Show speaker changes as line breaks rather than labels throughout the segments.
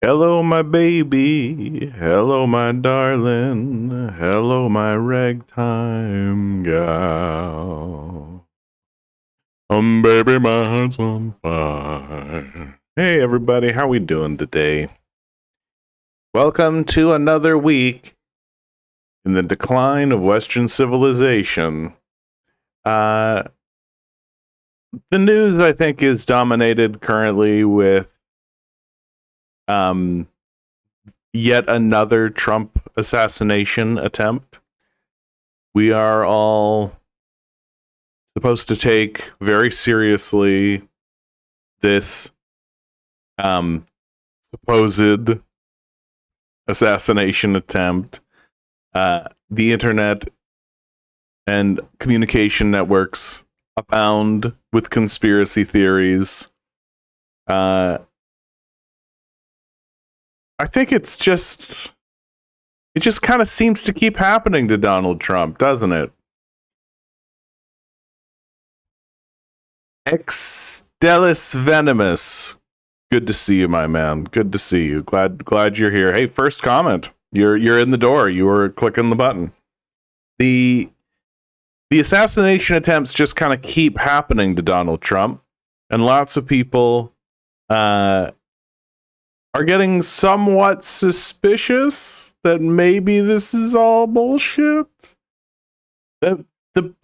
Hello, my baby. Hello, my darling. Hello, my ragtime gal. Baby, my heart's on fire. Hey, everybody, how we doing today? Welcome to another week in the decline of Western civilization. The news, I think, is dominated currently with yet another Trump assassination attempt. We are all supposed to take very seriously this supposed assassination attempt. The internet and communication networks abound with conspiracy theories. I think it just kind of seems to keep happening to Donald Trump, doesn't it? Exdelis Venomous. Good to see you, my man. Good to see you. Glad you're here. Hey, first comment. You're in the door. You were clicking the button. The assassination attempts just kind of keep happening to Donald Trump, and lots of people are getting somewhat suspicious that maybe this is all bullshit. The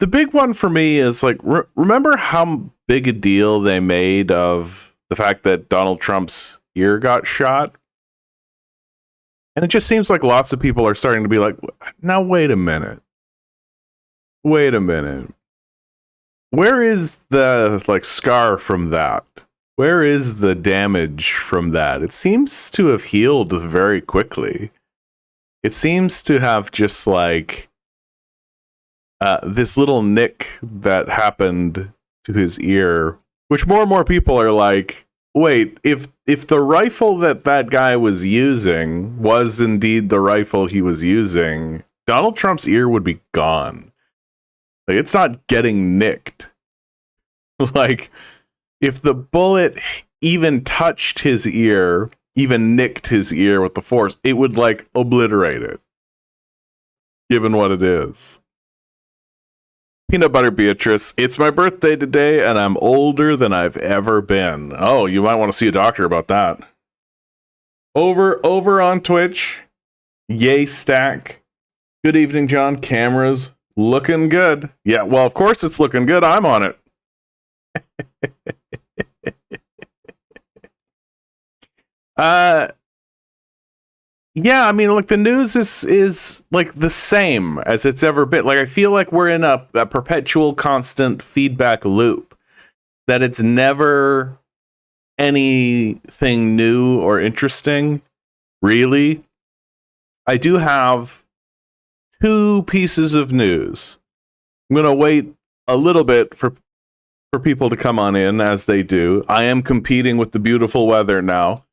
big one for me is like, remember how big a deal they made of the fact that Donald Trump's ear got shot? And it just seems like lots of people are starting to be like, now wait a minute. Where is the scar from that? Where is the damage from that? It seems to have healed very quickly. It seems to have just this little nick that happened to his ear, which more and more people are like, wait, if the rifle that guy was using was indeed the rifle he was using, Donald Trump's ear would be gone. It's not getting nicked. If the bullet even touched his ear, even nicked his ear with the force, it would obliterate it, given what it is. Peanut Butter Beatrice, it's my birthday today and I'm older than I've ever been. Oh, you might want to see a doctor about that. Over on Twitch, Yay Stack. Good evening, John. Cameras looking good. Yeah, well, of course it's looking good. I'm on it. Yeah, I mean, the news is the same as it's ever been. I feel like we're in a perpetual constant feedback loop, that it's never anything new or interesting, really. I do have two pieces of news. I'm going to wait a little bit for people to come on in, as they do. I am competing with the beautiful weather now,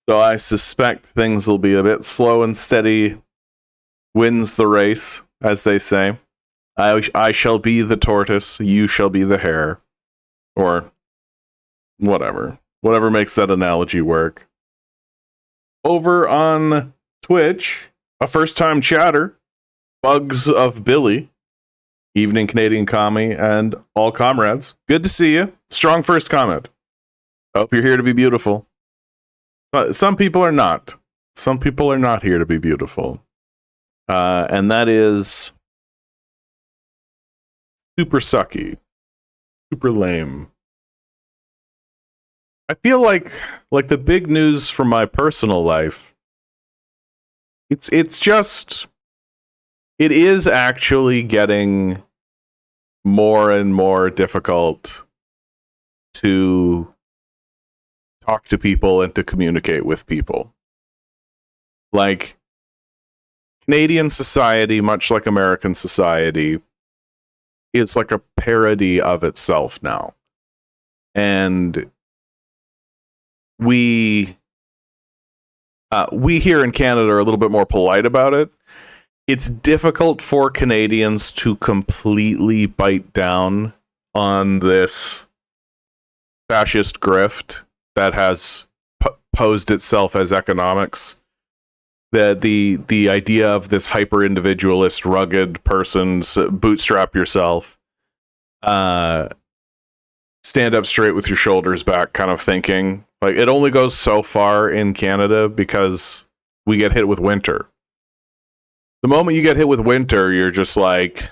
so I suspect things will be a bit slow and steady wins the race, as they say. I shall be the tortoise, you shall be the hare. Or whatever. Whatever makes that analogy work. Over on Twitch, a first-time chatter, Bugs of Billy, Evening Canadian Commie, and all comrades. Good to see you. Strong first comment. Hope you're here to be beautiful. But some people are not. Some people are not here to be beautiful. And that is super sucky. Super lame. I feel like the big news from my personal life, it is actually getting more and more difficult to talk to people and to communicate with people. Canadian society, much like American society, is a parody of itself now. And we here in Canada are a little bit more polite about it. It's difficult for Canadians to completely bite down on this fascist grift that has posed itself as economics. The idea of this hyper individualist, rugged person's bootstrap yourself, stand up straight with your shoulders back kind of thinking. Like, it only goes so far in Canada because we get hit with winter. The moment you get hit with winter, you're just like,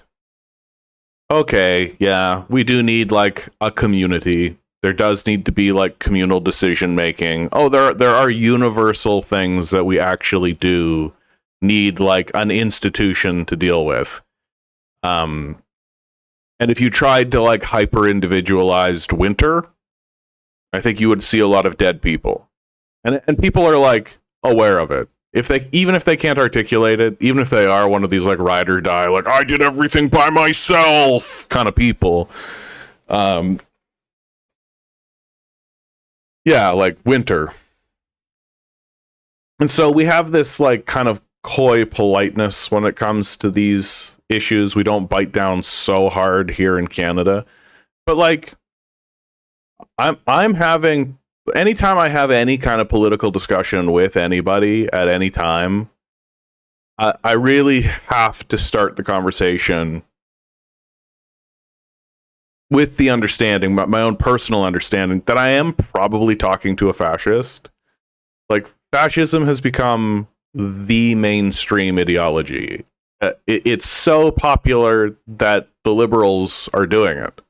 okay, yeah, we do need like a community. There does need to be like communal decision making. Oh, there are universal things that we actually do need like an institution to deal with. And if you tried to like hyper individualized winter, I think you would see a lot of dead people. And people are like aware of it. Even if they can't articulate it, even if they are one of these like ride or die, like I did everything by myself kind of people, yeah, like winter. And so we have this like kind of coy politeness when it comes to these issues. We don't bite down so hard here in Canada, but like I'm having, anytime I have any kind of political discussion with anybody at any time, I really have to start the conversation with the understanding, my own personal understanding, that I am probably talking to a fascist. Like, fascism has become the mainstream ideology. It's so popular that the liberals are doing it.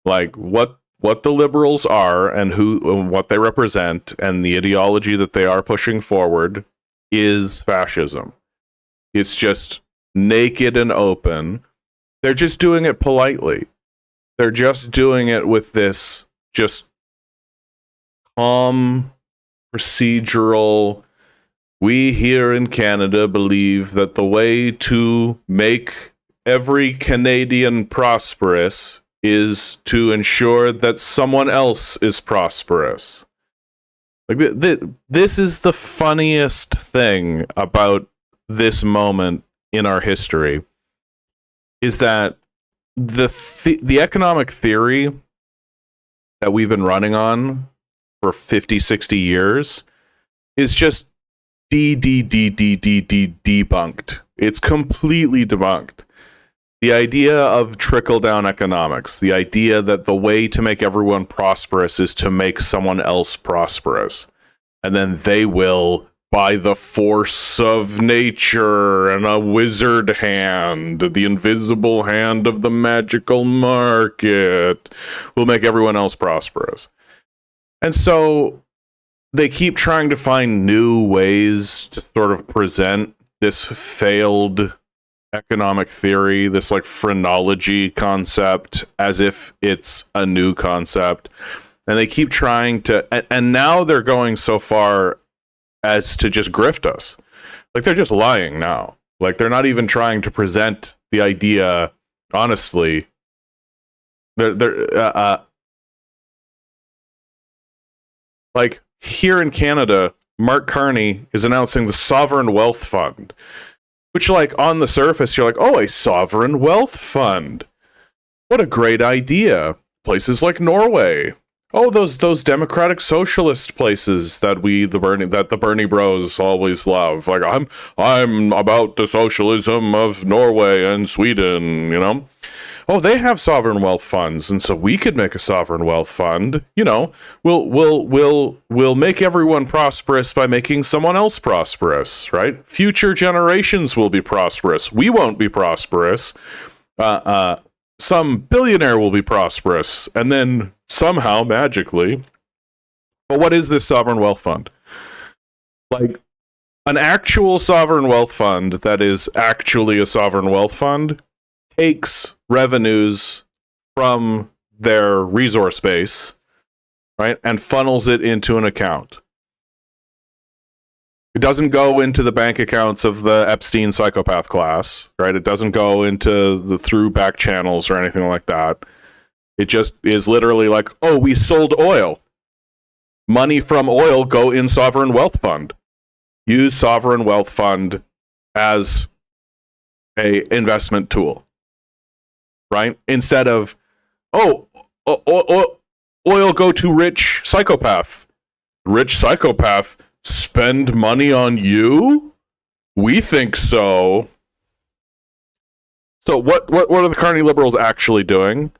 Like, what the liberals are and what they represent and the ideology that they are pushing forward is fascism. It's just naked and open. They're just doing it politely. They're just doing it with this just calm, procedural, we here in Canada believe that the way to make every Canadian prosperous is to ensure that someone else is prosperous. Like this is the funniest thing about this moment in our history, is that the economic theory that we've been running on for 50, 60 years is just debunked. It's completely debunked. The idea of trickle-down economics, the idea that the way to make everyone prosperous is to make someone else prosperous, and then they will, by the force of nature and a wizard hand, the invisible hand of the magical market, will make everyone else prosperous. And so they keep trying to find new ways to sort of present this failed economic theory, this like phrenology concept, as if it's a new concept. And they keep trying to, and now they're going so far as to just grift us. Like, they're just lying now. Like, they're not even trying to present the idea honestly. They're like, here in Canada, Mark Carney is announcing the Sovereign Wealth Fund, which, like, on the surface, you're like, oh, a sovereign wealth fund. What a great idea. Places like Norway. Oh, those democratic socialist places that the Bernie Bros always love. Like, I'm about the socialism of Norway and Sweden, you know? Oh, they have sovereign wealth funds, and so we could make a sovereign wealth fund. You know, we'll make everyone prosperous by making someone else prosperous, right? Future generations will be prosperous. We won't be prosperous. Some billionaire will be prosperous, and then somehow, magically. But what is this sovereign wealth fund? Like, an actual sovereign wealth fund that is actually a sovereign wealth fund takes revenues from their resource base, right, and funnels it into an account. It doesn't go into the bank accounts of the Epstein psychopath class, right? It doesn't go into the through back channels or anything like that. It just is literally like, oh, we sold oil. Money from oil go in sovereign wealth fund. Use sovereign wealth fund as a investment tool. Right? Instead of, oil go to rich psychopath. rich psychopath spend money on you? We think so. So what are the carny liberals actually doing?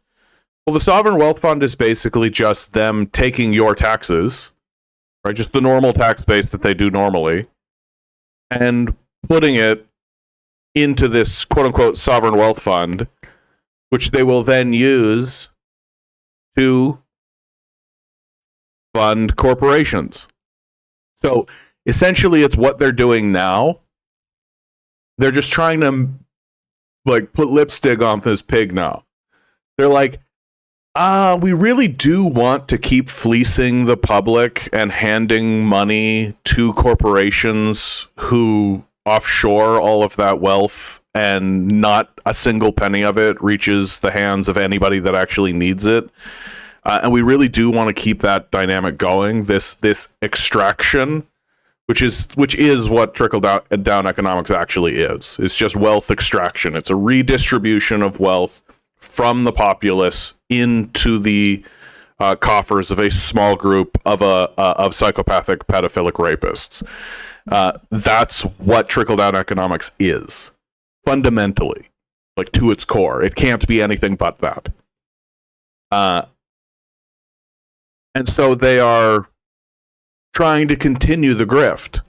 Well, the sovereign wealth fund is basically just them taking your taxes, right? Just the normal tax base that they do normally, and putting it into this quote unquote sovereign wealth fund, which they will then use to fund corporations. So essentially, it's what they're doing now. They're just trying to like put lipstick on this pig now. They're like, we really do want to keep fleecing the public and handing money to corporations who offshore all of that wealth, and not a single penny of it reaches the hands of anybody that actually needs it. And we really do want to keep that dynamic going. This extraction, which is what trickle down economics actually is. It's just wealth extraction. It's a redistribution of wealth from the populace into the coffers of a small group of psychopathic pedophilic rapists. That's what trickle down economics is, fundamentally, like to its core. It can't be anything but that. And so they are trying to continue the grift.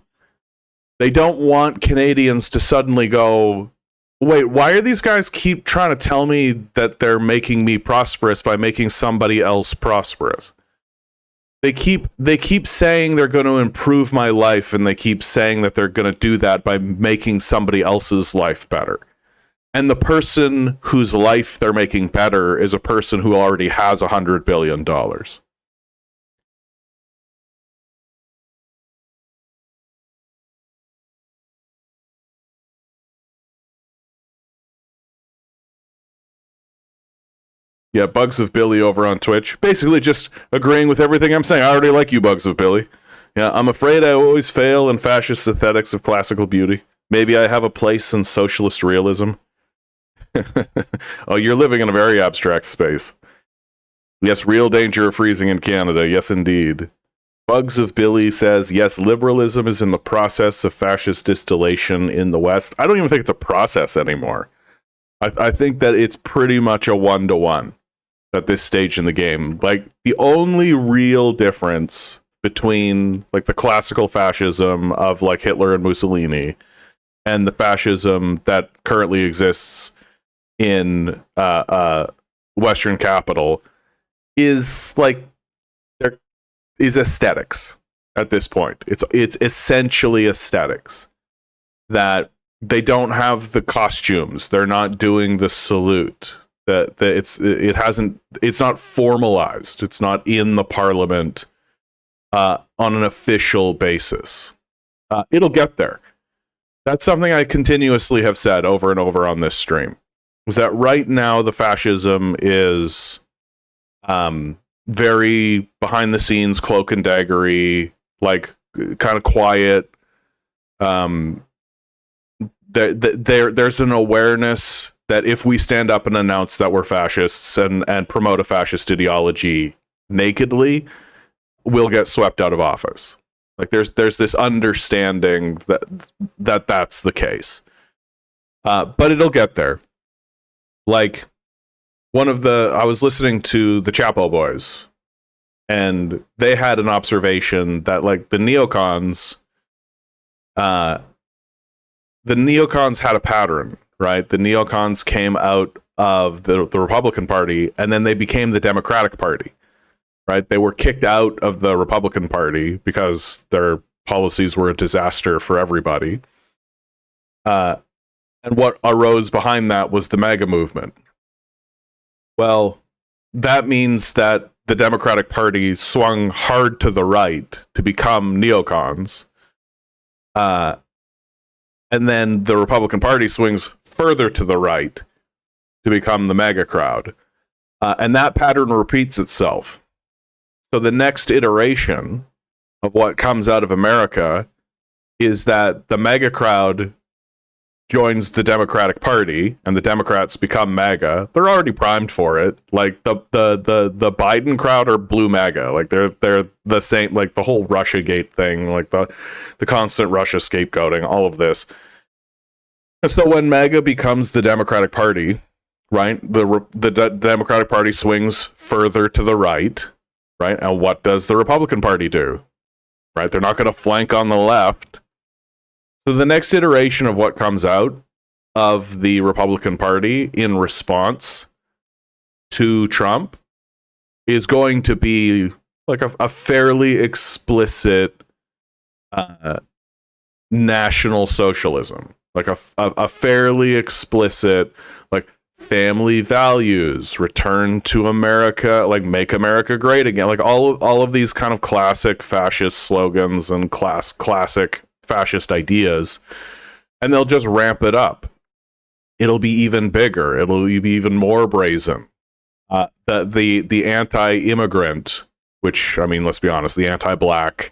They don't want Canadians to suddenly go, wait, why are these guys keep trying to tell me that they're making me prosperous by making somebody else prosperous? They keep saying they're going to improve my life, and they keep saying that they're going to do that by making somebody else's life better. And the person whose life they're making better is a person who already has $100 billion. Yeah, Bugs of Billy over on Twitch. Basically just agreeing with everything I'm saying. I already like you, Bugs of Billy. Yeah, I'm afraid I always fail in fascist aesthetics of classical beauty. Maybe I have a place in socialist realism. Oh, you're living in a very abstract space. Yes, real danger of freezing in Canada. Yes, indeed. Bugs of Billy says, yes, liberalism is in the process of fascist distillation in the West. I don't even think it's a process anymore. I think that it's pretty much a one-to-one at this stage in the game. Like, the only real difference between like the classical fascism of like Hitler and Mussolini and the fascism that currently exists in Western capital is like there is aesthetics at this point. It's essentially aesthetics that they don't have the costumes. They're not doing the salute. It's not formalized. It's not in the parliament on an official basis. It'll get there. That's something I continuously have said over and over on this stream. Is that right now the fascism is very behind the scenes, cloak and daggery, like kind of quiet. There's an awareness that if we stand up and announce that we're fascists and promote a fascist ideology nakedly, we'll get swept out of office. Like there's this understanding that that's the case. But it'll get there. Like I was listening to the Chapo Boys, and they had an observation that like the neocons had a pattern, right? The neocons came out of the Republican Party, and then they became the Democratic Party, right? They were kicked out of the Republican Party because their policies were a disaster for everybody. And what arose behind that was the MAGA movement. Well, that means that the Democratic Party swung hard to the right to become neocons. And then the Republican Party swings further to the right to become the MAGA crowd. And that pattern repeats itself. So the next iteration of what comes out of America is that the MAGA crowd joins the Democratic Party and the Democrats become MAGA, they're already primed for it. Like the Biden crowd are blue MAGA. Like they're the same, like the whole Russiagate thing, like the constant Russia scapegoating, all of this. And so when MAGA becomes the Democratic Party, right, the Democratic Party swings further to the right, right? And what does the Republican Party do? Right? They're not going to flank on the left. So the next iteration of what comes out of the Republican Party in response to Trump is going to be like a fairly explicit national socialism, like a fairly explicit, like, family values, return to America, like make America great again, like all of these kind of classic fascist slogans and classic fascist ideas, and they'll just ramp it up. It'll be even bigger. It'll be even more brazen. The anti-immigrant, which, I mean, let's be honest, the anti-black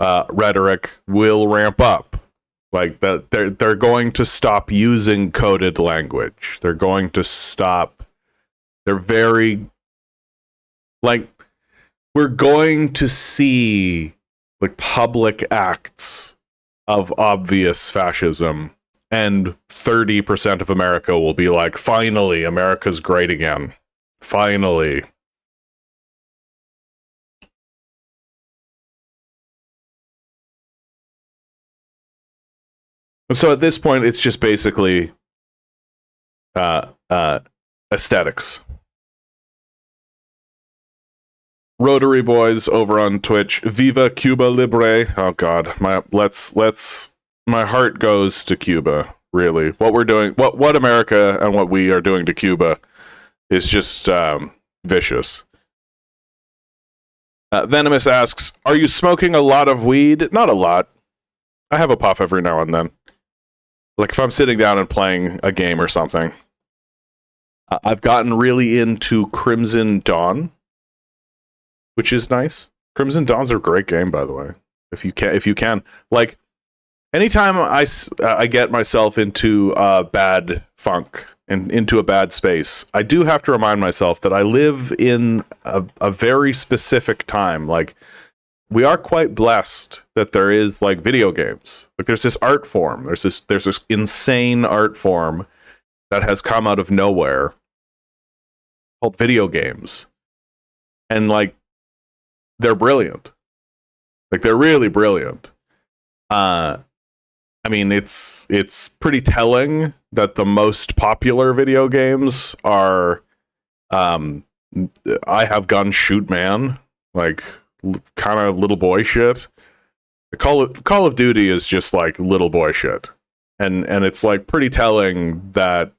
rhetoric will ramp up. Like that, they're going to stop using coded language. They're going to stop. They're very, like, we're going to see like public acts of obvious fascism, and 30% of America will be like, finally, America's great again. Finally. So at this point, it's just basically aesthetics. Rotary Boys over on Twitch. Viva Cuba Libre. Oh God, my heart goes to Cuba. Really, what we're doing, what America and what we are doing to Cuba, is just vicious. Venomous asks, "Are you smoking a lot of weed?" Not a lot. I have a puff every now and then. Like if I'm sitting down and playing a game or something. I've gotten really into Crimson Dawn, which is nice. Crimson Dawn's a great game, by the way. If you can, like, anytime I get myself into a bad funk and into a bad space, I do have to remind myself that I live in a very specific time. Like, we are quite blessed that there is like video games. Like there's this art form. There's this insane art form that has come out of nowhere called video games. And like they're brilliant. Like they're really brilliant. I mean, it's pretty telling that the most popular video games are I Have Gun, Shoot Man, like kind of little boy shit. The Call of Duty is just like little boy shit, and it's like pretty telling that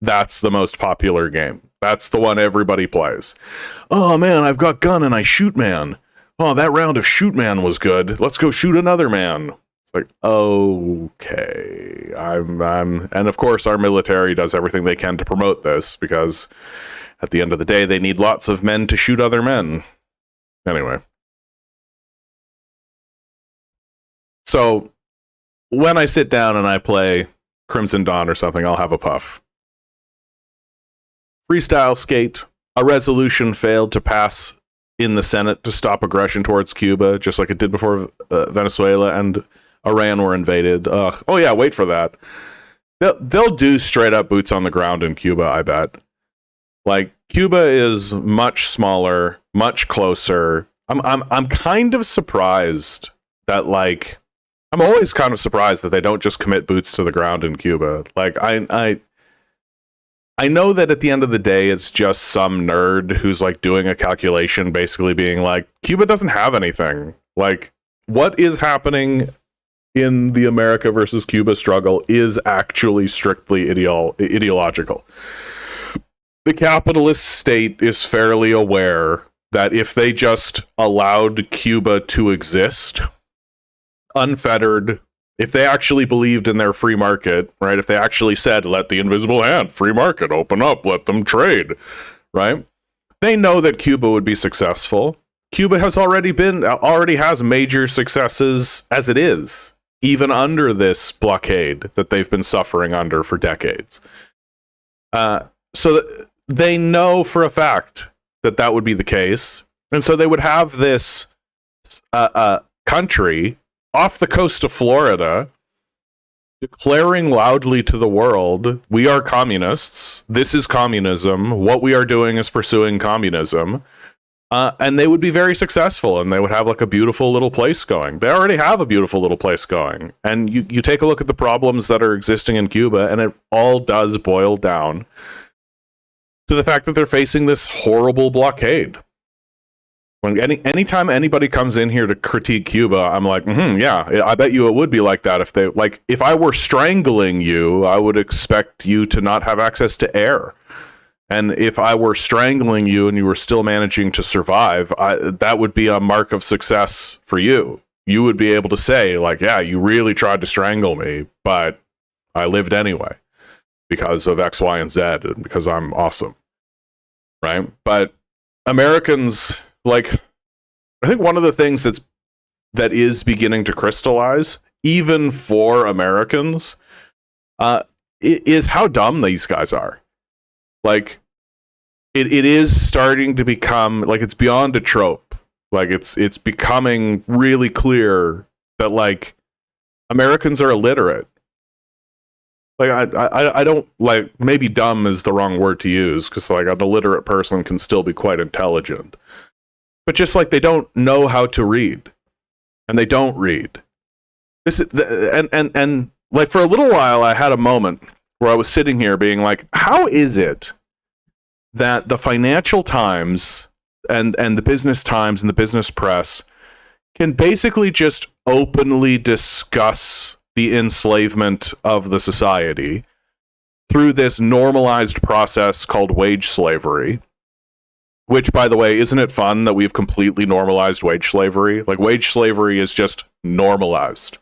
that's the most popular game. That's the one everybody plays. Oh man, I've got gun and I shoot man. Oh, that round of shoot man was good. Let's go shoot another man. It's like, okay, and of course our military does everything they can to promote this, because at the end of the day they need lots of men to shoot other men. Anyway. So, when I sit down and I play Crimson Dawn or something, I'll have a puff. Freestyle Skate. A resolution failed to pass in the Senate to stop aggression towards Cuba, just like it did before Venezuela and Iran were invaded. Oh yeah, wait for that. They'll do straight up boots on the ground in Cuba, I bet. Like, Cuba is much smaller, much closer. I'm kind of surprised that, like, I'm always kind of surprised that they don't just commit boots to the ground in Cuba. Like, I know that at the end of the day, it's just some nerd who's like doing a calculation, basically being like, Cuba doesn't have anything. Like, what is happening in the America versus Cuba struggle is actually strictly ideological. The capitalist state is fairly aware that if they just allowed Cuba to exist unfettered, if they actually believed in their free market, right? If they actually said, let the invisible hand, free market, open up, let them trade, right? They know that Cuba would be successful. Cuba has already has major successes as it is. even under this blockade that they've been suffering under for decades. So they know for a fact that that would be the case. And so they would have this country off the coast of Florida declaring loudly to the world, we are communists. This is communism. What we are doing is pursuing communism. And they would be very successful, and they would have like a beautiful little place going. They already have a beautiful little place going. And you take a look at the problems that are existing in Cuba, and it all does boil down to the fact that they're facing this horrible blockade. When anytime anybody comes in here to critique Cuba, I'm like, yeah, I bet you it would be like that if I were strangling you, I would expect you to not have access to air. And if I were strangling you and you were still managing to survive, that would be a mark of success for you. You would be able to say, like, yeah, you really tried to strangle me, but I lived anyway because of X, Y, and Z, and because I'm awesome. Right? But Americans, like, I think one of the things that is beginning to crystallize, even for Americans, is how dumb these guys are. Like, it is starting to become, like, it's beyond a trope. Like, it's becoming really clear that, like, Americans are illiterate. Like, I don't, like, maybe dumb is the wrong word to use, because, like, an illiterate person can still be quite intelligent. But just, like, they don't know how to read. And they don't read. And like, for a little while, I had a moment where I was sitting here being like, how is it that the Financial Times and the Business Times and the business press can basically just openly discuss the enslavement of the society through this normalized process called wage slavery? Which, by the way, isn't it fun that we've completely normalized wage slavery? Like, wage slavery is just normalized.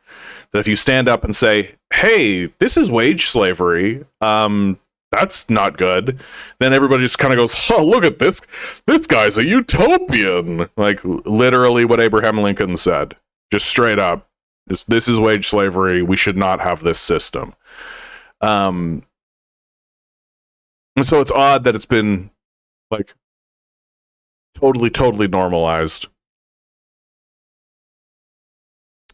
That if you stand up and say, hey, this is wage slavery, that's not good, then everybody just kind of goes, oh, look at this. This guy's a utopian. Like, literally what Abraham Lincoln said. Just straight up. This is wage slavery. We should not have this system. And so it's odd that it's been, like, totally normalized.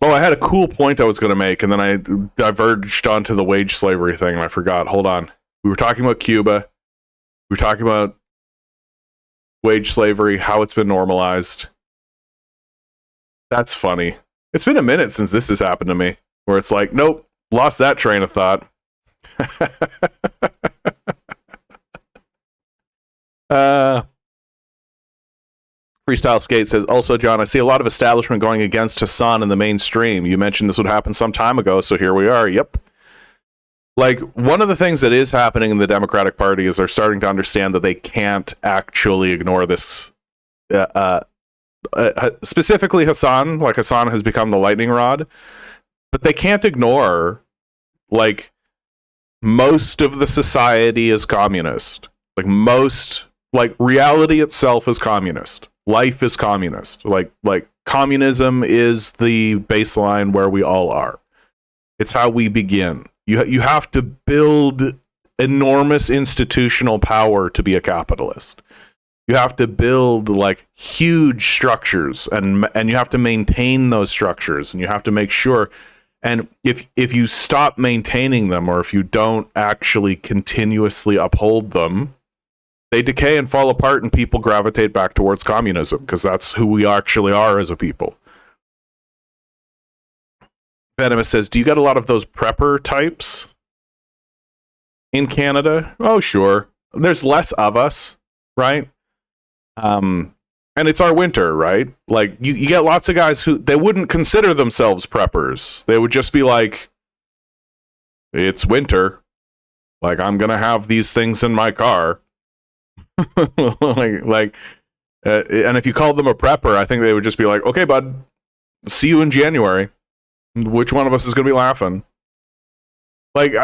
Oh, I had a cool point I was going to make, and then I diverged onto the wage slavery thing, and I forgot. Hold on. We were talking about Cuba. We were talking about wage slavery, how it's been normalized. That's funny. It's been a minute since this has happened to me, where it's like, nope, lost that train of thought. Freestyle Skate says, also, John, I see a lot of establishment going against Hassan in the mainstream. You mentioned this would happen some time ago, so here we are. Yep. Like, one of the things that is happening in the Democratic Party is they're starting to understand that they can't actually ignore this. Specifically Hassan. Like, Hassan has become the lightning rod. But they can't ignore, like, most of the society is communist. Like, reality itself is communist. Life is communist. Like communism is the baseline where we all are. It's how we begin. You have to build enormous institutional power to be a capitalist. You have to build, like, huge structures, and you have to maintain those structures, and you have to make sure. And if you stop maintaining them, or if you don't actually continuously uphold them, they decay and fall apart, and people gravitate back towards communism, because that's who we actually are as a people. Venomous says, do you get a lot of those prepper types in Canada? Oh, sure. There's less of us, right? And it's our winter, right? Like, you get lots of guys who, they wouldn't consider themselves preppers. They would just be like, it's winter. Like, I'm going to have these things in my car. And if you called them a prepper, I think they would just be like, okay, bud, see you in January. Which one of us is going to be laughing? Like,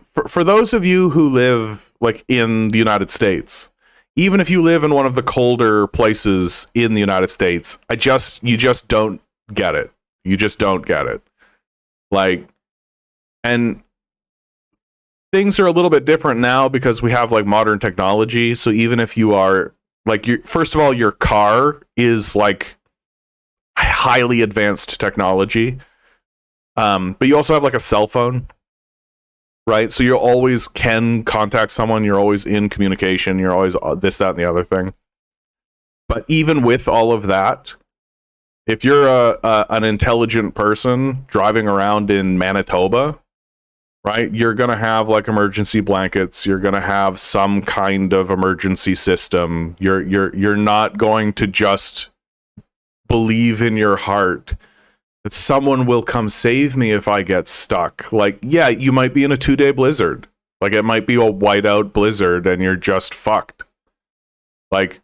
for those of you who live, like, in the United States, even if you live in one of the colder places in the United States, you just don't get it. You just don't get it. Like, and things are a little bit different now because we have like modern technology. So even if you are like, first of all, your car is like highly advanced technology. But you also have like a cell phone, right? So you always can contact someone. You're always in communication. You're always this, that, and the other thing. But even with all of that, if you're an intelligent person driving around in Manitoba, right, you're going to have like emergency blankets. You're going to have some kind of emergency system. You're not going to just believe in your heart that someone will come save me if I get stuck. Like, yeah, you might be in a 2-day blizzard. Like, it might be a whiteout blizzard and you're just fucked. Like,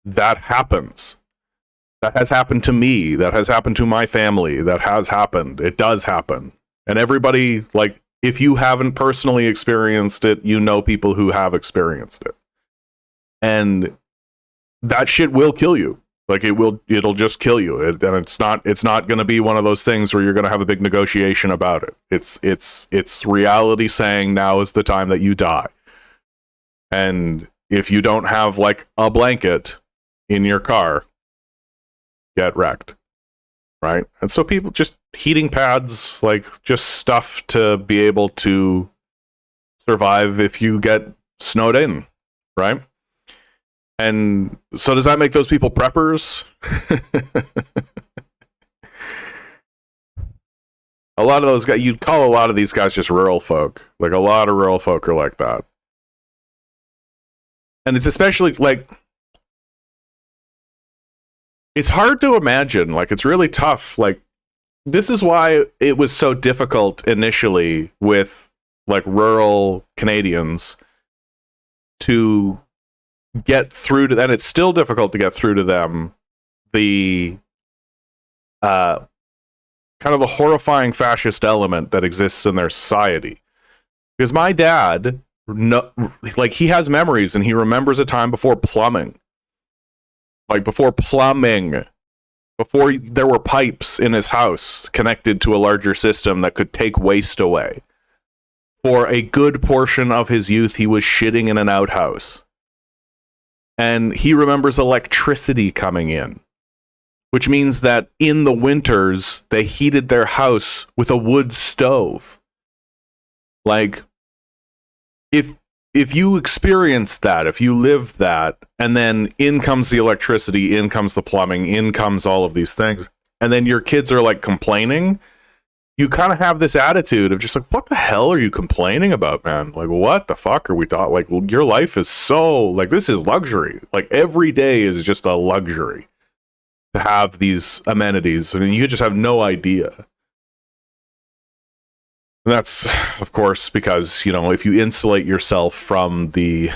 that happens. That has happened to me. That has happened to my family. That has happened. It does happen. And everybody, like, if you haven't personally experienced it, you know people who have experienced it. And that shit will kill you. Like, it'll just kill you. And it's not going to be one of those things where you're going to have a big negotiation about it. It's reality saying now is the time that you die. And if you don't have like a blanket in your car, get wrecked. Right? And so people just heating pads, like just stuff to be able to survive if you get snowed in, right? And so does that make those people preppers? A lot of those guys, you'd call a lot of these guys just rural folk. Like, a lot of rural folk are like that. And it's especially like, it's hard to imagine. Like, it's really tough. Like, this is why it was so difficult initially with like rural Canadians to get through to, and it's still difficult to get through to them, the kind of the horrifying fascist element that exists in their society. Because my dad, like, he has memories and he remembers a time before plumbing. Like, before there were pipes in his house connected to a larger system that could take waste away. For a good portion of his youth, he was shitting in an outhouse. And he remembers electricity coming in, which means that in the winters, they heated their house with a wood stove. Like, if you experience that, if you live that, and then in comes the electricity, in comes the plumbing, in comes all of these things, and then your kids are like complaining, you kind of have this attitude of just like, what the hell are you complaining about, man? Like, what the fuck are we talking? Like, your life is so, like, this is luxury. Like, every day is just a luxury to have these amenities. I mean, you just have no idea. And that's, of course, because, you know, if you insulate yourself from the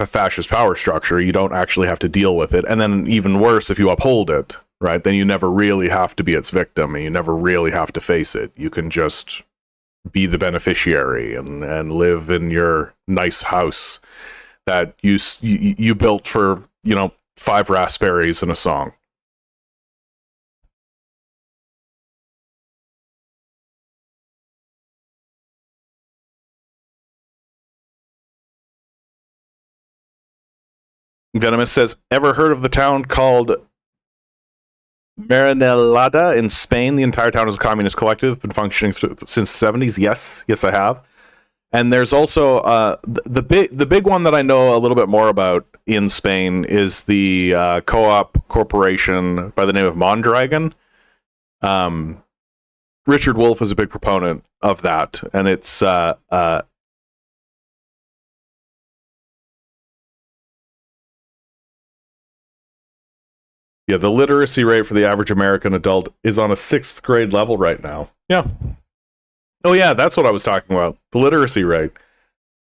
fascist power structure, you don't actually have to deal with it. And then even worse, if you uphold it, right, then you never really have to be its victim and you never really have to face it. You can just be the beneficiary and live in your nice house that you built for, you know, 5 raspberries and a song. Venomous says, ever heard of the town called Marinelada in Spain? The entire town is a communist collective, been functioning since the 70s. Yes, I have. And there's also the big one that I know a little bit more about in Spain is the co-op corporation by the name of Mondragon. Richard Wolff is a big proponent of that, and it's yeah, the literacy rate for the average American adult is on a 6th grade level right now. Yeah. Oh, yeah, that's what I was talking about. The literacy rate.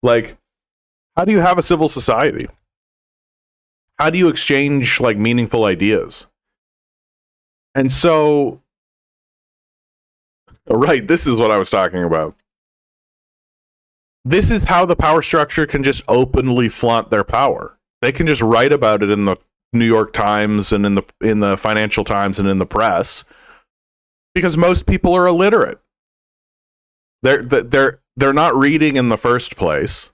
Like, how do you have a civil society? How do you exchange, like, meaningful ideas? And so, right, this is what I was talking about. This is how the power structure can just openly flaunt their power. They can just write about it in the New York Times and in the Financial Times and in the press, because most people are illiterate. They're not reading in the first place,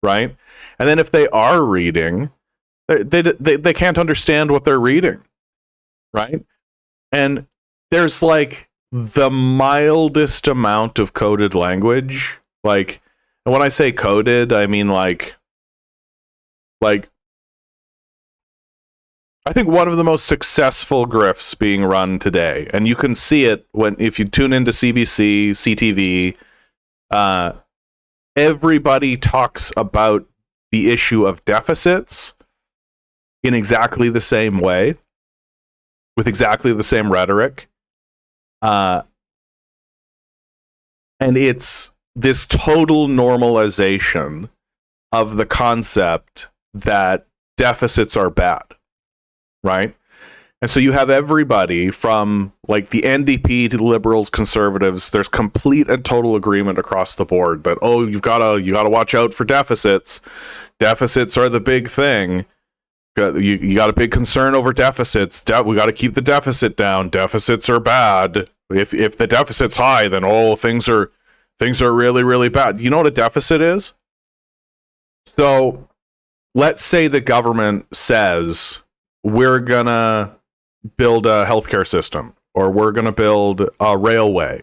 right? And then if they are reading, they can't understand what they're reading, right? And there's like the mildest amount of coded language. Like, and when I say coded, I mean like I think one of the most successful grifts being run today, and you can see it if you tune into CBC, CTV, everybody talks about the issue of deficits in exactly the same way, with exactly the same rhetoric. And it's this total normalization of the concept that deficits are bad, right? And so you have everybody from like the NDP to the Liberals, Conservatives. There's complete and total agreement across the board that you gotta watch out for deficits. Deficits are the big thing. You got a big concern over deficits. We got to keep the deficit down. Deficits are bad. If the deficit's high, then things are really, really bad. You know what a deficit is? So let's say the government says we're gonna build a healthcare system, or we're gonna build a railway,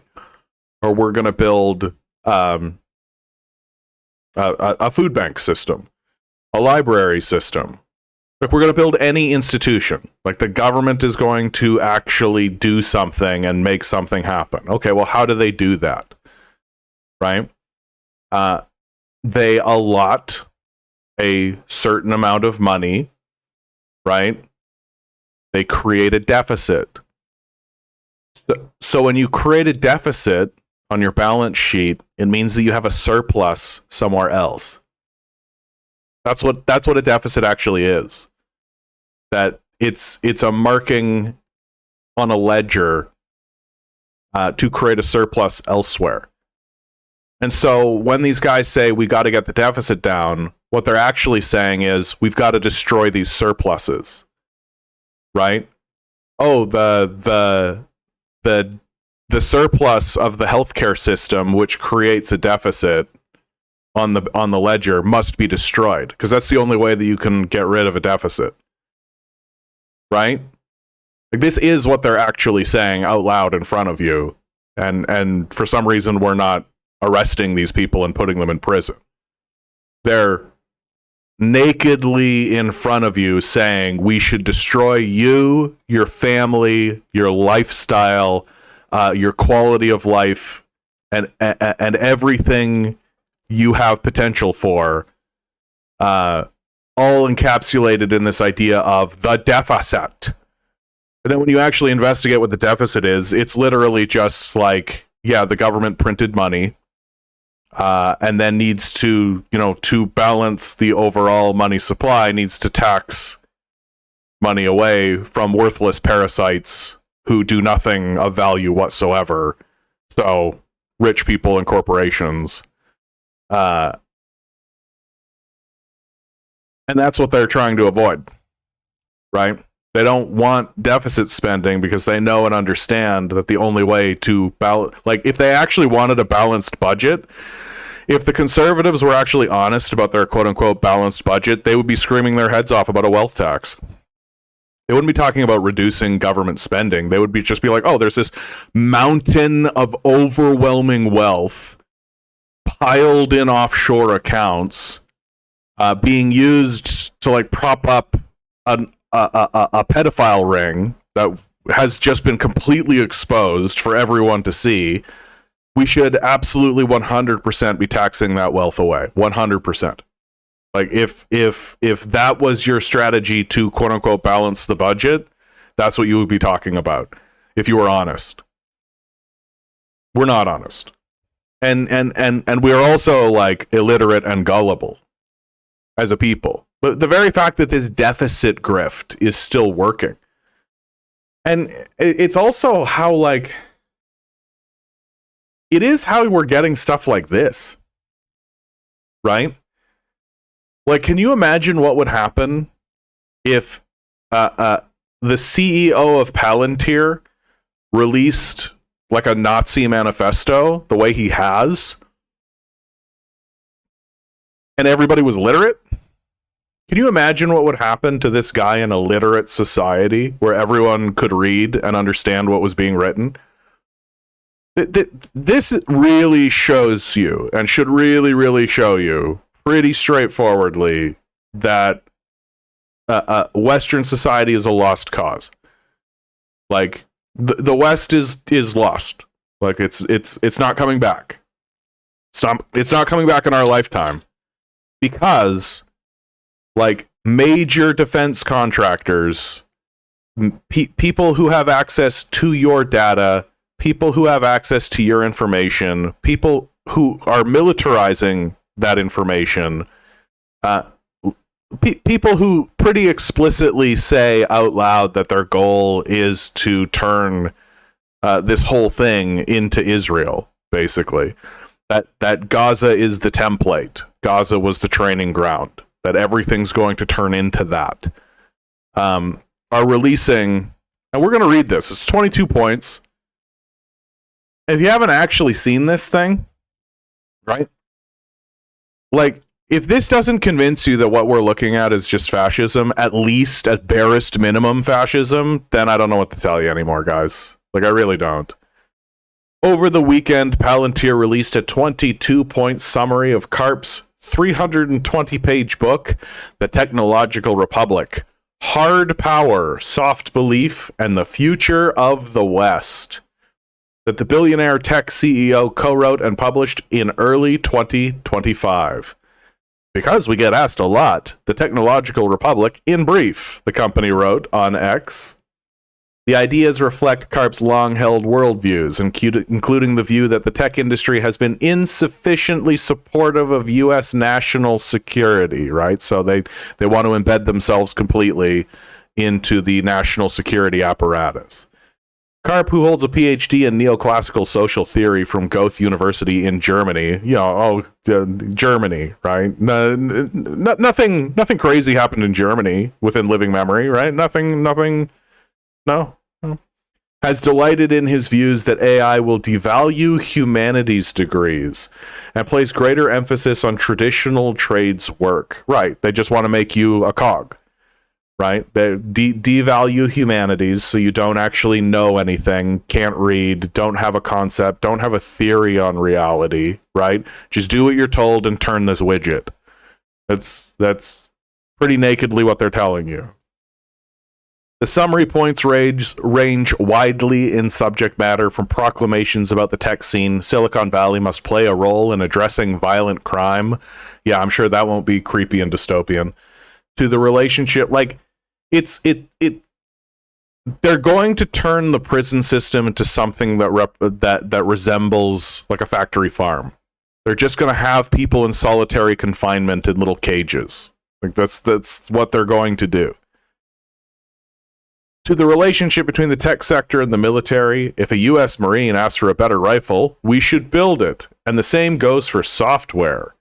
or we're gonna build a food bank system, a library system. Like, we're going to build any institution. Like, the government is going to actually do something and make something happen. Okay, well, how do they do that? Right? They allot a certain amount of money, right? They create a deficit. So when you create a deficit on your balance sheet, it means that you have a surplus somewhere else. That's what a deficit actually is. That it's a marking on a ledger to create a surplus elsewhere. And so when these guys say we got to get the deficit down, what they're actually saying is we've got to destroy these surpluses, right? Oh, the surplus of the healthcare system, which creates a deficit on the ledger, must be destroyed, because that's the only way that you can get rid of a deficit. Right? Like, this is what they're actually saying out loud in front of you, and for some reason we're not arresting these people and putting them in prison. They're nakedly in front of you saying we should destroy you, your family, your lifestyle, your quality of life, and everything you have potential for, all encapsulated in this idea of the deficit. And then when you actually investigate what the deficit is, it's literally just like, yeah, the government printed money, and then needs to balance the overall money supply, needs to tax money away from worthless parasites who do nothing of value whatsoever. So rich people and corporations. And that's what they're trying to avoid, right? They don't want deficit spending because they know and understand that the only way to balance, like, if they actually wanted a balanced budget, if the Conservatives were actually honest about their quote-unquote balanced budget, they would be screaming their heads off about a wealth tax. They wouldn't be talking about reducing government spending. They would just be like, oh, there's this mountain of overwhelming wealth piled in offshore accounts, being used to like prop up a pedophile ring that has just been completely exposed for everyone to see. We should absolutely 100% be taxing that wealth away. 100%. Like, if that was your strategy to quote unquote balance the budget, that's what you would be talking about if you were honest. We're not honest. And we're also like illiterate and gullible as a people. But the very fact that this deficit grift is still working. And it's also how, like, it is how we're getting stuff like this. Right? Like, can you imagine what would happen if the CEO of Palantir released like a Nazi manifesto the way he has, and everybody was literate, can you imagine what would happen to this guy in a literate society where everyone could read and understand what was being written? This really shows you, and should really, really show you, pretty straightforwardly, that Western society is a lost cause. Like, the West is lost. Like, it's not coming back. It's not coming back in our lifetime, because, like, major defense contractors, people who have access to your data, people who have access to your information, people who are militarizing that information, people who pretty explicitly say out loud that their goal is to turn this whole thing into Israel, basically. That Gaza is the template. Gaza was the training ground. That everything's going to turn into that. Are releasing, and we're going to read this. It's 22 points. If you haven't actually seen this thing, right? Like, if this doesn't convince you that what we're looking at is just fascism, at least at barest minimum fascism, then I don't know what to tell you anymore, guys. Like, I really don't. Over the weekend, Palantir released a 22-point summary of CARP's 320-page book, The Technological Republic: Hard Power, Soft Belief, and the Future of the West, that the billionaire tech CEO co-wrote and published in early 2025. Because we get asked a lot, The Technological Republic, in brief, the company wrote on X. The ideas reflect CARP's long-held worldviews, including the view that the tech industry has been insufficiently supportive of U.S. national security, right? So they want to embed themselves completely into the national security apparatus. CARP, who holds a PhD in neoclassical social theory from Goethe University in Germany, Germany, right? Nothing crazy happened in Germany within living memory, right? Nothing, no. Has delighted in his views that AI will devalue humanities degrees and place greater emphasis on traditional trades work. Right, they just want to make you a cog. Right? They devalue humanities so you don't actually know anything, can't read, don't have a concept, don't have a theory on reality, right? Just do what you're told and turn this widget. That's pretty nakedly what they're telling you. The summary points range widely in subject matter, from proclamations about the tech scene, Silicon Valley must play a role in addressing violent crime. Yeah, I'm sure that won't be creepy and dystopian. To the relationship, like, they're going to turn the prison system into something that resembles like a factory farm. They're just going to have people in solitary confinement in little cages. Like, that's what they're going to do. To the relationship between the tech sector and the military, if a U.S. Marine asks for a better rifle, we should build it. And the same goes for software.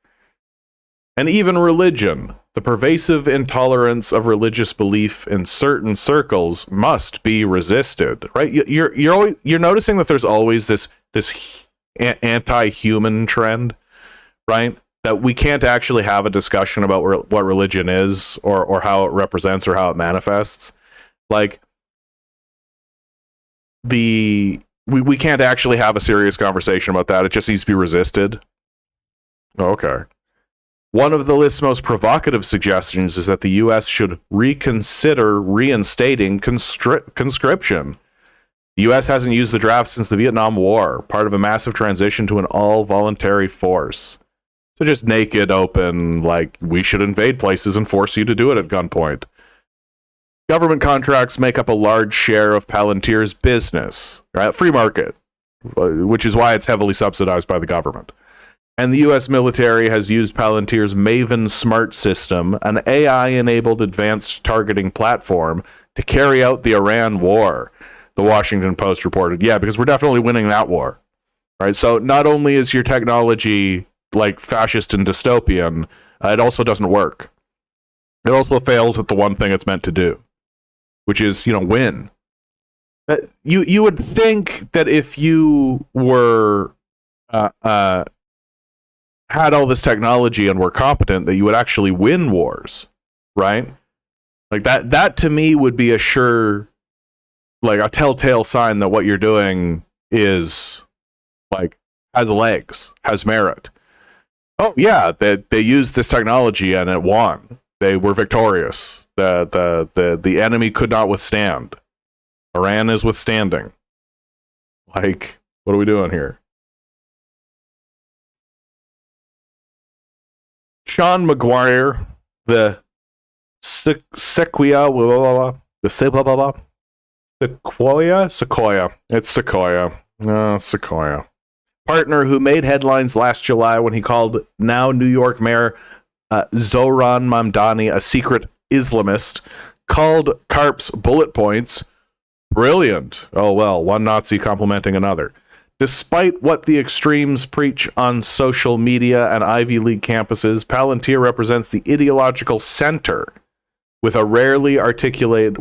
And even religion. The pervasive intolerance of religious belief in certain circles must be resisted. Right? You're noticing that there's always this anti-human trend, right? That we can't actually have a discussion about what religion is or how it represents or how it manifests. Like, we can't actually have a serious conversation about that. It just needs to be resisted. Okay. One of the list's most provocative suggestions is that the U.S. should reconsider reinstating conscription. The U.S. hasn't used the draft since the Vietnam War, part of a massive transition to an all-voluntary force. So just naked, open, like, we should invade places and force you to do it at gunpoint. Government contracts make up a large share of Palantir's business, right? Free market, which is why it's heavily subsidized by the government. And the U.S. military has used Palantir's Maven Smart system, an AI-enabled advanced targeting platform, to carry out the Iran war, the Washington Post reported. Yeah, because we're definitely winning that war, right? So not only is your technology like fascist and dystopian, it also doesn't work. It also fails at the one thing it's meant to do, which is, win. You would think that if you were had all this technology and were competent, that you would actually win wars, right? Like that to me would be a sure, like a telltale sign that what you're doing is like has legs, has merit. Oh yeah, they used this technology and it won. They were victorious. The enemy could not withstand. Iran is withstanding. Like, what are we doing here? Sean McGuire, the Sequoia, Sequoia. It's Sequoia. Sequoia. Partner who made headlines last July when he called now New York Mayor Zohran Mamdani a secret Islamist, called Karp's bullet points brilliant. Oh well, one Nazi complimenting another. Despite what the extremes preach on social media and Ivy League campuses, Palantir represents the ideological center with a rarely articulated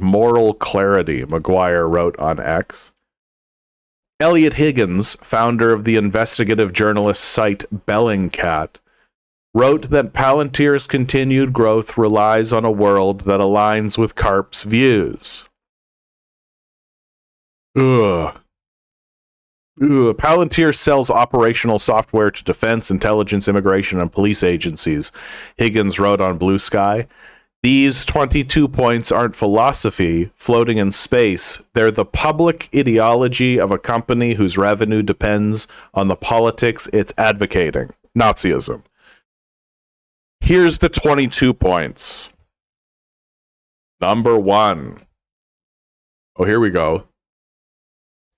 moral clarity, McGuire wrote on X. Elliot Higgins, founder of the investigative journalist site Bellingcat, wrote that Palantir's continued growth relies on a world that aligns with Karp's views. Palantir sells operational software to defense, intelligence, immigration, and police agencies, Higgins wrote on Blue Sky. These 22 points aren't philosophy floating in space. They're the public ideology of a company whose revenue depends on the politics it's advocating. Nazism. Here's the 22 points. Number 1. Oh, here we go.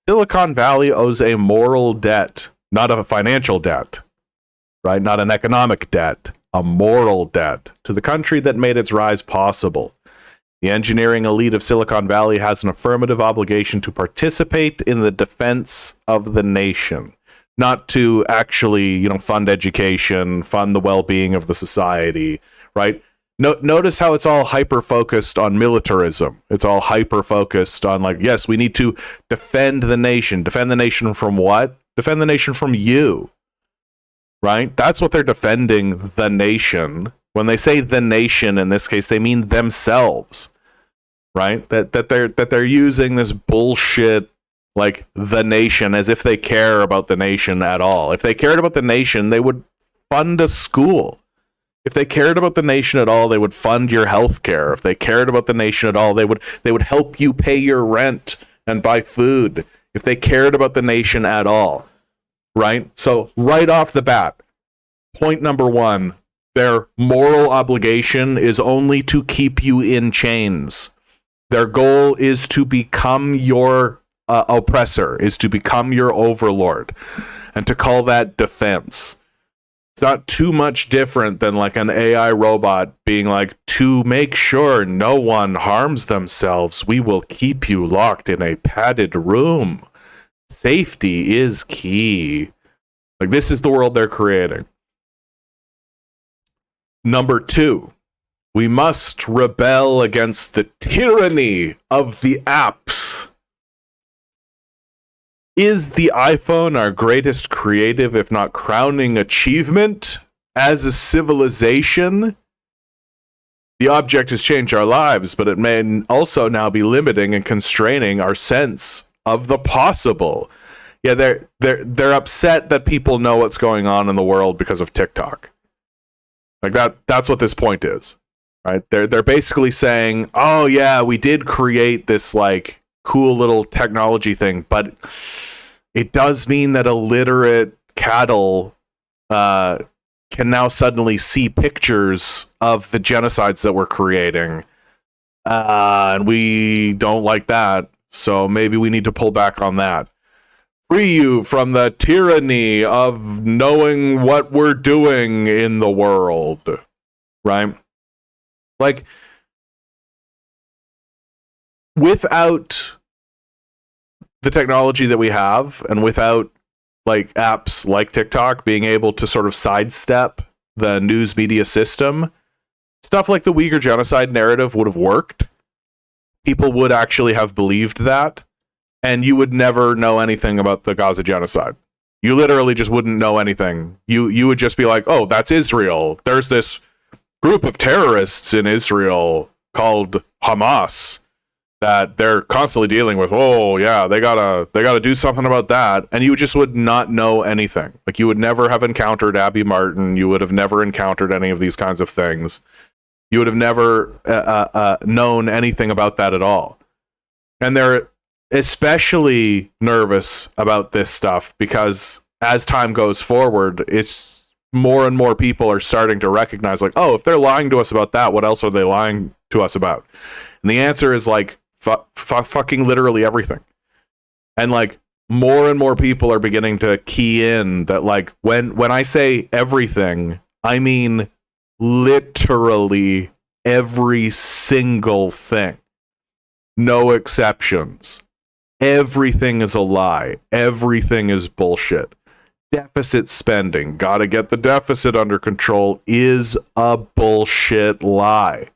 Silicon Valley owes a moral debt, not a financial debt, right? Not an economic debt, a moral debt to the country that made its rise possible. The engineering elite of Silicon Valley has an affirmative obligation to participate in the defense of the nation, not to actually, fund education, fund the well-being of the society, right? Notice how it's all hyper-focused on militarism. It's all hyper-focused on, like, yes, we need to defend the nation. Defend the nation from what? Defend the nation from you, right? That's what they're defending, the nation. When they say the nation, in this case, they mean themselves, right? That they're using this bullshit, like, the nation, as if they care about the nation at all. If they cared about the nation, they would fund a school. If they cared about the nation at all, they would fund your health care. If they cared about the nation at all, they would help you pay your rent and buy food. If they cared about the nation at all, right? So right off the bat, point number 1, their moral obligation is only to keep you in chains. Their goal is to become your oppressor, is to become your overlord, and to call that defense. It's not too much different than like an AI robot being like, to make sure no one harms themselves, we will keep you locked in a padded room. Safety is key. Like, this is the world they're creating. Number 2, we must rebel against the tyranny of the apps. Is the iPhone our greatest creative, if not crowning achievement as a civilization? The object has changed our lives, but it may also now be limiting and constraining our sense of the possible. Yeah, they're upset that people know what's going on in the world because of TikTok. Like that's what this point is, right? They're basically saying, "Oh yeah, we did create this like cool little technology thing, but it does mean that illiterate cattle can now suddenly see pictures of the genocides that we're creating, and we don't like that, so maybe we need to pull back on that. Free you from the tyranny of knowing what we're doing in the world," right? Like, without the technology that we have, and without like apps like TikTok being able to sort of sidestep the news media system, stuff like the Uyghur genocide narrative would have worked, people would actually have believed that, and you would never know anything about the Gaza genocide. You literally just wouldn't know anything. You would just be like, oh, that's Israel. There's this group of terrorists in Israel called Hamas that they're constantly dealing with. Oh yeah, they gotta do something about that. And you just would not know anything. Like, you would never have encountered Abby Martin. You would have never encountered any of these kinds of things. You would have never known anything about that at all. And they're especially nervous about this stuff because as time goes forward, it's more and more people are starting to recognize, like, oh, if they're lying to us about that, what else are they lying to us about? And the answer is like fucking literally everything. And like, more and more people are beginning to key in that, like, when I say everything, I mean literally every single thing. No exceptions. Everything is a lie. Everything is bullshit. Deficit spending, gotta get the deficit under control, is a bullshit lie.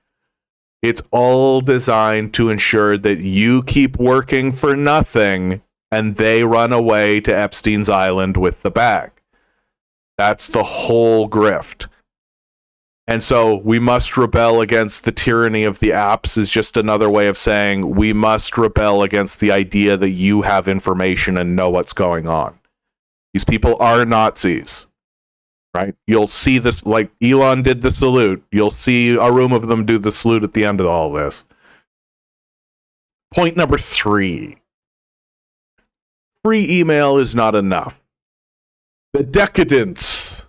It's all designed to ensure that you keep working for nothing and they run away to Epstein's Island with the bag. That's the whole grift. And so we must rebel against the tyranny of the apps is just another way of saying we must rebel against the idea that you have information and know what's going on. These people are Nazis, right? You'll see this, like Elon did the salute. You'll see a room of them do the salute at the end of all this. Point number 3. Free email is not enough. The decadence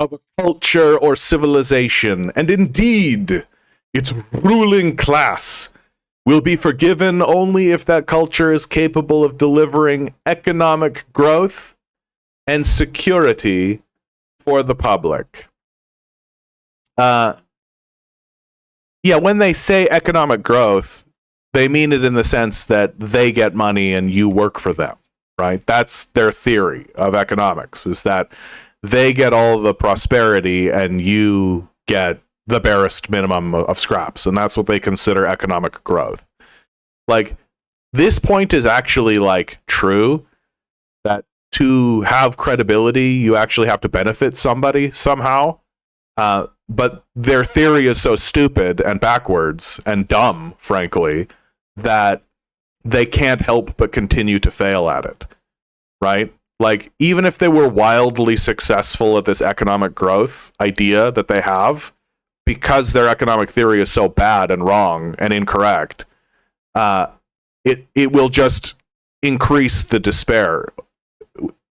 of a culture or civilization, and indeed its ruling class, will be forgiven only if that culture is capable of delivering economic growth and security for the public. When they say economic growth, they mean it in the sense that they get money and you work for them, right? That's their theory of economics, is that they get all the prosperity and you get the barest minimum of scraps. And that's what they consider economic growth. Like, this point is actually, like, true, that to have credibility, you actually have to benefit somebody somehow. But their theory is so stupid and backwards and dumb, frankly, that they can't help but continue to fail at it, right? Like, even if they were wildly successful at this economic growth idea that they have, because their economic theory is so bad and wrong and incorrect, it will just increase the despair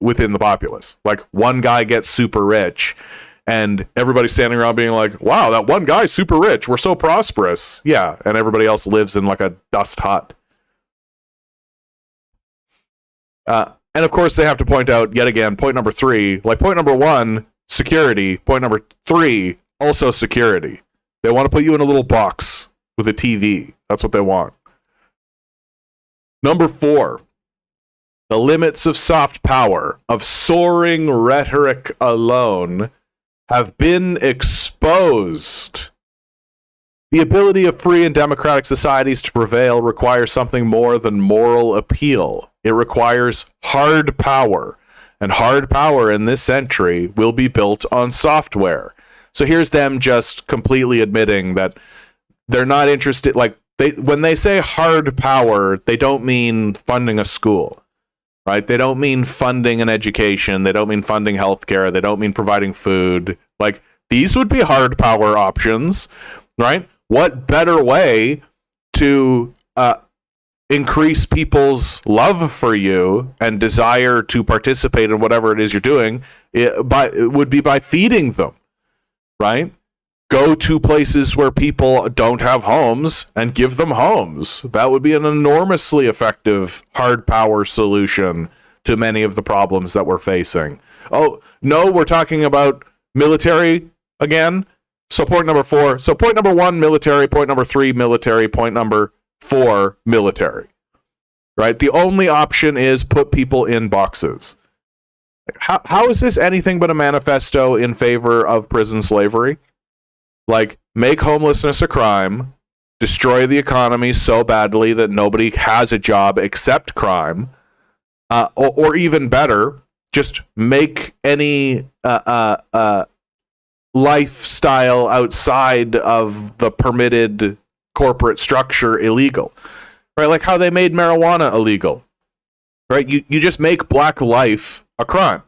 within the populace. Like, one guy gets super rich, and everybody's standing around being like, wow, that one guy's super rich. We're so prosperous. Yeah, and everybody else lives in, like, a dust hut. And of course, they have to point out, yet again, point number 3, like point number 1, security. Point number 3, also security. They want to put you in a little box with a TV. That's what they want. Number 4, the limits of soft power, of soaring rhetoric alone, have been exposed. The ability of free and democratic societies to prevail requires something more than moral appeal. It requires hard power. And hard power in this century will be built on software. So here's them just completely admitting that they're not interested. Like, when they say hard power, they don't mean funding a school, right? They don't mean funding an education. They don't mean funding healthcare. They don't mean providing food. Like, these would be hard power options, right? What better way to increase people's love for you and desire to participate in whatever it is you're doing? It would be by feeding them, right? Go to places where people don't have homes and give them homes. That would be an enormously effective hard power solution to many of the problems that we're facing. Oh, no, we're talking about military again. So point number 4. So point number 1, military. Point number 3, military. Point number 4, military. Right? The only option is put people in boxes. How is this anything but a manifesto in favor of prison slavery? Like, make homelessness a crime, destroy the economy so badly that nobody has a job except crime, or even better, just make any lifestyle outside of the permitted corporate structure illegal, right? Like how they made marijuana illegal, right? You just make black life a crime.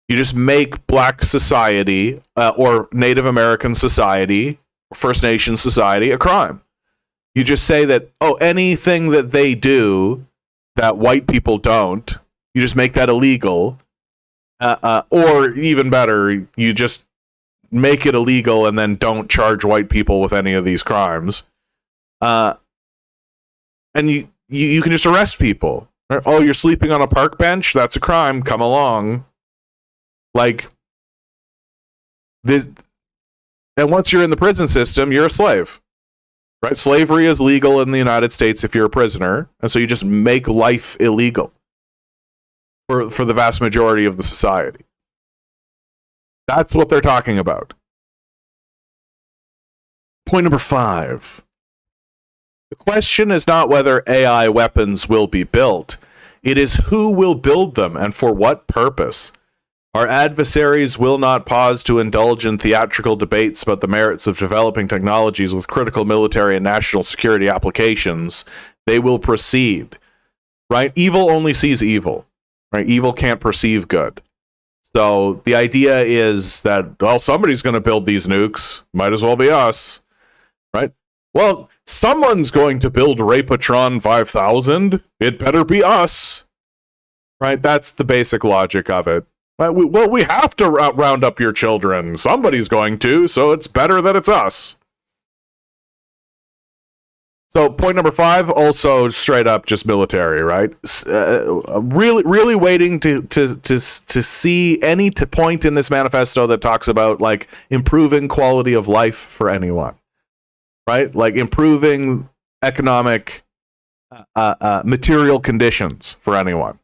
You just make black society or Native American society, First Nation society a crime. You just say that, oh, anything that they do that white people don't, you just make that illegal. Or even better, you just make it illegal and then don't charge white people with any of these crimes. And you can just arrest people. Oh, you're sleeping on a park bench? That's a crime. Come along. Like this. And once you're in the prison system, you're a slave. Right? Slavery is legal in the United States if you're a prisoner. And so you just make life illegal for the vast majority of the society. That's what they're talking about. Point number 5. The question is not whether AI weapons will be built. It is who will build them and for what purpose. Our adversaries will not pause to indulge in theatrical debates about the merits of developing technologies with critical military and national security applications. They will proceed. Right? Evil only sees evil. Right? Evil can't perceive good. So the idea is that, well, somebody's going to build these nukes. Might as well be us. Right? Well, someone's going to build Rapatron 5000. It better be us. Right? That's the basic logic of it. Well, we have to round up your children. Somebody's going to, so it's better that it's us. So point number 5, also straight up just military, right? Really waiting to see any point in this manifesto that talks about like improving quality of life for anyone, right? Like improving economic, material conditions for anyone.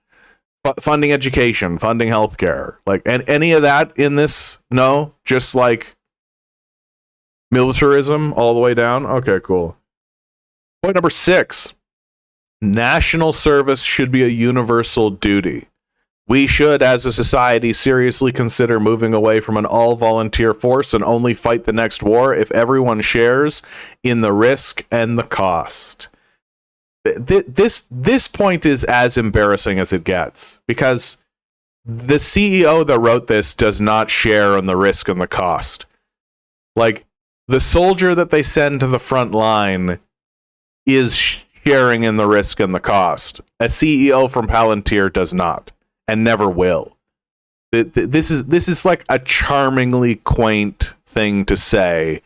Funding education, funding healthcare, like and any of that in this? No, just like militarism all the way down. Okay, cool. Point number 6: national service should be a universal duty. We should, as a society, seriously consider moving away from an all-volunteer force and only fight the next war if everyone shares in the risk and the cost. This point is as embarrassing as it gets, because the CEO that wrote this does not share in the risk and the cost. Like, the soldier that they send to the front line is sharing in the risk and the cost. A CEO from Palantir does not, and never will. This is like a charmingly quaint thing to say,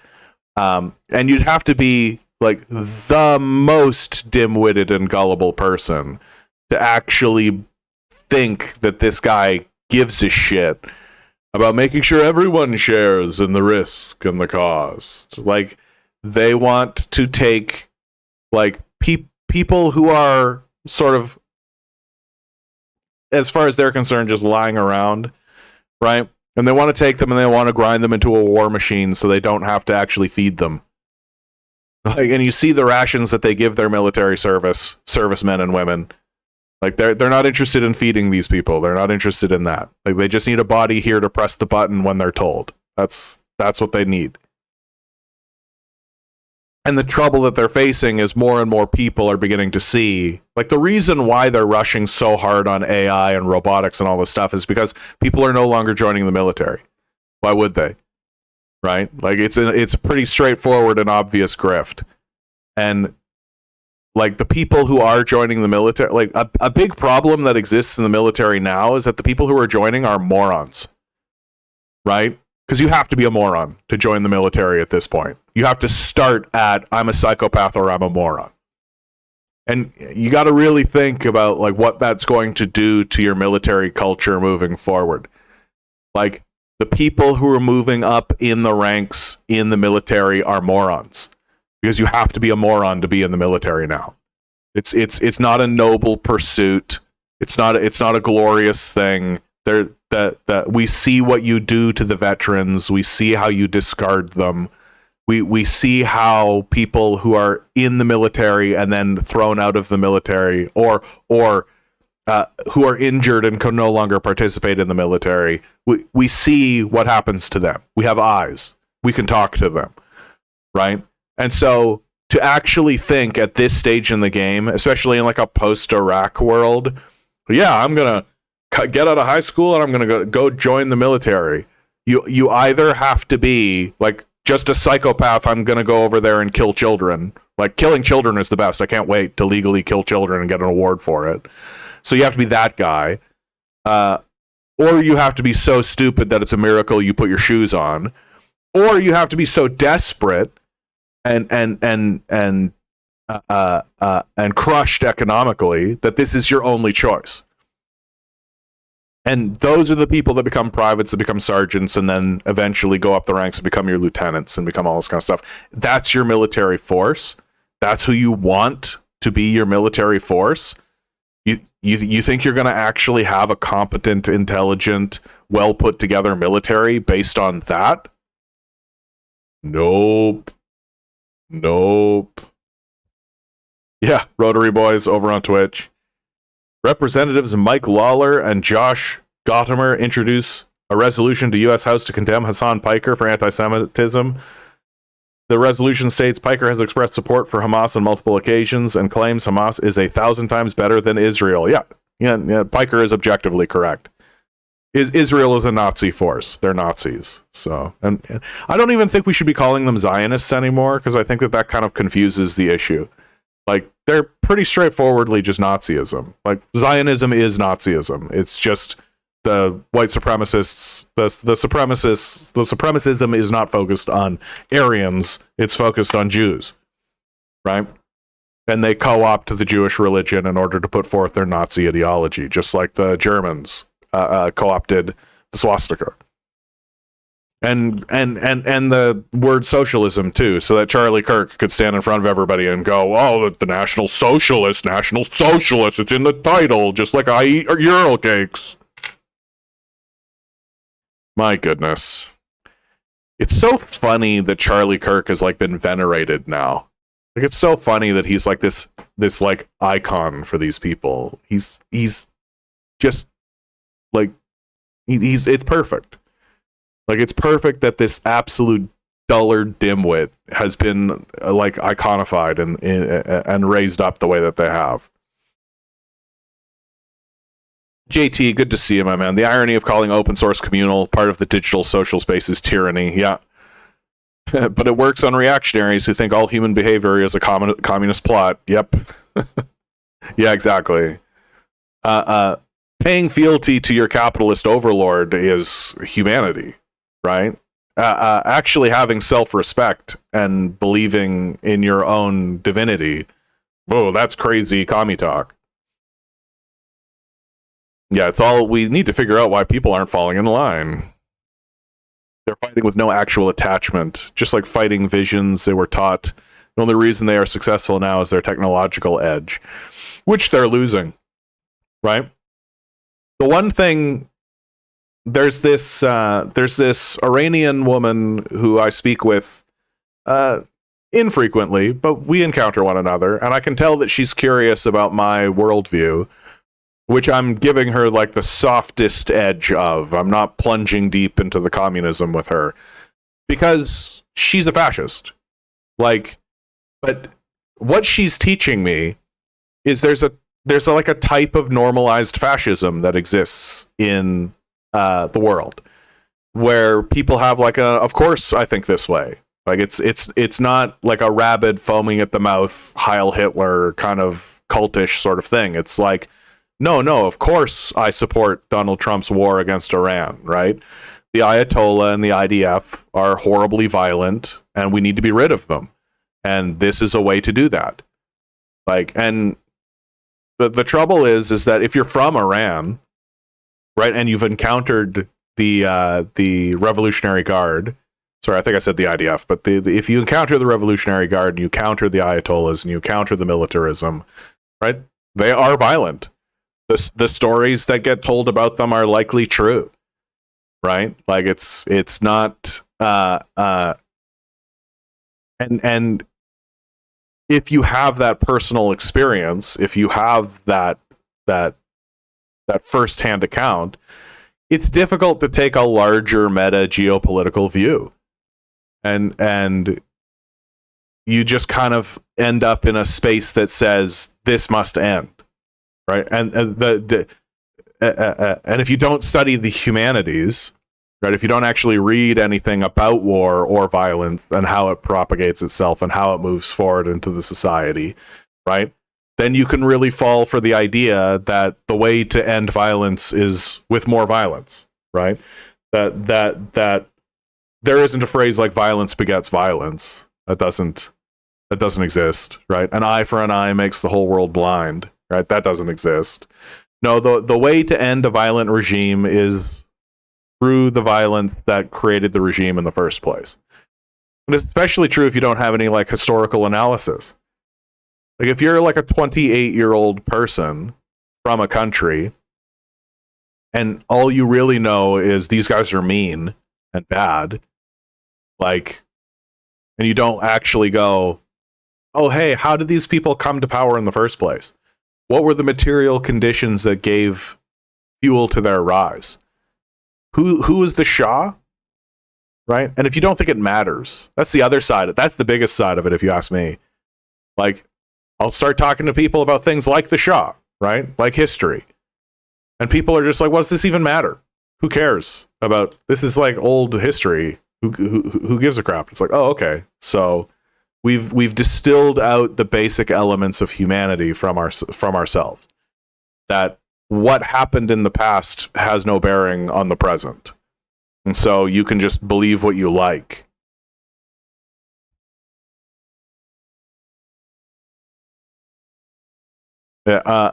and you'd have to be like the most dim-witted and gullible person to actually think that this guy gives a shit about making sure everyone shares in the risk and the cost. Like, they want to take like people who are sort of, as far as they're concerned, just lying around, right? And they want to take them and they want to grind them into a war machine so they don't have to actually feed them. Like, and you see the rations that they give their military servicemen and women. Like, they're not interested in feeding these people. They're not interested in that. Like, they just need a body here to press the button when they're told. That's what they need. And the trouble that they're facing is more and more people are beginning to see. Like, the reason why they're rushing so hard on AI and robotics and all this stuff is because people are no longer joining the military. Why would they? Right? Like, it's a pretty straightforward and obvious grift. And like, the people who are joining the military, like a big problem that exists in the military now is that the people who are joining are morons. Right? Because you have to be a moron to join the military at this point. You have to start at, I'm a psychopath or I'm a moron. And you got to really think about like what that's going to do to your military culture moving forward. Like, the people who are moving up in the ranks in the military are morons, because you have to be a moron to be in the military now. It's not a noble pursuit. It's not a glorious thing. That we see what you do to the veterans. We see how you discard them. We see how people who are in the military and then thrown out of the military, or who are injured and can no longer participate in the military, we see what happens to them. We have eyes. We can talk to them, right? And so to actually think at this stage in the game, especially in like a post-Iraq world, yeah, I'm going to get out of high school and I'm going to go join the military. You either have to be like just a psychopath, I'm going to go over there and kill children. Like, killing children is the best. I can't wait to legally kill children and get an award for it. So you have to be that guy. Or you have to be so stupid that it's a miracle you put your shoes on. Or you have to be so desperate and crushed economically that this is your only choice. And those are the people that become privates, that become sergeants, and then eventually go up the ranks and become your lieutenants and become all this kind of stuff. That's your military force. That's who you want to be your military force. You think you're going to actually have a competent, intelligent, well put together military based on that? Nope. Yeah, Rotary Boys over on Twitch. Representatives Mike Lawler and Josh Gottimer introduce a resolution to U.S. House to condemn Hassan Piker for anti-Semitism. The resolution states Piker has expressed support for Hamas on multiple occasions and claims Hamas is 1,000 times better than Israel. Yeah, Piker is objectively correct. Israel is a Nazi force. They're Nazis. So, and I don't even think we should be calling them Zionists anymore, because I think that kind of confuses the issue. Like, they're pretty straightforwardly just Nazism. Like, Zionism is Nazism. It's just the white supremacists, the supremacism is not focused on Aryans. It's focused on Jews, right? And they co-opt the Jewish religion in order to put forth their Nazi ideology, just like the Germans co-opted the swastika. And the word socialism too, so that Charlie Kirk could stand in front of everybody and go, "Oh, the National Socialist, it's in the title, just like I eat Ural cakes." My goodness, it's so funny that Charlie Kirk has like been venerated now. Like, it's so funny that he's like this like icon for these people. He's just like it's perfect. Like, it's perfect that this absolute dullard dimwit has been like iconified and raised up the way that they have. JT, good to see you, my man. The irony of calling open source communal part of the digital social space is tyranny. Yeah. But it works on reactionaries who think all human behavior is a communist plot. Yep. Yeah, exactly. Paying fealty to your capitalist overlord is humanity. Right? Actually having self-respect and believing in your own divinity. Whoa, that's crazy commie talk. Yeah, it's all, we need to figure out why people aren't falling in line. They're fighting with no actual attachment, just like fighting visions they were taught. The only reason they are successful now is their technological edge, which they're losing. Right? The one thing, there's this Iranian woman who I speak with infrequently, but we encounter one another, and I can tell that she's curious about my worldview, which I'm giving her like the softest edge of. I'm not plunging deep into the communism with her, because she's a fascist. Like, but what she's teaching me is there's like a type of normalized fascism that exists in the world, where people have like of course I think this way. Like, it's not like a rabid, foaming at the mouth Heil Hitler kind of cultish sort of thing. It's like, no, of course I support Donald Trump's war against Iran, right? The Ayatollah and the IDF are horribly violent, and we need to be rid of them. And this is a way to do that. Like, and the trouble is that if you're from Iran, right, and you've encountered the Revolutionary Guard. Sorry, I think I said the IDF, but if you encounter the Revolutionary Guard and you counter the Ayatollahs and you counter the militarism, right, they are violent. The stories that get told about them are likely true, right? Like, it's not And if you have that personal experience, if you have that first-hand account, it's difficult to take a larger meta geopolitical view. And you just kind of end up in a space that says this must end, right? And and if you don't study the humanities, right, if you don't actually read anything about war or violence and how it propagates itself and how it moves forward into the society, right, then you can really fall for the idea that the way to end violence is with more violence, right? That there isn't a phrase like violence begets violence. That doesn't exist, right? An eye for an eye makes the whole world blind, right? That doesn't exist. No, the way to end a violent regime is through the violence that created the regime in the first place. And it's especially true if you don't have any like historical analysis. Like if you're like a 28-year-old person from a country and all you really know is these guys are mean and bad, like, and you don't actually go, oh, hey, how did these people come to power in the first place? What were the material conditions that gave fuel to their rise? Who is the Shah? Right? And if you don't think it matters, that's the other side. That's the biggest side of it, if you ask me. Like, I'll start talking to people about things like the Shah, right? Like history. And people are just like, what does this even matter? Who cares about this? Is like old history. Who gives a crap? It's like, oh, okay. So we've distilled out the basic elements of humanity from ourselves. That what happened in the past has no bearing on the present. And so you can just believe what you like. Yeah,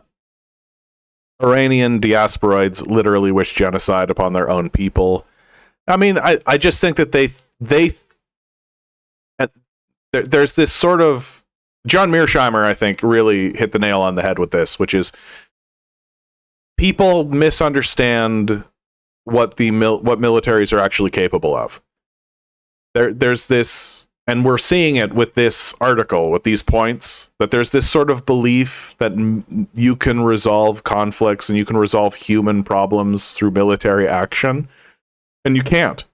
Iranian diasporoids literally wish genocide upon their own people. I mean, I just think that there's this sort of John Mearsheimer, I think, really hit the nail on the head with this, which is people misunderstand what militaries are actually capable of. There's this, and we're seeing it with this article, with these points, that there's this sort of belief that you can resolve conflicts and you can resolve human problems through military action, and you can't.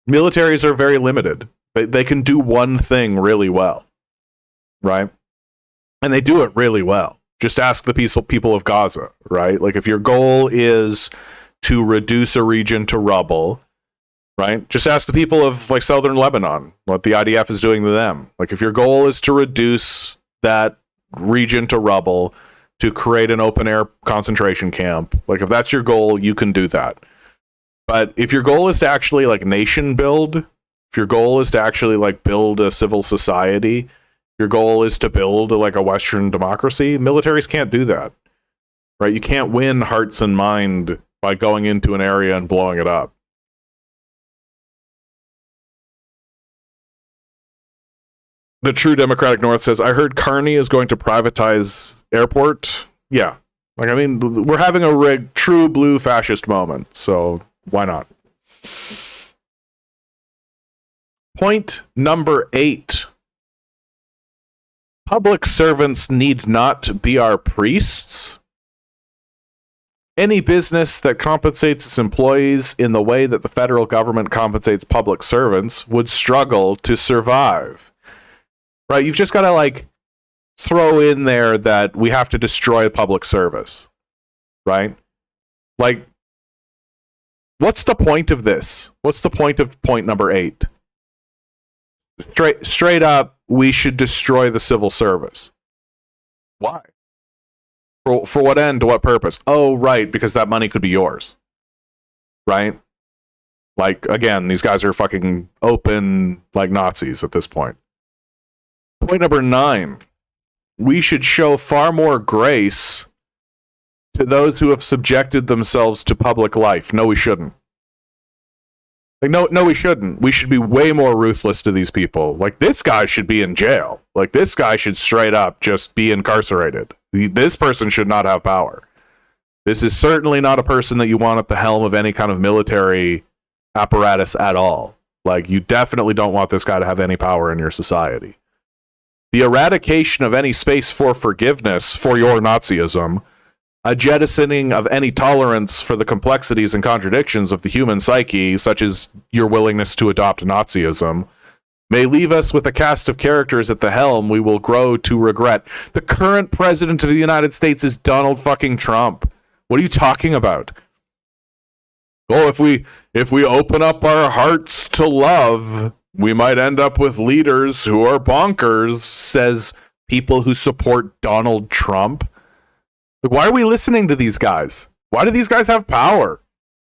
Militaries are very limited. They can do one thing really well, right? And they do it really well. Just ask the people of Gaza, right? Like, if your goal is to reduce a region to rubble, right? Just ask the people of like southern Lebanon what the IDF is doing to them. Like, if your goal is to reduce that region to rubble, to create an open air concentration camp, like if that's your goal, you can do that. But if your goal is to actually like nation build, if your goal is to actually like build a civil society, your goal is to build like a Western democracy, militaries can't do that, right? You can't win hearts and mind by going into an area and blowing it up. The True Democratic North says, I heard Carney is going to privatize airport. Yeah. Like, I mean, we're having a true blue fascist moment, so why not? Point number 8. Public servants need not be our priests. Any business that compensates its employees in the way that the federal government compensates public servants would struggle to survive. Right? You've just got to like throw in there that we have to destroy public service. Right? Like, what's the point of this? What's the point of point number 8? Straight up, we should destroy the civil service. Why? For what end? To what purpose? Oh, right, because that money could be yours. Right? Like, again, these guys are fucking open like Nazis at this point. Point number 9. We should show far more grace to those who have subjected themselves to public life. No, we shouldn't. Like, no, we shouldn't. We should be way more ruthless to these people. Like, this guy should be in jail. Like, this guy should straight up just be incarcerated. This person should not have power. This is certainly not a person that you want at the helm of any kind of military apparatus at all. Like, you definitely don't want this guy to have any power in your society. The eradication of any space for forgiveness for your Nazism, a jettisoning of any tolerance for the complexities and contradictions of the human psyche, such as your willingness to adopt Nazism, may leave us with a cast of characters at the helm we will grow to regret. The current president of the United States is Donald fucking Trump. What are you talking about? Oh, if we open up our hearts to love, we might end up with leaders who are bonkers, says people who support Donald Trump. Why are we listening to these guys? Why do these guys have power?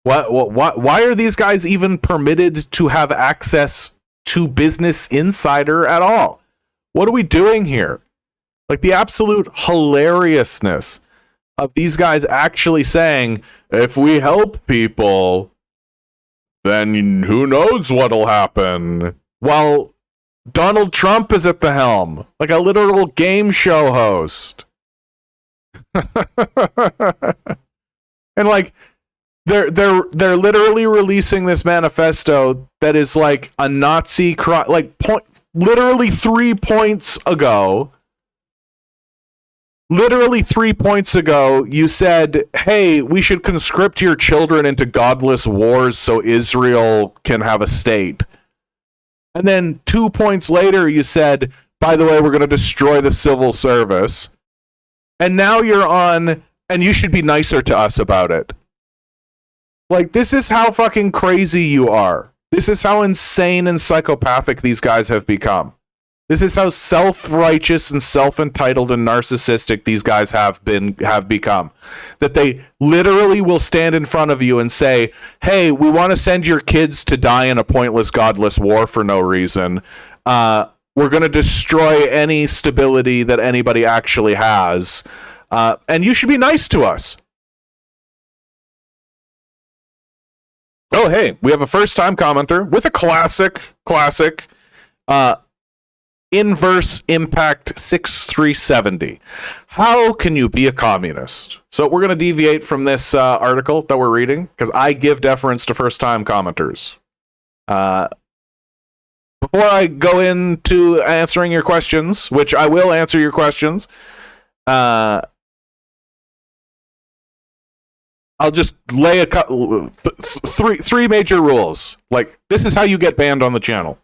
Why are these guys even permitted to have access to Business Insider at all? What are we doing here? Like, the absolute hilariousness of these guys actually saying, if we help people, then who knows what'll happen? While Donald Trump is at the helm, like a literal game show host. And like, they're literally releasing this manifesto that is like a Nazi literally 3 points ago. Literally 3 points ago, you said, hey, we should conscript your children into godless wars so Israel can have a state. And then 2 points later, you said, by the way, we're going to destroy the civil service. And now you're on, and you should be nicer to us about it. Like, this is how fucking crazy you are. This is how insane and psychopathic these guys have become. This is how self-righteous and self-entitled and narcissistic these guys have become. That they literally will stand in front of you and say, hey, we want to send your kids to die in a pointless, godless war for no reason. We're going to destroy any stability that anybody actually has. And you should be nice to us. Oh, hey, we have a first-time commenter with a classic, Inverse Impact 6370. How can you be a communist? So we're going to deviate from this article that we're reading because I give deference to first-time commenters. Before I go into answering your questions, which I will answer your questions, I'll just lay three major rules. Like, this is how you get banned on the channel.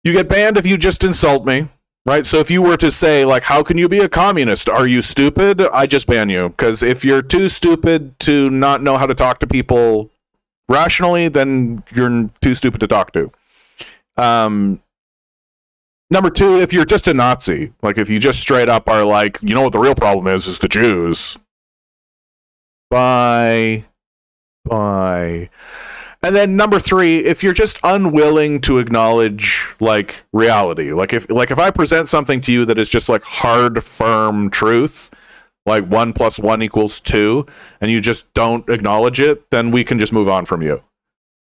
You get banned if you just insult me, right? So if you were to say, like, how can you be a communist? Are you stupid? I just ban you. Because if you're too stupid to not know how to talk to people rationally, then you're too stupid to talk to. Number two, if you're just a Nazi, like if you just straight up are like, you know what the real problem is the Jews. Bye. And then number three, if you're just unwilling to acknowledge like reality, like if I present something to you that is just like hard, firm truth, like 1 + 1 = 2, and you just don't acknowledge it, then we can just move on from you,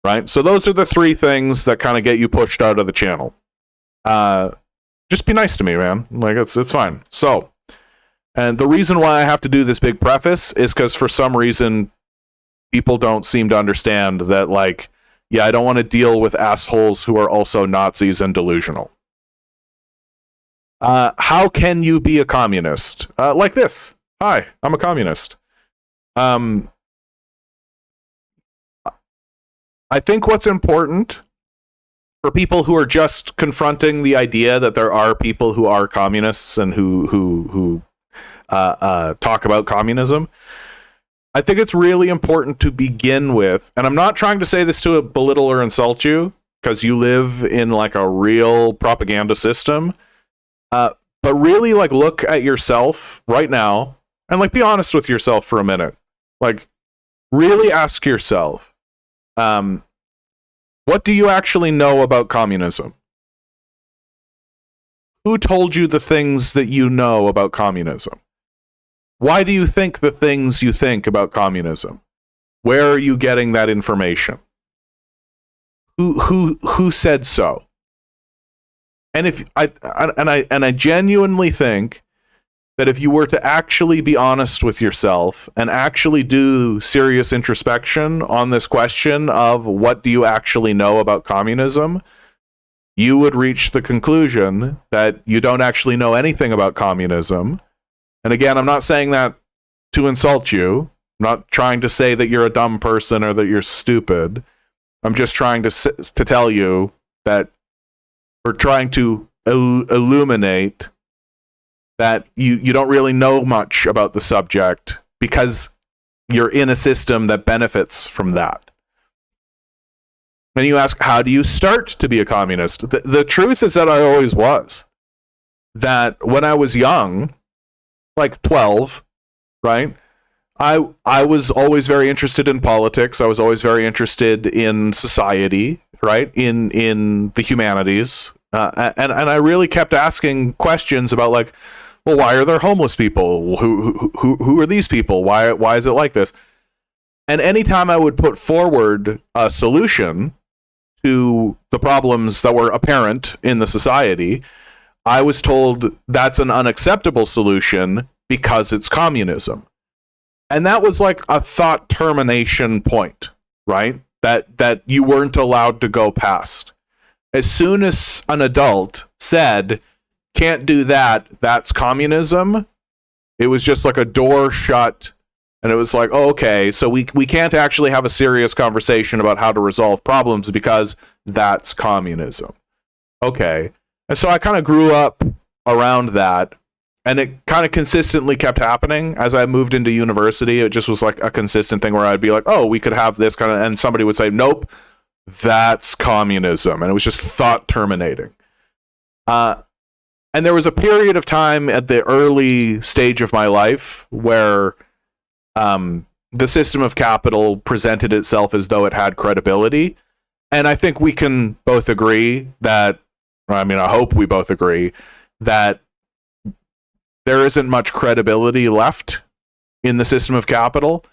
right? So those are the three things that kind of get you pushed out of the channel. Just be nice to me, man. Like it's fine. So, and the reason why I have to do this big preface is because for some reason people don't seem to understand that, like, yeah, I don't want to deal with assholes who are also Nazis and delusional. How can you be a communist? Like this. Hi, I'm a communist. I think what's important for people who are just confronting the idea that there are people who are communists and who talk about communism, I think it's really important to begin with, and I'm not trying to say this to belittle or insult you, because you live in like a real propaganda system, but really like look at yourself right now and like be honest with yourself for a minute. Like really ask yourself, what do you actually know about communism? Who told you the things that you know about communism? Why do you think the things you think about communism? Where are you getting that information? Who said so? And if I genuinely think that if you were to actually be honest with yourself and actually do serious introspection on this question of what do you actually know about communism, you would reach the conclusion that you don't actually know anything about communism. And again, I'm not saying that to insult you. I'm not trying to say that you're a dumb person or that you're stupid. I'm just trying to tell you that we're trying to illuminate that you don't really know much about the subject because you're in a system that benefits from that. And you ask, how do you start to be a communist? The truth is that I always was. That when I was young, like 12, right? I was always very interested in politics. I was always very interested in society, right? In the humanities. And I really kept asking questions about, like, well, why are there homeless people? Who are these people? Why is it like this? And anytime I would put forward a solution to the problems that were apparent in the society, I was told that's an unacceptable solution because it's communism. And that was like a thought termination point, right? That you weren't allowed to go past. As soon as an adult said, can't do that, that's communism, it was just like a door shut. And it was like, oh, okay, so we can't actually have a serious conversation about how to resolve problems because that's communism. Okay. And so I kind of grew up around that, and it kind of consistently kept happening as I moved into university. It just was like a consistent thing where I'd be like, oh, we could have this kind of, and somebody would say, nope, that's communism. And it was just thought terminating. And there was a period of time at the early stage of my life where the system of capital presented itself as though it had credibility. And I think we can both agree that, I mean, I hope we both agree that there isn't much credibility left in the system of capital,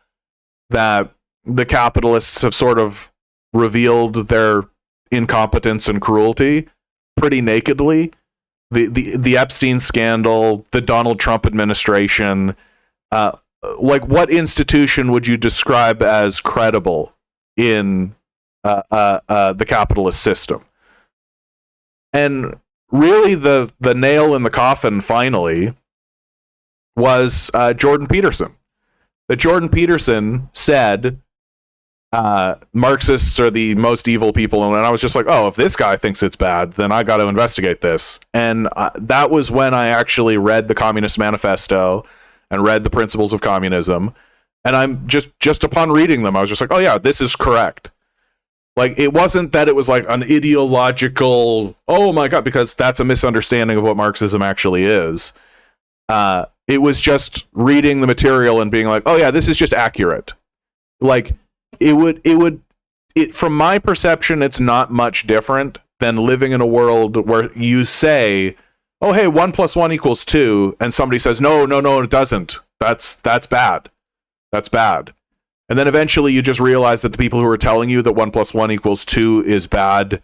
that the capitalists have sort of revealed their incompetence and cruelty pretty nakedly. The Epstein scandal, the Donald Trump administration, like, what institution would you describe as credible in the capitalist system? And really the nail in the coffin finally was Jordan Peterson. That Jordan Peterson said Marxists are the most evil people, and I was just like, oh, if this guy thinks it's bad, then I got to investigate this. And that was when I actually read the Communist Manifesto and read the Principles of Communism. And I'm just upon reading them, I was just like, oh yeah, this is correct. Like, it wasn't that it was like an ideological, oh my God, because that's a misunderstanding of what Marxism actually is. It was just reading the material and being like, oh yeah, this is just accurate. Like, from my perception, it's not much different than living in a world where you say, oh, hey, 1 + 1 = 2, and somebody says, no, it doesn't. That's bad. That's bad. And then eventually you just realize that the people who are telling you that 1 + 1 = 2 is bad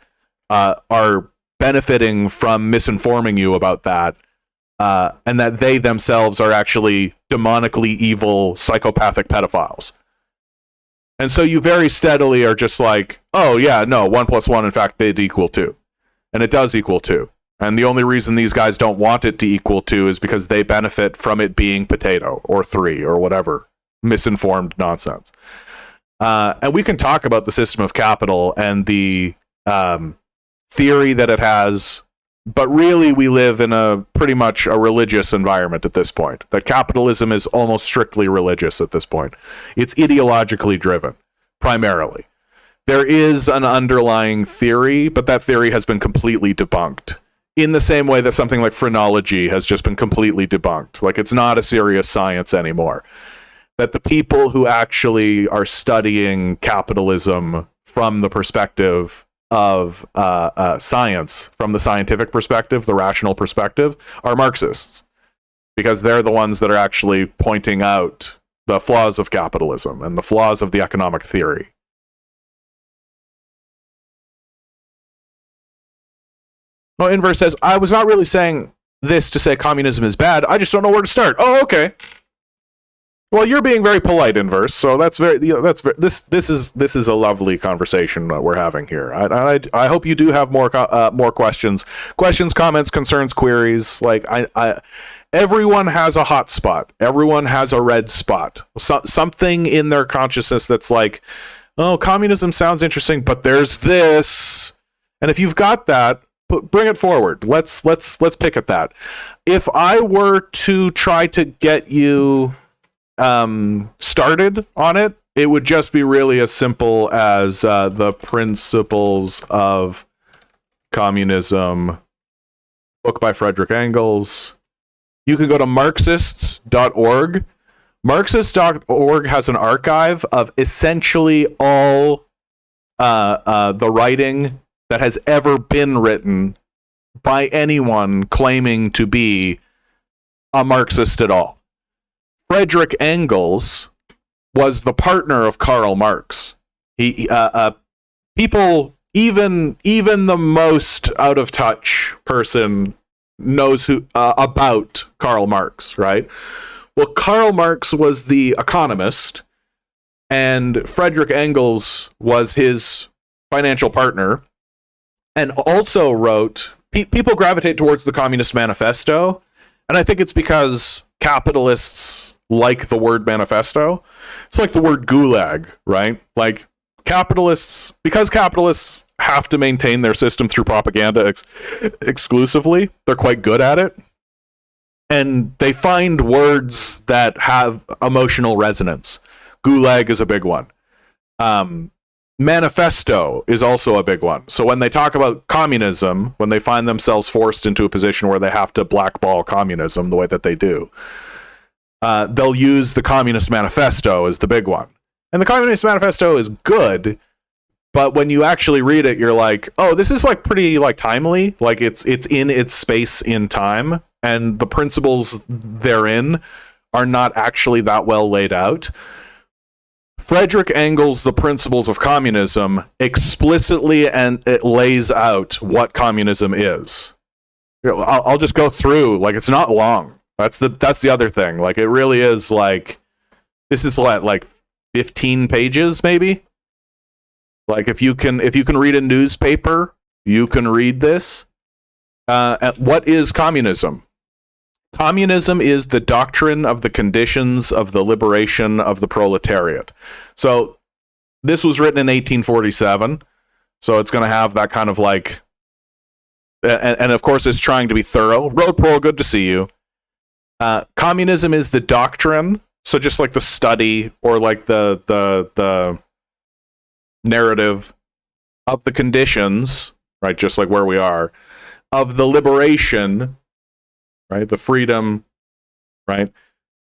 are benefiting from misinforming you about that, and that they themselves are actually demonically evil, psychopathic pedophiles. And so you very steadily are just like, oh yeah, no, 1 + 1, in fact, did equal 2. And it does equal 2. And the only reason these guys don't want it to equal 2 is because they benefit from it being potato or 3 or whatever misinformed nonsense. And we can talk about the system of capital and the theory that it has, but really we live in a pretty much a religious environment at this point. That capitalism is almost strictly religious at this point. It's ideologically driven, primarily. There is an underlying theory, but that theory has been completely debunked. In the same way that something like phrenology has just been completely debunked. Like, it's not a serious science anymore. That the people who actually are studying capitalism from the perspective of science, from the scientific perspective, the rational perspective, are Marxists. Because they're the ones that are actually pointing out the flaws of capitalism and the flaws of the economic theory. Well, Inverse says, I was not really saying this to say communism is bad. I just don't know where to start. Oh, okay. Well, you're being very polite, Inverse. So that's this is a lovely conversation that we're having here. I hope you do have more questions, comments, concerns, queries. Like everyone has a hot spot. Everyone has a red spot. Something in their consciousness that's like, oh, communism sounds interesting, but there's this. And if you've got that, bring it forward. Let's pick at that. If I were to try to get you started on it, it would just be really as simple as the principles of communism, book by Frederick Engels. You can go to Marxists.org. Marxists.org has an archive of essentially all the writing that has ever been written by anyone claiming to be a Marxist at all. Frederick Engels was the partner of Karl Marx. People, even the most out of touch person knows about Karl Marx, right? Well, Karl Marx was the economist, and Frederick Engels was his financial partner, and also wrote. People gravitate towards the Communist Manifesto, and I think it's because capitalists like the word manifesto. It's like the word gulag, right? Like because capitalists have to maintain their system through propaganda exclusively, they're quite good at it. And they find words that have emotional resonance. Gulag is a big one. Manifesto is also a big one. So when they talk about communism, when they find themselves forced into a position where they have to blackball communism the way that they do, they'll use the Communist Manifesto as the big one. And the Communist Manifesto is good, but when you actually read it, you're like, oh, this is like pretty like timely. Like it's in its space in time, and the principles therein are not actually that well laid out. Frederick Engels' The Principles of Communism explicitly and it lays out what communism is. I'll just go through, like it's not long. That's the other thing. Like it really is like, this is what, like 15 pages maybe? Like if you can read a newspaper, you can read this. What is communism? Communism is the doctrine of the conditions of the liberation of the proletariat. So this was written in 1847. So it's going to have that kind of like, and of course it's trying to be thorough. Road Pro, good to see you. Communism is the doctrine. So just like the study or like the narrative of the conditions, right? Just like where we are, of the liberation, right? The freedom, right?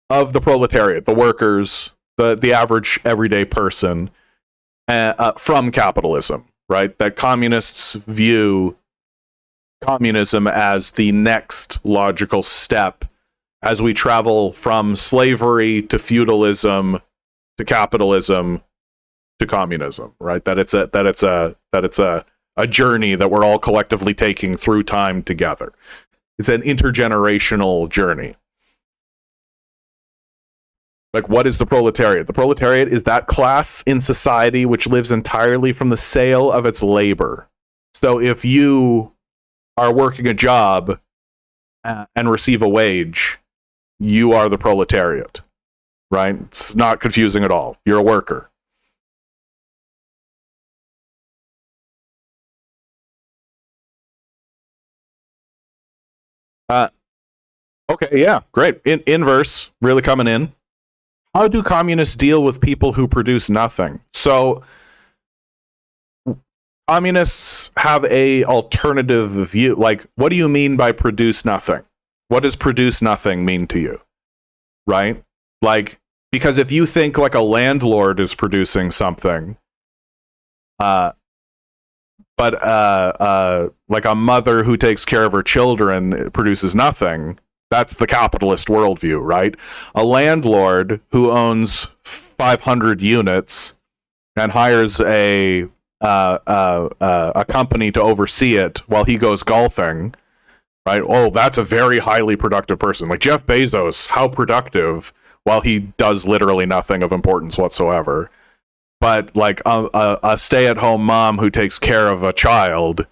Of the proletariat, the workers, the average everyday person from capitalism, right? That communists view communism as the next logical step as we travel from slavery to feudalism to capitalism to communism, right? That it's a journey that we're all collectively taking through time together. It's an intergenerational journey. Like, what is the proletariat? The proletariat is that class in society which lives entirely from the sale of its labor. So if you are working a job and receive a wage, you are the proletariat, right? It's not confusing at all. You're a worker. Okay, yeah, great. Inverse, really coming in. How do communists deal with people who produce nothing? So, communists have a alternative view. Like, what do you mean by produce nothing? What does produce nothing mean to you? Right? Like, because if you think like a landlord is producing something, but like a mother who takes care of her children produces nothing, that's the capitalist worldview, right? A landlord who owns 500 units and hires a company to oversee it while he goes golfing, right? Oh, that's a very highly productive person. Like Jeff Bezos, how productive, while he does literally nothing of importance whatsoever. But like a stay-at-home mom who takes care of a child,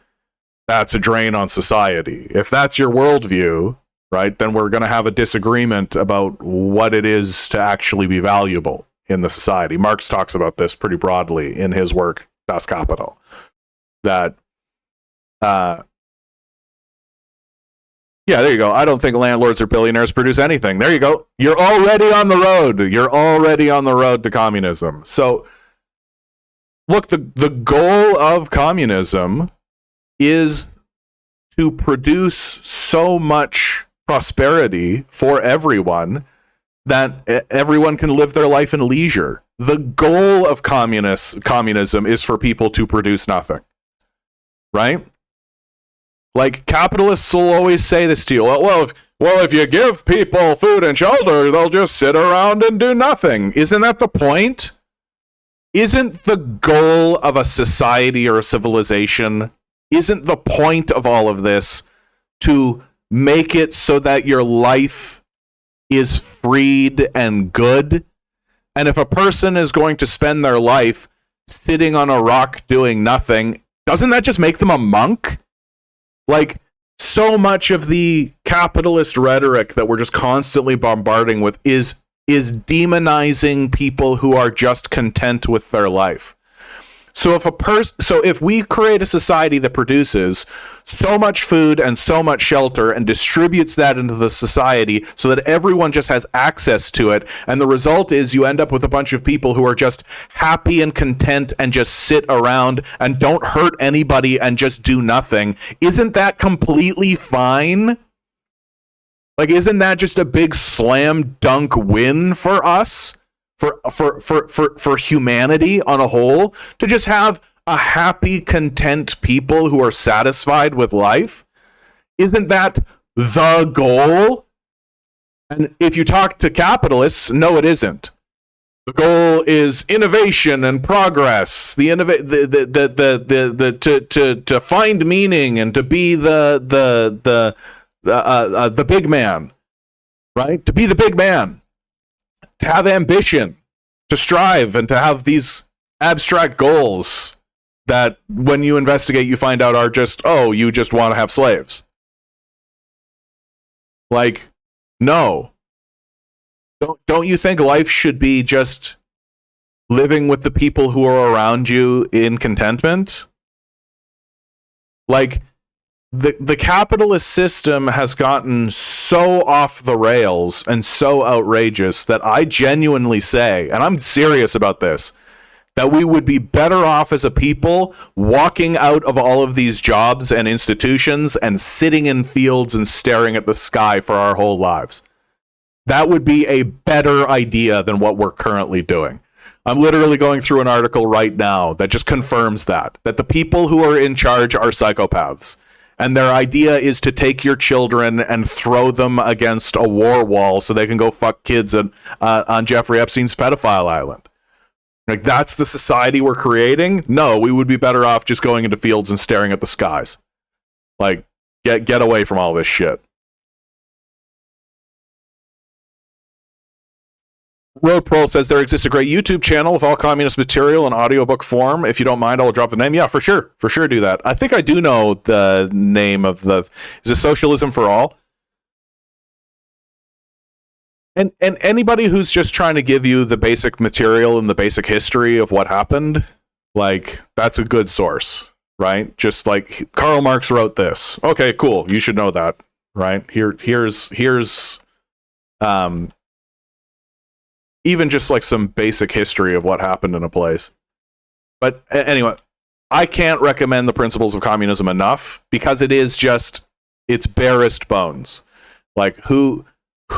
that's a drain on society. If that's your worldview, right, then we're going to have a disagreement about what it is to actually be valuable in the society. Marx talks about this pretty broadly in his work, Das Kapital. That, yeah, there you go. I don't think landlords or billionaires produce anything. There you go. You're already on the road. You're already on the road to communism. So, look, the goal of communism is to produce so much prosperity for everyone that everyone can live their life in leisure. The goal of communism is for people to produce nothing, right? Like, capitalists will always say this to you. Well, if you give people food and shelter, they'll just sit around and do nothing. Isn't that the point? Isn't the goal of a society or a civilization, isn't the point of all of this to make it so that your life is freed and good? And if a person is going to spend their life sitting on a rock doing nothing, doesn't that just make them a monk? Like, so much of the capitalist rhetoric that we're just constantly bombarding with is demonizing people who are just content with their life. So if we create a society that produces so much food and so much shelter and distributes that into the society so that everyone just has access to it, and the result is you end up with a bunch of people who are just happy and content and just sit around and don't hurt anybody and just do nothing, isn't that completely fine? Like, isn't that just a big slam dunk win for us? For humanity on a whole, to just have a happy, content people who are satisfied with life? Isn't that the goal? And if you talk to capitalists, no, it isn't. The goal is innovation and progress. To find meaning and to be the big man, right? To be the big man. To have ambition, to strive, and to have these abstract goals that when you investigate you find out are just, oh, you just want to have slaves. Like, no. Don't you think life should be just living with the people who are around you in contentment? Like, the capitalist system has gotten so off the rails and so outrageous that I genuinely say, and I'm serious about this, that we would be better off as a people walking out of all of these jobs and institutions and sitting in fields and staring at the sky for our whole lives. That would be a better idea than what we're currently doing. I'm literally going through an article right now that just confirms that the people who are in charge are psychopaths. And their idea is to take your children and throw them against a war wall so they can go fuck kids on Jeffrey Epstein's pedophile island. Like, that's the society we're creating? No, we would be better off just going into fields and staring at the skies. Like, get away from all this shit. Road Pro says there exists a great YouTube channel with all communist material in audiobook form. If you don't mind, I'll drop the name. Yeah, for sure do that. I think I do know the name of is it Socialism for All? And anybody who's just trying to give you the basic material and the basic history of what happened, like, that's a good source, right? Just like Karl Marx wrote this. Okay, cool. You should know that, right? Here's even just like some basic history of what happened in a place. But anyway, I can't recommend the Principles of Communism enough because it is just its barest bones. Like, who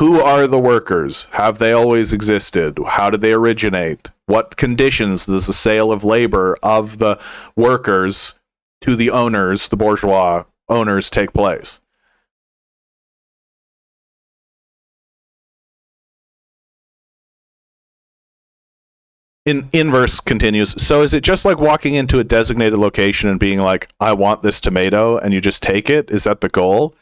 are the workers? Have they always existed? How did they originate? What conditions does the sale of labor of the workers to the owners, the bourgeois owners, take place? Inverse continues. So is it just like walking into a designated location and being like, I want this tomato, and you just take it? Is that the goal?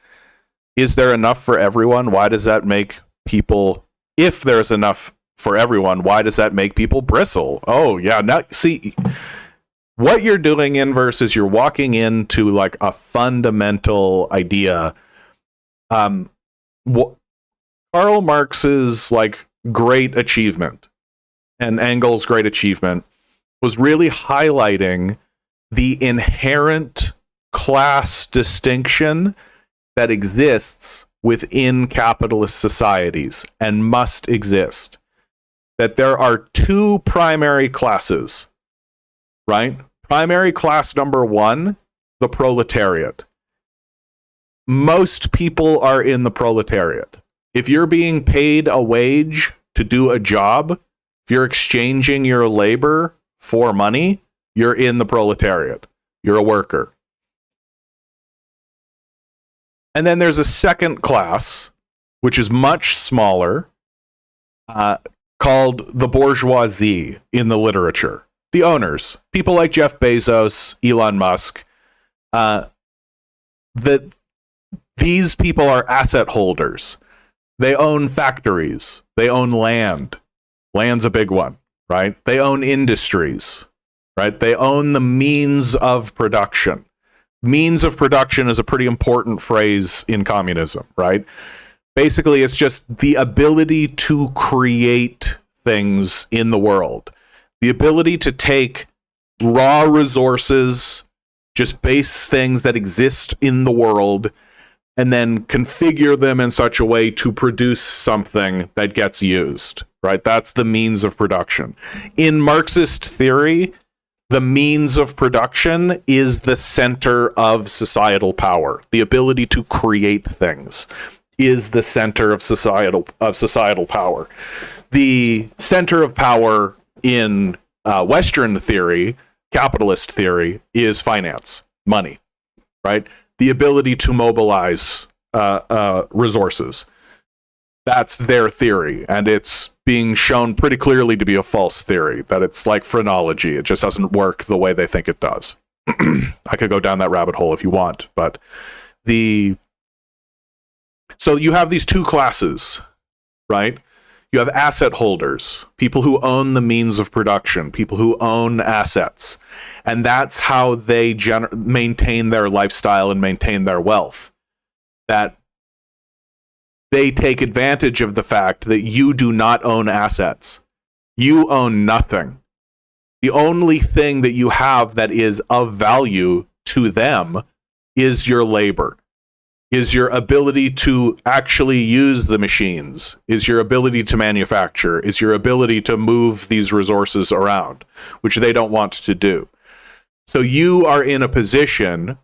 Is there enough for everyone? Why does that make people, if there's enough for everyone, why does that make people bristle? Oh, yeah. Now, see, what you're doing, Inverse, is you're walking into like a fundamental idea. Karl Marx's like great achievement and Engels' great achievement was really highlighting the inherent class distinction that exists within capitalist societies and must exist. That there are two primary classes, right? Primary class number one, the proletariat. Most people are in the proletariat. If you're being paid a wage to do a job, if you're exchanging your labor for money, you're in the proletariat. You're a worker. And then there's a second class, which is much smaller, called the bourgeoisie in the literature. The owners, people like Jeff Bezos, Elon Musk, these people are asset holders. They own factories. They own land. Land's a big one, right? They own industries, right? They own the means of production. Means of production is a pretty important phrase in communism, right? Basically, it's just the ability to create things in the world. The ability to take raw resources, just base things that exist in the world, and then configure them in such a way to produce something that gets used, right? That's the means of production. In Marxist theory, the means of production is the center of societal power. The ability to create things is the center of societal power. The center of power in Western theory, capitalist theory, is finance, money, right? The ability to mobilize resources. That's their theory, and it's being shown pretty clearly to be a false theory, that it's like phrenology. It just doesn't work the way they think it does. I could go down that rabbit hole if you want, but so you have these two classes, right? You have asset holders, people who own the means of production, people who own assets, and that's how they maintain their lifestyle and maintain their wealth. That they take advantage of the fact that you do not own assets. You own nothing. The only thing that you have that is of value to them is your labor, is your ability to actually use the machines, is your ability to manufacture, is your ability to move these resources around, which they don't want to do. So you are in a position.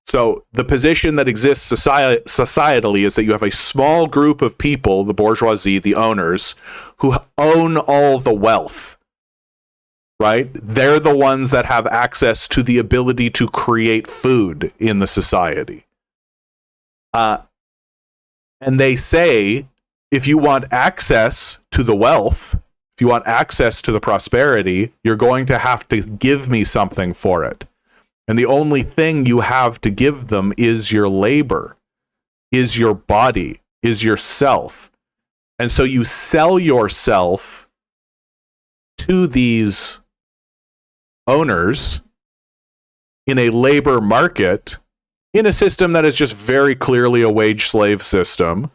So the position that exists societally is that you have a small group of people, the bourgeoisie, the owners, who own all the wealth, right? They're the ones that have access to the ability to create food in the society. And they say, if you want access to the wealth, if you want access to the prosperity, you're going to have to give me something for it. And the only thing you have to give them is your labor, is your body, is yourself. And so you sell yourself to these owners in a labor market, in a system that is just very clearly a wage slave system,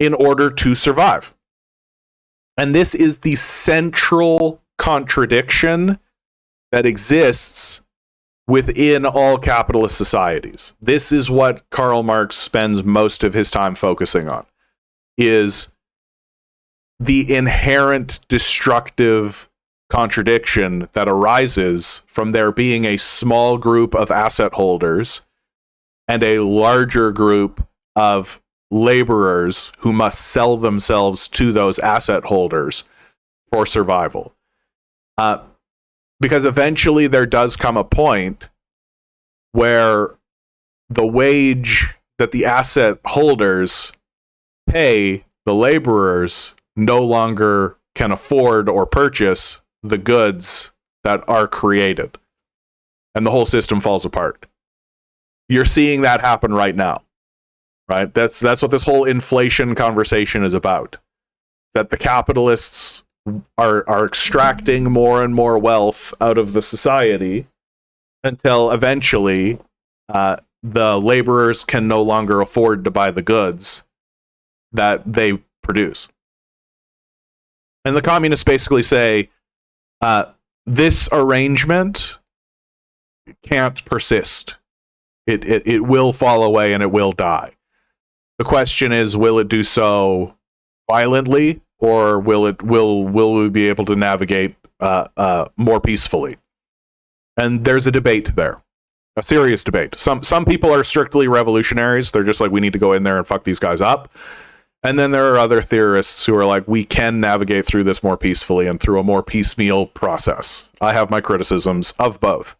in order to survive. And this is the central contradiction that exists within all capitalist societies. This is what Karl Marx spends most of his time focusing on, is the inherent destructive contradiction that arises from there being a small group of asset holders and a larger group of laborers who must sell themselves to those asset holders for survival. Because eventually there does come a point where the wage that the asset holders pay the laborers no longer can afford or purchase the goods that are created. And the whole system falls apart. You're seeing that happen right now, right? That's what this whole inflation conversation is about. That the capitalists are extracting more and more wealth out of the society until eventually the laborers can no longer afford to buy the goods that they produce. And the communists basically say, this arrangement can't persist. It will fall away and it will die. The question is, will it do so violently, or will we be able to navigate more peacefully? And there's a debate there, a serious debate. Some people are strictly revolutionaries. They're just like, we need to go in there and fuck these guys up. And then there are other theorists who are like, we can navigate through this more peacefully and through a more piecemeal process. I have my criticisms of both.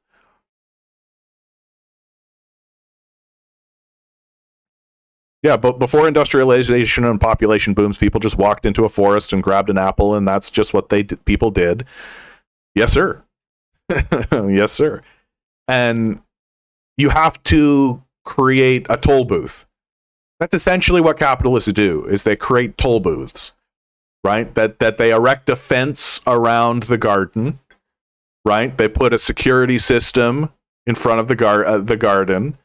Yeah, but before industrialization and population booms, people just walked into a forest and grabbed an apple, and that's just what people did. Yes, sir. Yes, sir. And you have to create a toll booth. That's essentially what capitalists do, is they create toll booths, right? That they erect a fence around the garden, right? They put a security system in front of the garden,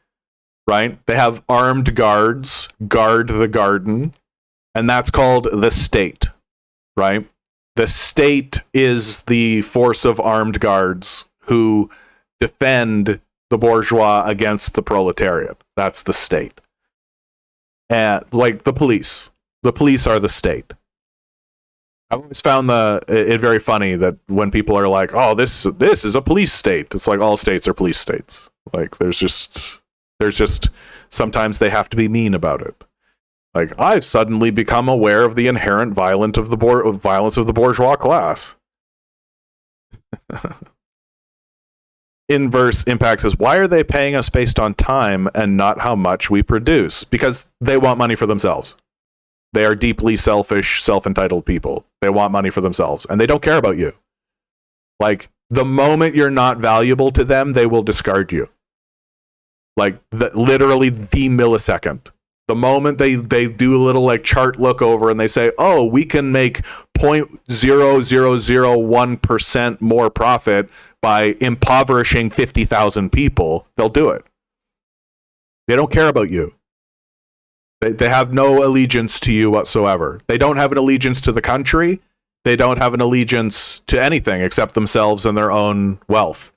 right? They have armed guards guard the garden, and that's called the state, right? The state is the force of armed guards who defend the bourgeois against the proletariat. That's the state. And like the police are the state. I've always found it very funny that when people are like, "Oh, this is a police state," it's like all states are police states. Like there's just sometimes they have to be mean about it. Like, I've suddenly become aware of the inherent violence of the bourgeois class. Inverse Impact says, why are they paying us based on time and not how much we produce? Because they want money for themselves. They are deeply selfish, self-entitled people. They want money for themselves, and they don't care about you. Like, the moment you're not valuable to them, they will discard you. Like, literally the millisecond. The moment they do a little like chart look over and they say, oh, we can make 0.0001% more profit by impoverishing 50,000 people, they'll do it. They don't care about you. They have no allegiance to you whatsoever. They don't have an allegiance to the country. They don't have an allegiance to anything except themselves and their own wealth.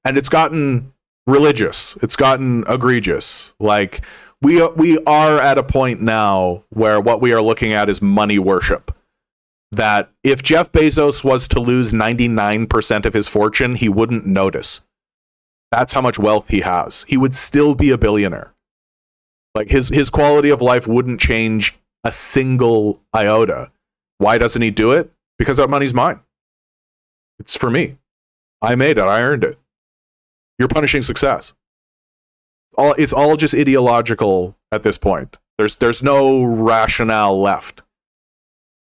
And it's gotten religious. It's gotten egregious. Like, we are at a point now where what we are looking at is money worship. That if Jeff Bezos was to lose 99% of his fortune, he wouldn't notice. That's how much wealth he has. He would still be a billionaire. Like, his quality of life wouldn't change a single iota. Why doesn't he do it? Because that money's mine. It's for me. I made it. I earned it. You're punishing success. It's all just ideological at this point. There's no rationale left,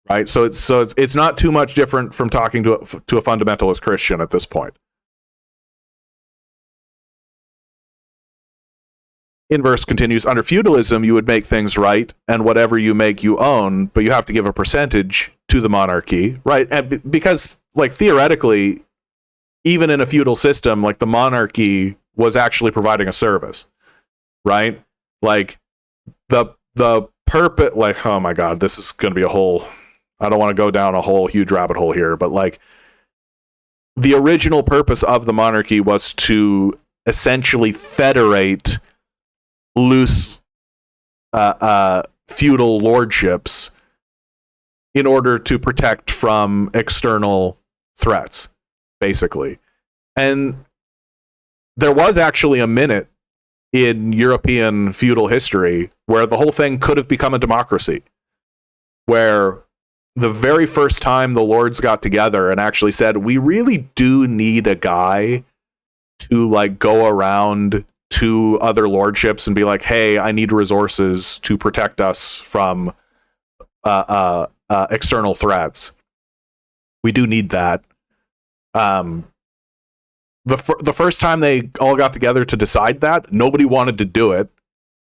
right? So it's not too much different from talking to a fundamentalist Christian at this point. Inverse continues, under feudalism, you would make things right, and whatever you make, you own, but you have to give a percentage to the monarchy, right? And because, like, theoretically, even in a feudal system, like, the monarchy was actually providing a service, right? Like, the purpose, like, oh my god, this is going to be a whole, I don't want to go down a whole huge rabbit hole here, but, like, the original purpose of the monarchy was to essentially federate loose feudal lordships in order to protect from external threats, basically. And there was actually a minute in European feudal history where the whole thing could have become a democracy, where the very first time the lords got together and actually said, we really do need a guy to, like, go around to other lordships and be like, hey, I need resources to protect us from external threats. We do need that. the first time they all got together to decide that, nobody wanted to do it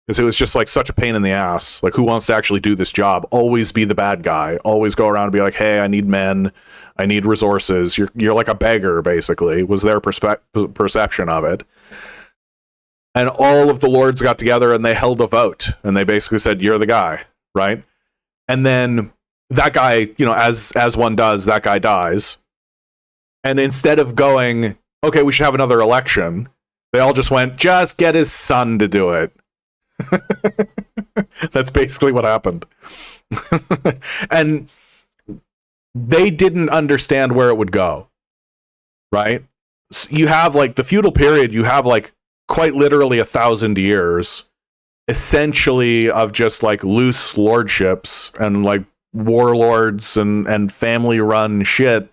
because it was just like such a pain in the ass. Like, who wants to actually do this job? Always be the bad guy. Always go around and be like, hey, I need men. I need resources. You're like a beggar, basically, was their perception of it. And all of the lords got together and they held a vote. And they basically said, you're the guy, right? And then that guy, as one does, that guy dies. And instead of going, okay, we should have another election, they all just went, just get his son to do it. That's basically what happened. And they didn't understand where it would go, right? So you have like the feudal period, you have like quite literally 1,000 years essentially of just like loose lordships and like warlords and family run shit,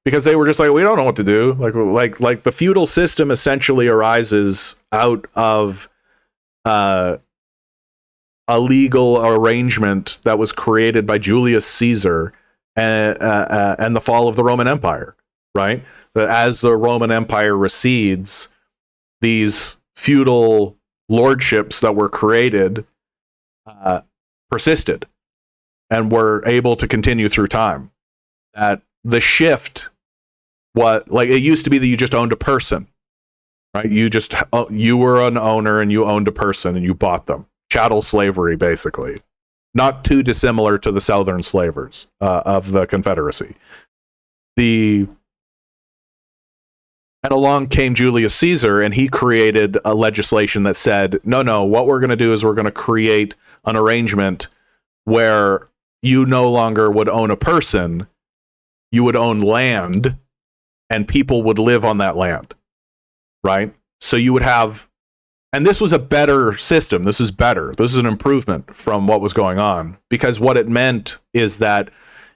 because they were just like, we don't know what to do. Like the feudal system essentially arises out of a legal arrangement that was created by Julius Caesar and the fall of the Roman Empire, right? That as the Roman Empire recedes, these feudal lordships that were created persisted and were able to continue through time. That the shift, like it used to be that you just owned a person, right? You were an owner and you owned a person and you bought them. Chattel slavery, basically. Not too dissimilar to the Southern slavers of the Confederacy. And along came Julius Caesar, and he created a legislation that said, no, what we're going to do is we're going to create an arrangement where you no longer would own a person, you would own land, and people would live on that land, right? So you would have, and this was a better system. This is better. This is an improvement from what was going on, because what it meant is that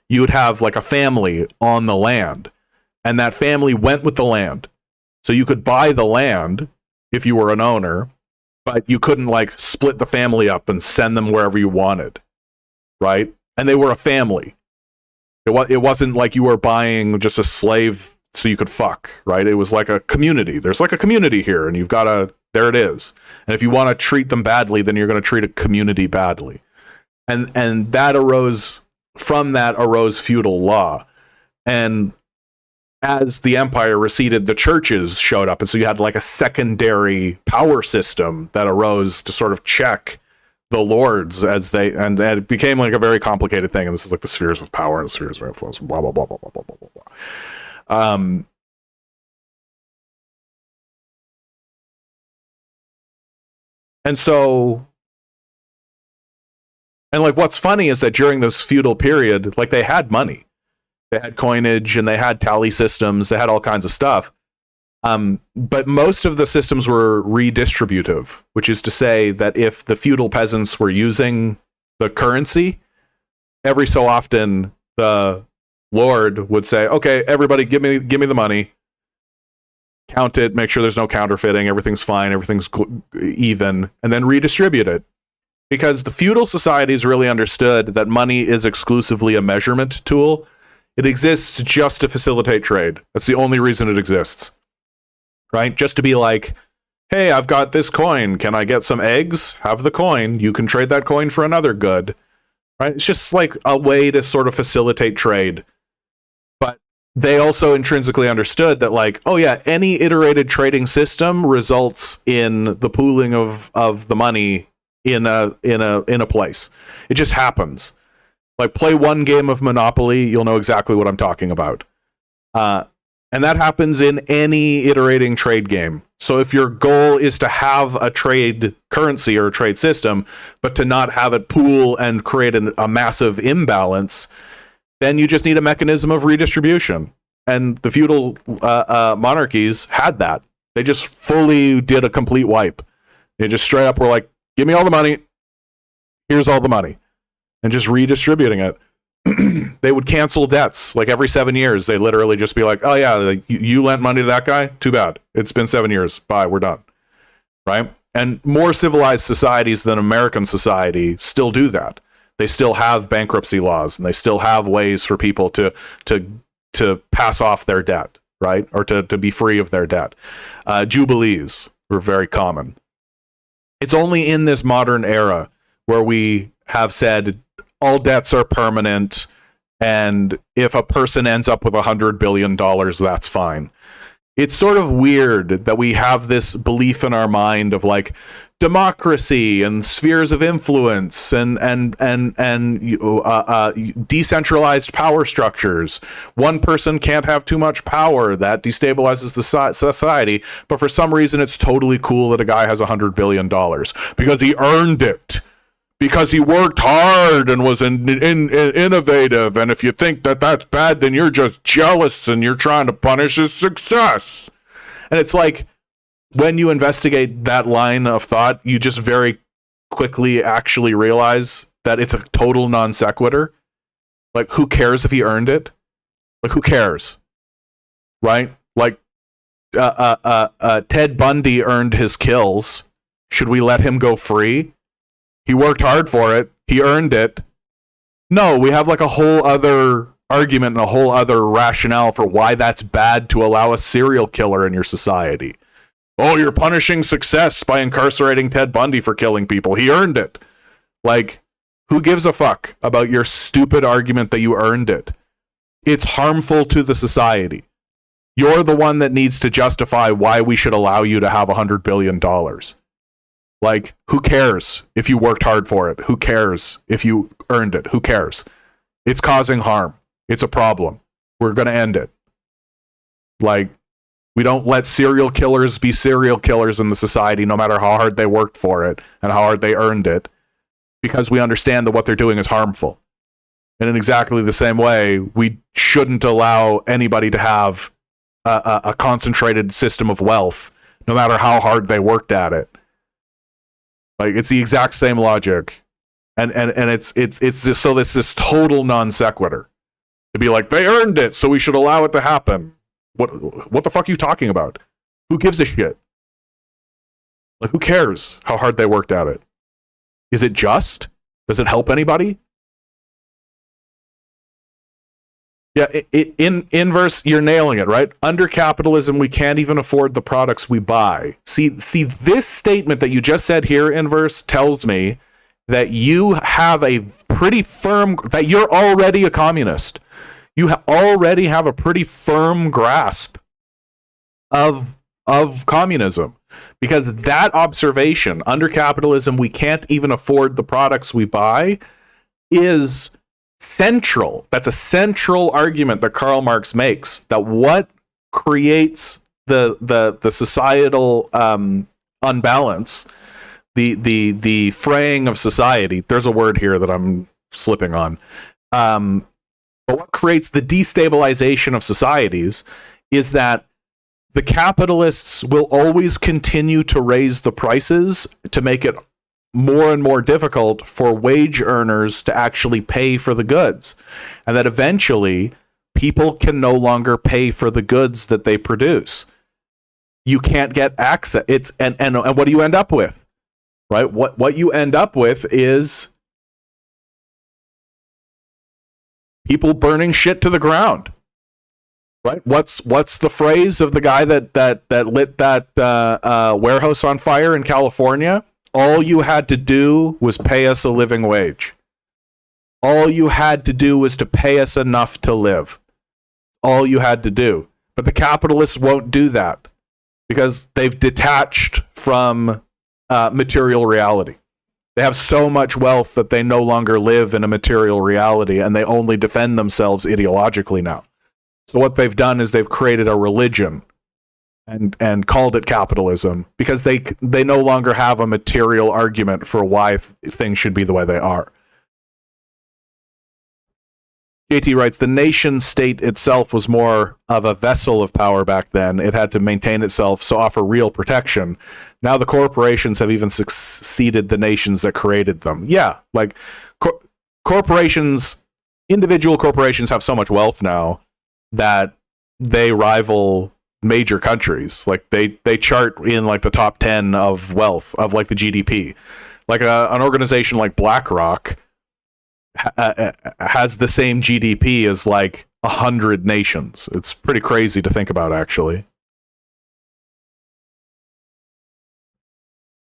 you would have like a family on the land, and that family went with the land. So you could buy the land if you were an owner, but you couldn't like split the family up and send them wherever you wanted, right? And they were a family. It wasn't like you were buying just a slave so you could fuck, right? It was like a community. There's like a community here, and you've got to, there it is. And if you want to treat them badly, then you're going to treat a community badly. And that arose, from that arose feudal law. And as the empire receded, the churches showed up. And so you had like a secondary power system that arose to sort of check the lords as they, and it became like a very complicated thing. And this is like the spheres of power and spheres of influence, blah, blah, blah, blah, blah, blah, blah, blah. And so, and like what's funny is that during this feudal period, like they had money. They had coinage and they had tally systems. They had all kinds of stuff. But most of the systems were redistributive, which is to say that if the feudal peasants were using the currency, every so often the lord would say, okay, everybody give me the money, count it, make sure there's no counterfeiting, everything's fine, everything's even, and then redistribute it. Because the feudal societies really understood that money is exclusively a measurement tool. It exists just to facilitate trade. That's the only reason it exists, right? Just to be like, hey, I've got this coin. Can I get some eggs? Have the coin. You can trade that coin for another good, right? It's just like a way to sort of facilitate trade. But they also intrinsically understood that, like, oh yeah, any iterated trading system results in the pooling of the money in a place. It just happens. Like, play one game of Monopoly, you'll know exactly what I'm talking about. And that happens in any iterating trade game. So if your goal is to have a trade currency or a trade system, but to not have it pool and create a massive imbalance, then you just need a mechanism of redistribution. And the feudal monarchies had that. They just fully did a complete wipe. They just straight up were like, give me all the money. Here's all the money. And just redistributing it. They would cancel debts like every 7 years. They literally just be like, oh yeah, you lent money to that guy? Too bad. It's been 7 years. Bye, we're done. Right? And more civilized societies than American society still do that. They still have bankruptcy laws, and they still have ways for people to pass off their debt. right? Or to be free of their debt. Jubilees were very common. It's only in this modern era where we have said all debts are permanent, and if a person ends up with $100 billion, that's fine. It's sort of weird that we have this belief in our mind of like democracy and spheres of influence and decentralized power structures. One person can't have too much power. That destabilizes the society. But for some reason, it's totally cool that a guy has $100 billion because he earned it. Because he worked hard and was innovative. And if you think that that's bad, then you're just jealous and you're trying to punish his success. And it's like, when you investigate that line of thought, you just very quickly actually realize that it's a total non sequitur. Like, who cares if he earned it? Like, who cares? Right? Like, Ted Bundy earned his kills. Should we let him go free? He worked hard for it. He earned it. No, we have like a whole other argument and a whole other rationale for why that's bad to allow a serial killer in your society. Oh, you're punishing success by incarcerating Ted Bundy for killing people. He earned it. Like, who gives a fuck about your stupid argument that you earned it? It's harmful to the society. You're the one that needs to justify why we should allow you to have $100 billion. Like, who cares if you worked hard for it? Who cares if you earned it? Who cares? It's causing harm. It's a problem. We're going to end it. Like, we don't let serial killers be serial killers in the society, no matter how hard they worked for it and how hard they earned it, because we understand that what they're doing is harmful. And in exactly the same way, we shouldn't allow anybody to have a concentrated system of wealth, no matter how hard they worked at it. Like, it's the exact same logic, and it's just, so this total non sequitur to be like, they earned it, so we should allow it to happen. What the fuck are you talking about? Who gives a shit? Like, who cares how hard they worked at it? Is it just? Does it help anybody? Yeah, in inverse, you're nailing it, right? Under capitalism, we can't even afford the products we buy. See, this statement that you just said here, inverse, tells me that you have a pretty firm, that you're already a communist. You already have a pretty firm grasp of communism. Because that observation, under capitalism, we can't even afford the products we buy, is central. That's a central argument that Karl Marx makes, that what creates the societal unbalance, the fraying of society. There's a word here that I'm slipping on. But what creates the destabilization of societies is that the capitalists will always continue to raise the prices to make it more and more difficult for wage earners to actually pay for the goods. And that eventually people can no longer pay for the goods that they produce. You can't get access. And what do you end up with? Right? What you end up with is people burning shit to the ground. Right? What's the phrase of the guy that lit that warehouse on fire in California? All you had to do was pay us a living wage. All you had to do was to pay us enough to live. All you had to do. But the capitalists won't do that because they've detached from material reality. They have so much wealth that they no longer live in a material reality, and they only defend themselves ideologically now. So what they've done is they've created a religion and called it capitalism because they no longer have a material argument for why things should be the way they are. JT writes, the nation state itself was more of a vessel of power back then. It had to maintain itself, so offer real protection. Now the corporations have even succeeded the nations that created them. Yeah, like corporations, individual corporations have so much wealth now that they rival major countries. Like they chart in like the top 10 of wealth, of like the GDP. Like an organization like BlackRock has the same GDP as like 100 nations. It's pretty crazy to think about, actually.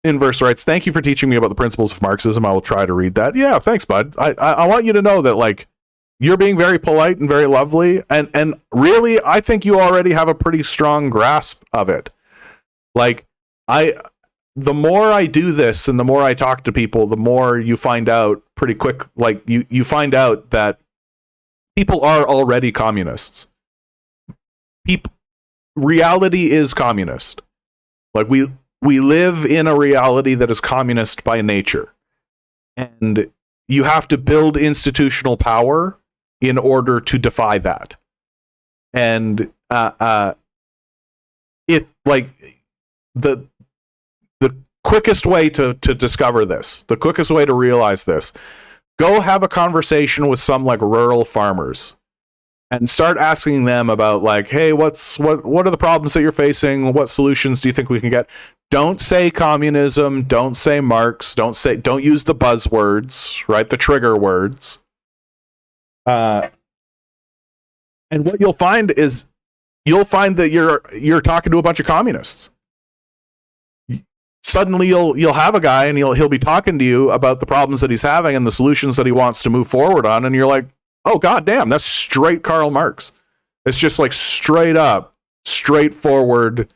Inverse writes, thank you for teaching me about the principles of Marxism. I will try to read that. Yeah, thanks, bud. I want you to know that, like, you're being very polite and very lovely, and really, I think you already have a pretty strong grasp of it. Like, the more I do this and the more I talk to people, the more you find out pretty quick, like, you find out that people are already communists. Reality is communist. Like, we live in a reality that is communist by nature. And you have to build institutional power in order to defy that. And it, like, the quickest way to discover this, the quickest way to realize this, go have a conversation with some, like, rural farmers and start asking them about, like, hey, what are the problems that you're facing? What solutions do you think we can get? Don't say communism, don't say Marx, don't use the buzzwords, right? The trigger words. And what you'll find is that you're talking to a bunch of communists. Suddenly you'll have a guy and he'll be talking to you about the problems that he's having and the solutions that he wants to move forward on, and you're like, oh god damn, that's straight Karl Marx. It's just like straight up, straightforward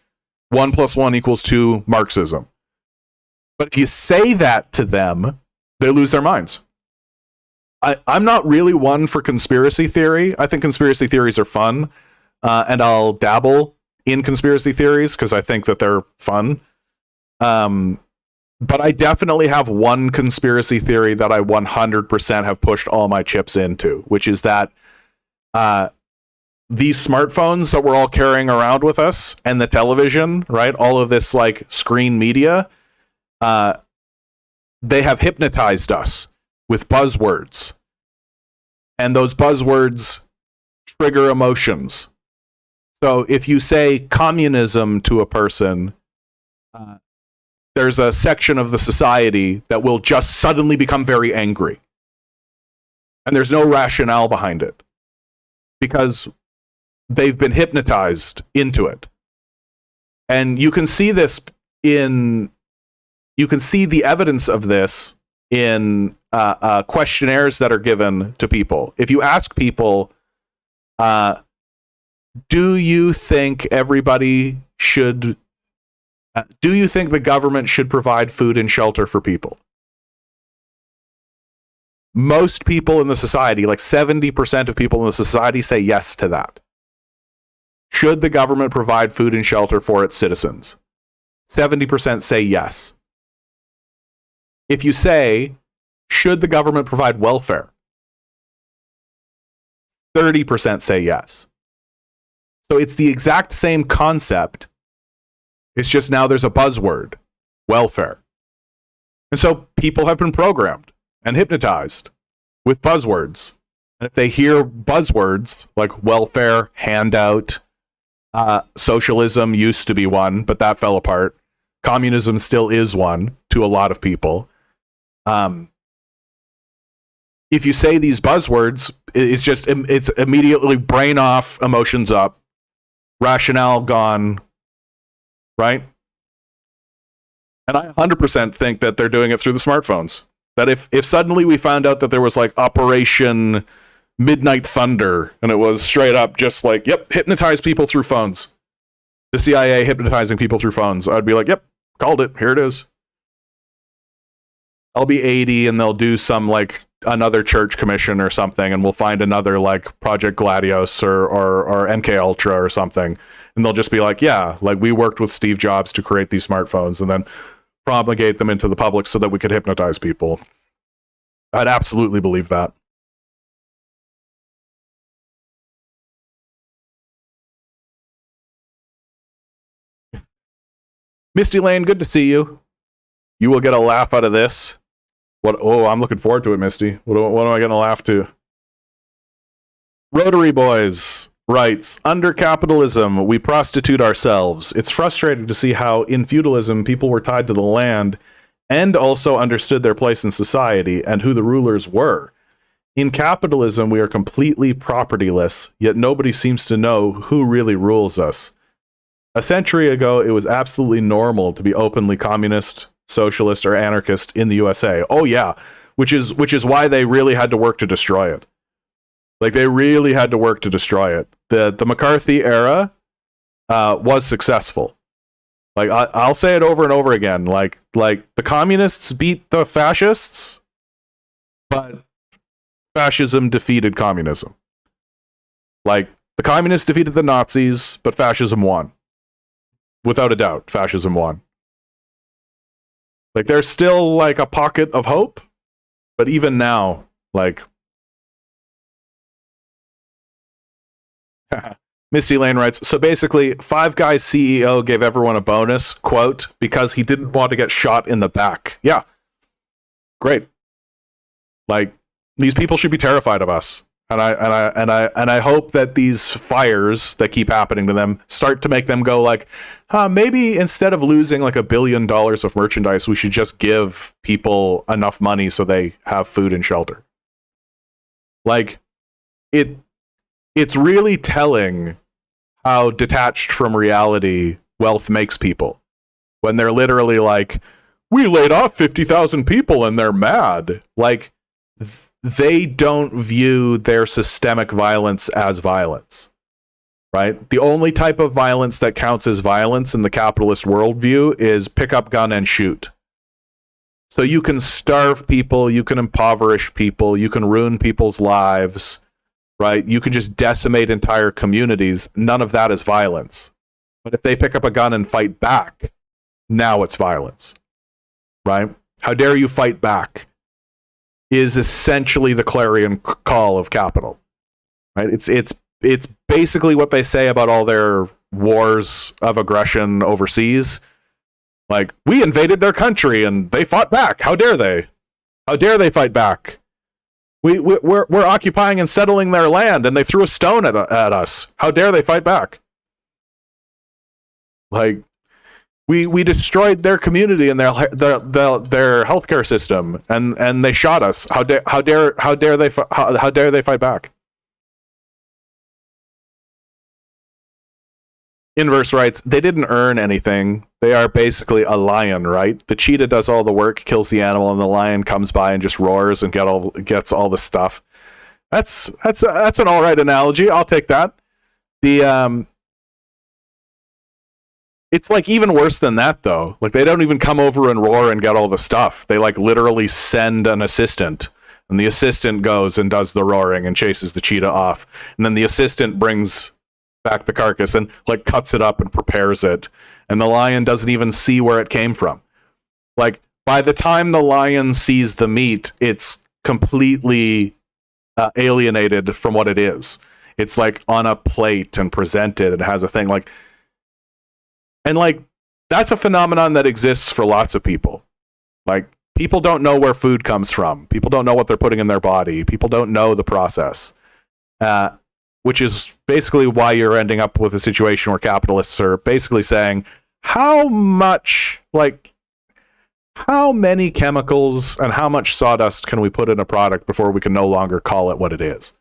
1 + 1 = 2 Marxism. But if you say that to them, they lose their minds. I'm not really one for conspiracy theory. I think conspiracy theories are fun, and I'll dabble in conspiracy theories because I think that they're fun. But I definitely have one conspiracy theory that I 100% have pushed all my chips into, which is that these smartphones that we're all carrying around with us and the television, right? All of this, like, screen media, they have hypnotized us with buzzwords. And those buzzwords trigger emotions. So if you say communism to a person, there's a section of the society that will just suddenly become very angry. And there's no rationale behind it. Because they've been hypnotized into it. And you can see this you can see the evidence of this in questionnaires that are given to people. If you ask people, do you think everybody should... do you think the government should provide food and shelter for people? Most people in the society, like 70% of people in the society, say yes to that. Should the government provide food and shelter for its citizens? 70% say yes. If you say, should the government provide welfare? 30% say yes. So it's the exact same concept. It's just now there's a buzzword, welfare. And so people have been programmed and hypnotized with buzzwords. And if they hear buzzwords like welfare, handout, socialism used to be one, but that fell apart. Communism still is one to a lot of people. If you say these buzzwords, it's immediately brain off, emotions up, rationale gone, right? And I 100% think that they're doing it through the smartphones. That if suddenly we found out that there was, like, Operation Midnight Thunder, and it was straight up just like, yep, hypnotize people through phones. The CIA hypnotizing people through phones. I'd be like, yep, called it. Here it is. I'll be 80 and they'll do some, like, another church commission or something, and we'll find another, like, Project Gladius or MK Ultra or something. And they'll just be like, yeah, like, we worked with Steve Jobs to create these smartphones and then propagate them into the public so that we could hypnotize people. I'd absolutely believe that. Misty Lane, good to see you. You will get a laugh out of this. What? Oh, I'm looking forward to it, Misty. What am I going to laugh to? Rotary Boys writes, under capitalism, we prostitute ourselves. It's frustrating to see how in feudalism people were tied to the land and also understood their place in society and who the rulers were. In capitalism, we are completely propertyless, yet nobody seems to know who really rules us. A century ago, it was absolutely normal to be openly communist, socialist, or anarchist in the USA. Oh yeah, which is why they really had to work to destroy it. Like, they really had to work to destroy it. The McCarthy era was successful. Like, I'll say it over and over again. Like the communists beat the fascists, but fascism defeated communism. Like, the communists defeated the Nazis, but fascism won. Without a doubt, fascism won. Like, there's still like a pocket of hope, but even now, like, Misty Lane writes, so basically, Five Guys CEO gave everyone a bonus, quote, because he didn't want to get shot in the back. Yeah. Great. Like, these people should be terrified of us. And I hope that these fires that keep happening to them start to make them go like, maybe instead of losing like $1 billion of merchandise, we should just give people enough money so they have food and shelter. Like, it's really telling how detached from reality wealth makes people when they're literally like, we laid off 50,000 people and they're mad. Like, they don't view their systemic violence as violence, right? The only type of violence that counts as violence in the capitalist worldview is pick up gun and shoot. So you can starve people, you can impoverish people, you can ruin people's lives, right? You can just decimate entire communities. None of that is violence. But if they pick up a gun and fight back, now it's violence, right? How dare you fight back is essentially the clarion call of capital, right? It's basically what they say about all their wars of aggression overseas. Like, we invaded their country and they fought back. How dare they? How dare they fight back? We're occupying and settling their land, and they threw a stone at us. How dare they fight back? Like, we destroyed their community and their healthcare system, and they shot us. How dare they fight back? Inverse writes, they didn't earn anything. They are basically a lion, right? The cheetah does all the work, kills the animal, and the lion comes by and just roars and gets all the stuff. That's an all right analogy. I'll take that. It's like even worse than that, though. Like, they don't even come over and roar and get all the stuff. They like literally send an assistant, and the assistant goes and does the roaring and chases the cheetah off, and then the assistant brings back the carcass and like cuts it up and prepares it, and the lion doesn't even see where it came from. Like, by the time the lion sees the meat, it's completely alienated from what it is. It's like on a plate and presented. It has a thing like, and like, that's a phenomenon that exists for lots of people. Like, people don't know where food comes from. People don't know what they're putting in their body. People don't know the process. Which is basically why you're ending up with a situation where capitalists are basically saying, how many chemicals and how much sawdust can we put in a product before we can no longer call it what it is?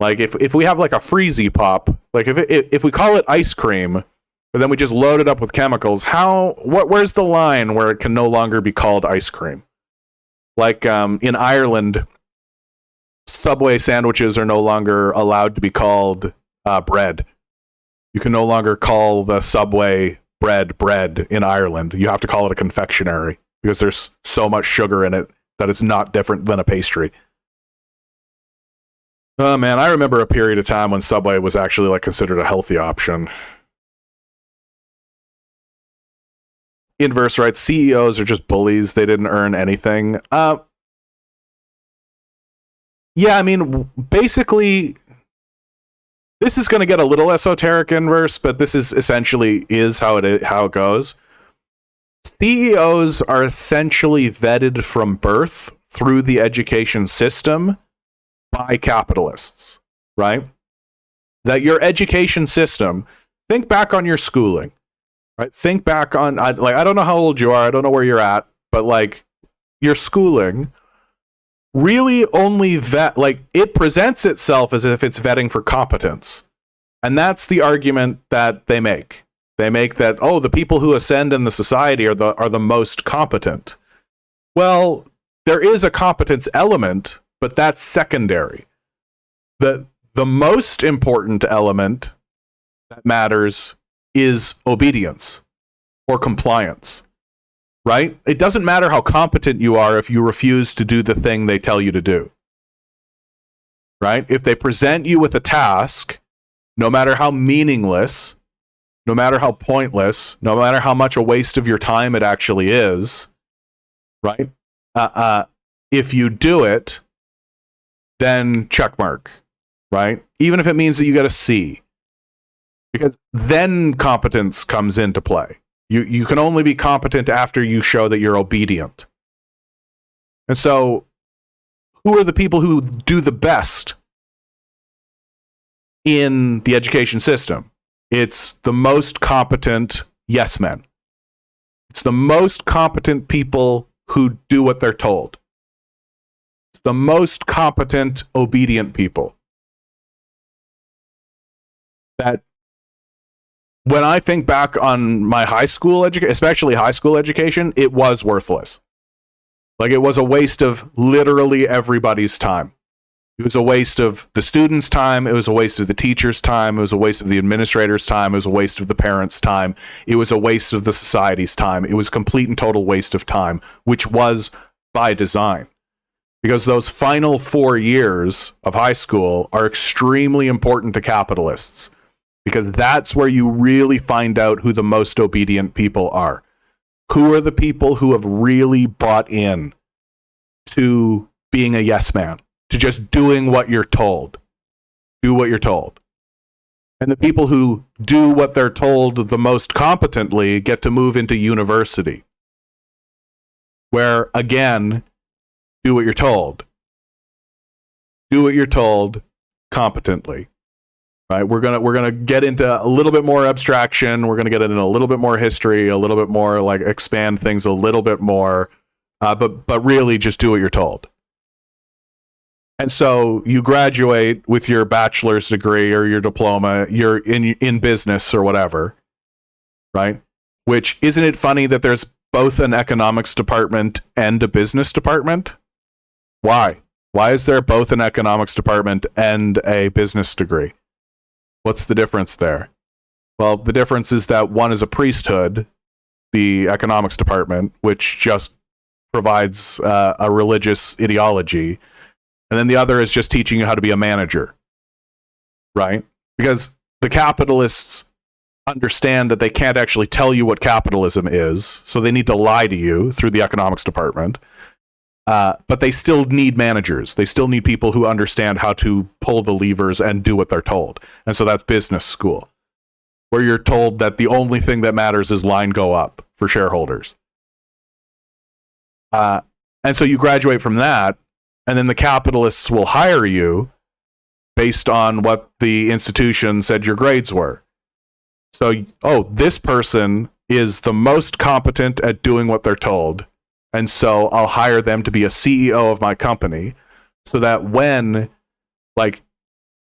Like, if we have like a Freezy Pop, like if we call it ice cream, but then we just load it up with chemicals, where's the line where it can no longer be called ice cream? Like, in Ireland, Subway sandwiches are no longer allowed to be called bread. You can no longer call the Subway bread in Ireland. You have to call it a confectionery because there's so much sugar in it that it's not different than a pastry. Oh man, I remember a period of time when Subway was actually like considered a healthy option. Inverse writes, CEOs are just bullies. They didn't earn anything. Yeah, I mean, basically, this is going to get a little esoteric, Inverse, but this is essentially how it goes. CEOs are essentially vetted from birth through the education system by capitalists, right? That your education system, think back on your schooling, right? Think back on, I don't know how old you are, I don't know where you're at, but like your schooling really only it presents itself as if it's vetting for competence. And that's the argument that they make. They make that, oh, the people who ascend in the society are the most competent. Well, there is a competence element, but that's secondary. The most important element that matters is obedience or compliance, right? It doesn't matter how competent you are if you refuse to do the thing they tell you to do, right? If they present you with a task, no matter how meaningless, no matter how pointless, no matter how much a waste of your time it actually is, right? If you do it, then check mark, right? Even if it means that you get a C, because then competence comes into play. You can only be competent after you show that you're obedient. And so, who are the people who do the best in the education system? It's the most competent yes men. It's the most competent people who do what they're told. It's the most competent, obedient people. That when I think back on my high school education, especially high school education, it was worthless. Like, it was a waste of literally everybody's time. It was a waste of the students' time. It was a waste of the teachers' time. It was a waste of the administrators' time. It was a waste of the parents' time. It was a waste of the society's time. It was a complete and total waste of time, which was by design. Because those final 4 years of high school are extremely important to capitalists. Because that's where you really find out who the most obedient people are. Who are the people who have really bought in to being a yes man? To just doing what you're told. Do what you're told. And the people who do what they're told the most competently get to move into university. Where, again, do what you're told. Do what you're told competently. Right? We're gonna get into a little bit more abstraction. We're gonna get into a little bit more history, a little bit more, like, expand things a little bit more. But really just do what you're told. And so you graduate with your bachelor's degree or your diploma, you're in business or whatever, right? Which, isn't it funny that there's both an economics department and a business department? Why? Why is there both an economics department and a business degree? What's the difference there? Well, the difference is that one is a priesthood, the economics department, which just provides a religious ideology. And then the other is just teaching you how to be a manager, right? Because the capitalists understand that they can't actually tell you what capitalism is, so they need to lie to you through the economics department. But they still need managers. They still need people who understand how to pull the levers and do what they're told. And so that's business school, where you're told that the only thing that matters is line go up for shareholders. And so you graduate from that, and then the capitalists will hire you based on what the institution said your grades were. So, this person is the most competent at doing what they're told, and so I'll hire them to be a CEO of my company, so that when, like,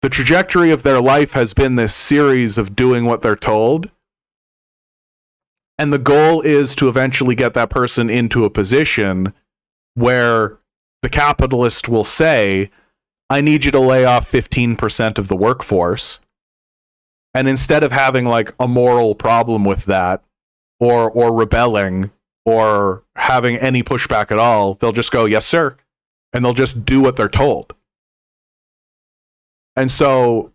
the trajectory of their life has been this series of doing what they're told, and the goal is to eventually get that person into a position where the capitalist will say, I need you to lay off 15% of the workforce. And instead of having, like, a moral problem with that, or rebelling, or having any pushback at all, they'll just go, yes, sir. And they'll just do what they're told. And so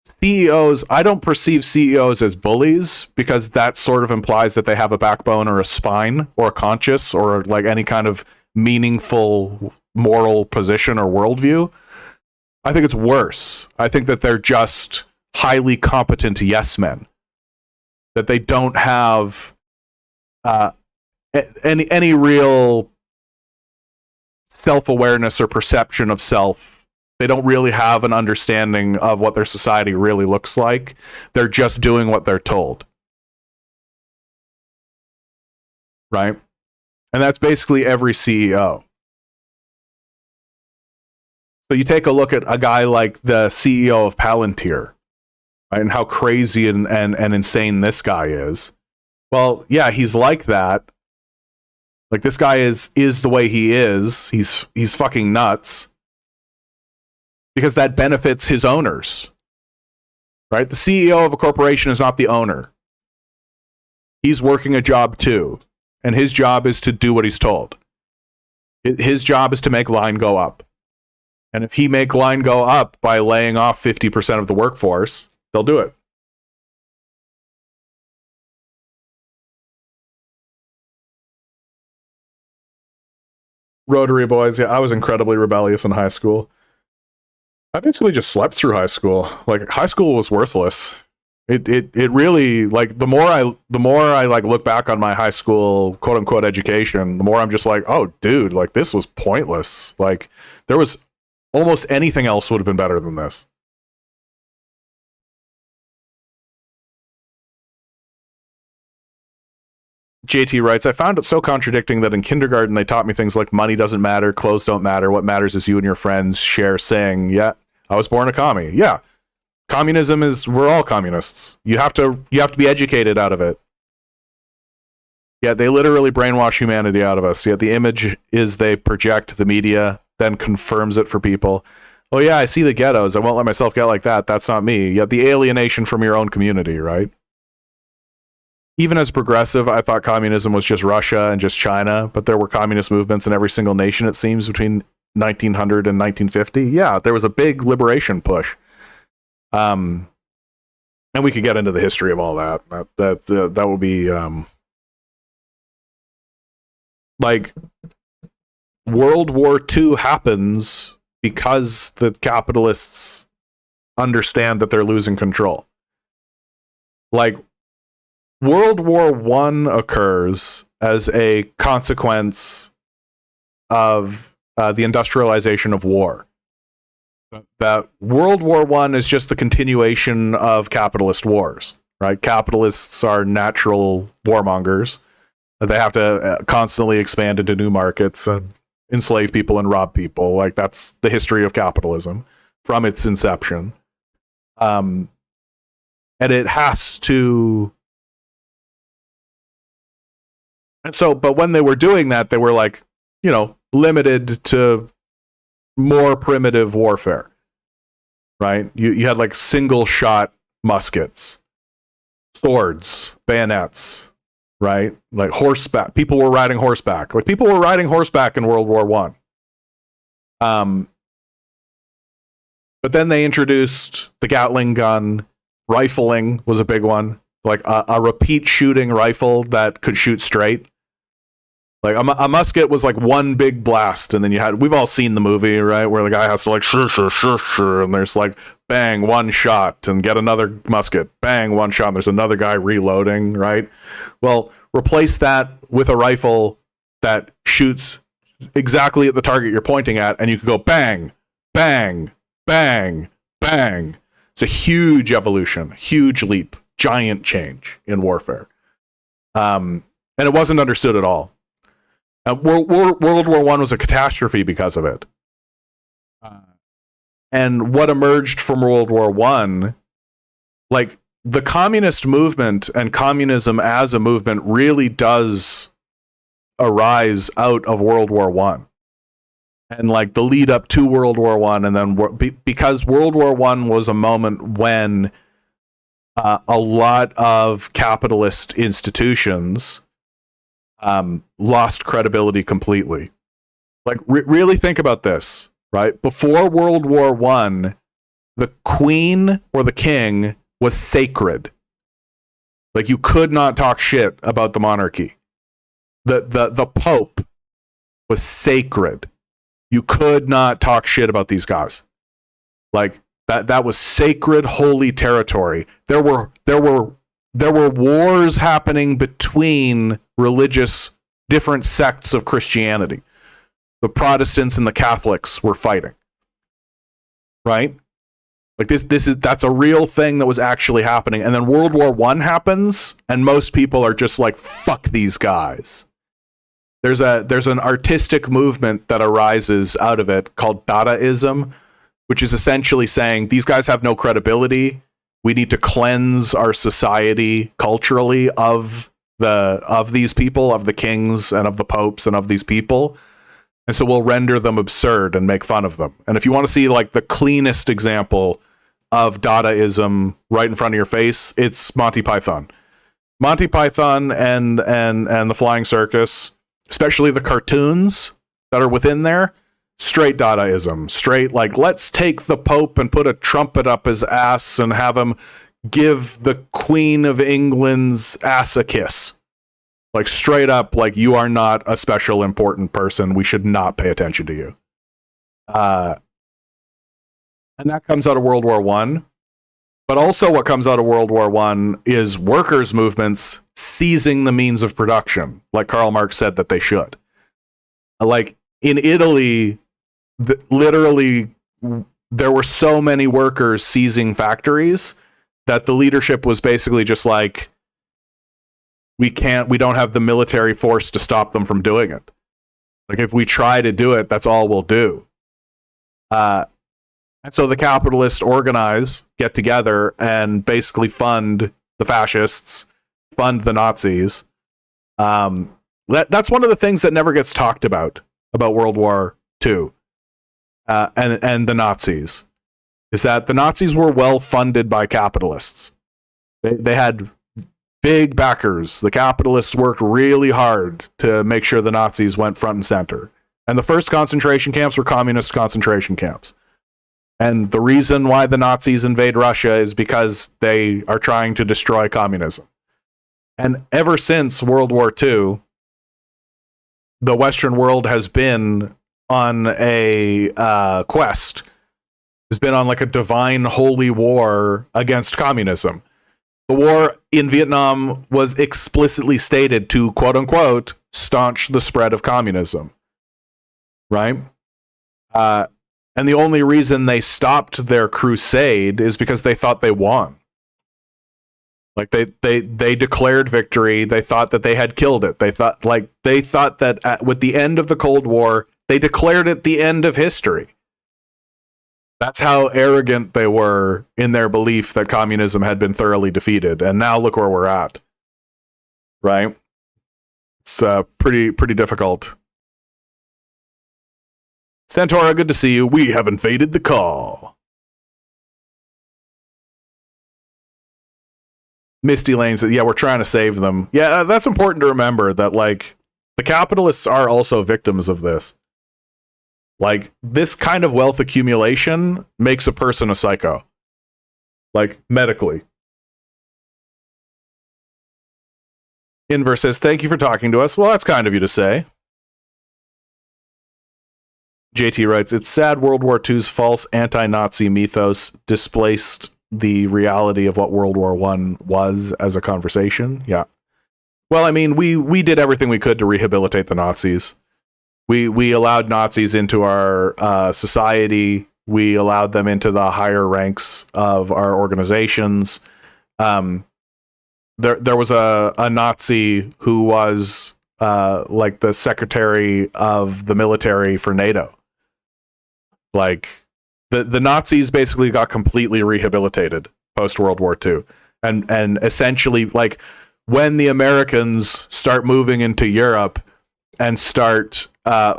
CEOs, I don't perceive CEOs as bullies, because that sort of implies that they have a backbone or a spine or a conscience or, like, any kind of meaningful moral position or worldview. I think it's worse. I think that they're just highly competent yes men. That they don't have any real self-awareness or perception of self. They don't really have an understanding of what their society really looks like. They're just doing what they're told. Right? And that's basically every CEO. So you take a look at a guy like the CEO of Palantir, right, and how crazy and insane this guy is. Well, yeah, he's like that. Like, this guy is the way he is. He's fucking nuts. Because that benefits his owners. Right? The CEO of a corporation is not the owner. He's working a job too. And his job is to do what he's told. His job is to make line go up. And if he make line go up by laying off 50% of the workforce, they'll do it. Rotary boys, yeah, I was incredibly rebellious in high school. I basically just slept through high school. Like, high school was worthless. It really, like, the more I like look back on my high school quote unquote education, the more I'm just like, oh dude, like, this was pointless. Like, there was almost anything else would have been better than this. JT writes, I found it so contradicting that in kindergarten they taught me things like money doesn't matter, clothes don't matter, what matters is you and your friends share, saying, yeah, I was born a commie. Yeah. Communism is, we're all communists. You have to be educated out of it. Yeah, they literally brainwash humanity out of us. Yet the image is they project, the media then confirms it for people. Oh yeah, I see the ghettos. I won't let myself get like that. That's not me. Yet the alienation from your own community, right? Even as progressive, I thought communism was just Russia and just China, but there were communist movements in every single nation, it seems, between 1900 and 1950. Yeah, there was a big liberation push. And we could get into the history of all that. That will be like, World War II happens because the capitalists understand that they're losing control. Like, World War I occurs as a consequence of the industrialization of war. That World War I is just the continuation of capitalist wars, right? Capitalists are natural warmongers. They have to constantly expand into new markets and enslave people and rob people. Like, that's the history of capitalism from its inception. And it has to... And so, but when they were doing that, they were like, you know, limited to more primitive warfare, right? You had like single shot muskets, swords, bayonets, right? Like horseback. People were riding horseback. Like, people were riding horseback in World War I. But then they introduced the Gatling gun. Rifling was a big one. Like a repeat shooting rifle that could shoot straight. Like, a musket was like one big blast, and then we've all seen the movie, right, where the guy has to like sure, and there's like bang, one shot, and get another musket, bang, one shot, and there's another guy reloading, right? Well, replace that with a rifle that shoots exactly at the target you're pointing at, and you could go bang, bang, bang, bang. It's a huge evolution, huge leap, giant change in warfare. And it wasn't understood at all. World War I was a catastrophe because of it. And what emerged from World War I, like, the communist movement and communism as a movement really does arise out of World War I. And like the lead up to World War I, and then because World War I was a moment when a lot of capitalist institutions lost credibility completely. Like, really think about this, right? Before World War I, the queen or the king was sacred. Like, you could not talk shit about the monarchy. The Pope was sacred. You could not talk shit about these guys. Like, that was sacred, holy territory. There were wars happening between different sects of Christianity. The Protestants and the Catholics were fighting. Right? Like, that's a real thing that was actually happening. And then World War I happens, and most people are just like, fuck these guys. There's an artistic movement that arises out of it called Dadaism, which is essentially saying these guys have no credibility. We need to cleanse our society culturally of these people, of the kings and of the popes and of these people. And so we'll render them absurd and make fun of them. And if you want to see like the cleanest example of Dadaism right in front of your face, it's Monty Python. Monty Python and the Flying Circus, especially the cartoons that are within there, straight Dadaism. Straight, like, let's take the Pope and put a trumpet up his ass and have him give the Queen of England's ass a kiss. Like, straight up, like, you are not a special important person. We should not pay attention to you. And that comes out of World War One. But also what comes out of World War One is workers' movements seizing the means of production, like Karl Marx said that they should. Like, in Italy, literally, there were so many workers seizing factories that the leadership was basically just like, we don't have the military force to stop them from doing it. Like, if we try to do it, that's all we'll do. And so the capitalists get together, and basically fund the fascists, fund the Nazis. That's one of the things that never gets talked about World War II and the Nazis, is that the Nazis were well funded by capitalists. They had big backers. The capitalists worked really hard to make sure the Nazis went front and center. And the first concentration camps were communist concentration camps. And the reason why the Nazis invade Russia is because they are trying to destroy communism. And ever since World War II, the Western world has been on a quest, has been on like a divine holy war against communism. The war in Vietnam was explicitly stated to, quote unquote, staunch the spread of communism. Right? And the only reason they stopped their crusade is because they thought they won. Like they declared victory. They thought that they had killed it. They thought that with the end of the Cold War, they declared it the end of history. That's how arrogant they were in their belief that communism had been thoroughly defeated. And now look where we're at. Right? It's pretty difficult. Santora, good to see you. We have invaded the call. Misty Lane said, yeah, we're trying to save them. Yeah, that's important to remember, that, like, the capitalists are also victims of this. Like, this kind of wealth accumulation makes a person a psycho. Like, medically. Inverse says, thank you for talking to us. Well, that's kind of you to say. JT writes, it's sad World War II's false anti-Nazi mythos displaced the reality of what World War I was as a conversation. Yeah. Well, I mean, we did everything we could to rehabilitate the Nazis. We allowed Nazis into our society. We allowed them into the higher ranks of our organizations. There was a Nazi who was like the secretary of the military for NATO. Like, the Nazis basically got completely rehabilitated post World War II, and essentially, like, when the Americans start moving into Europe and start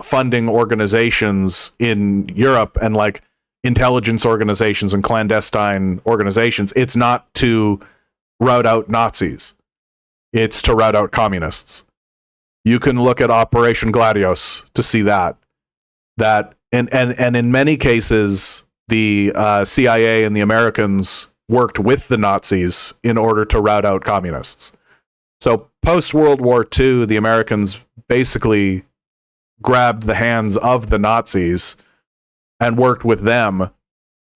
funding organizations in Europe, and like intelligence organizations and clandestine organizations, it's not to rout out Nazis, it's to rout out communists. You can look at Operation Gladius to see that. And in many cases, the CIA and the Americans worked with the Nazis in order to rout out communists. So post World War II, the Americans basically grabbed the hands of the Nazis and worked with them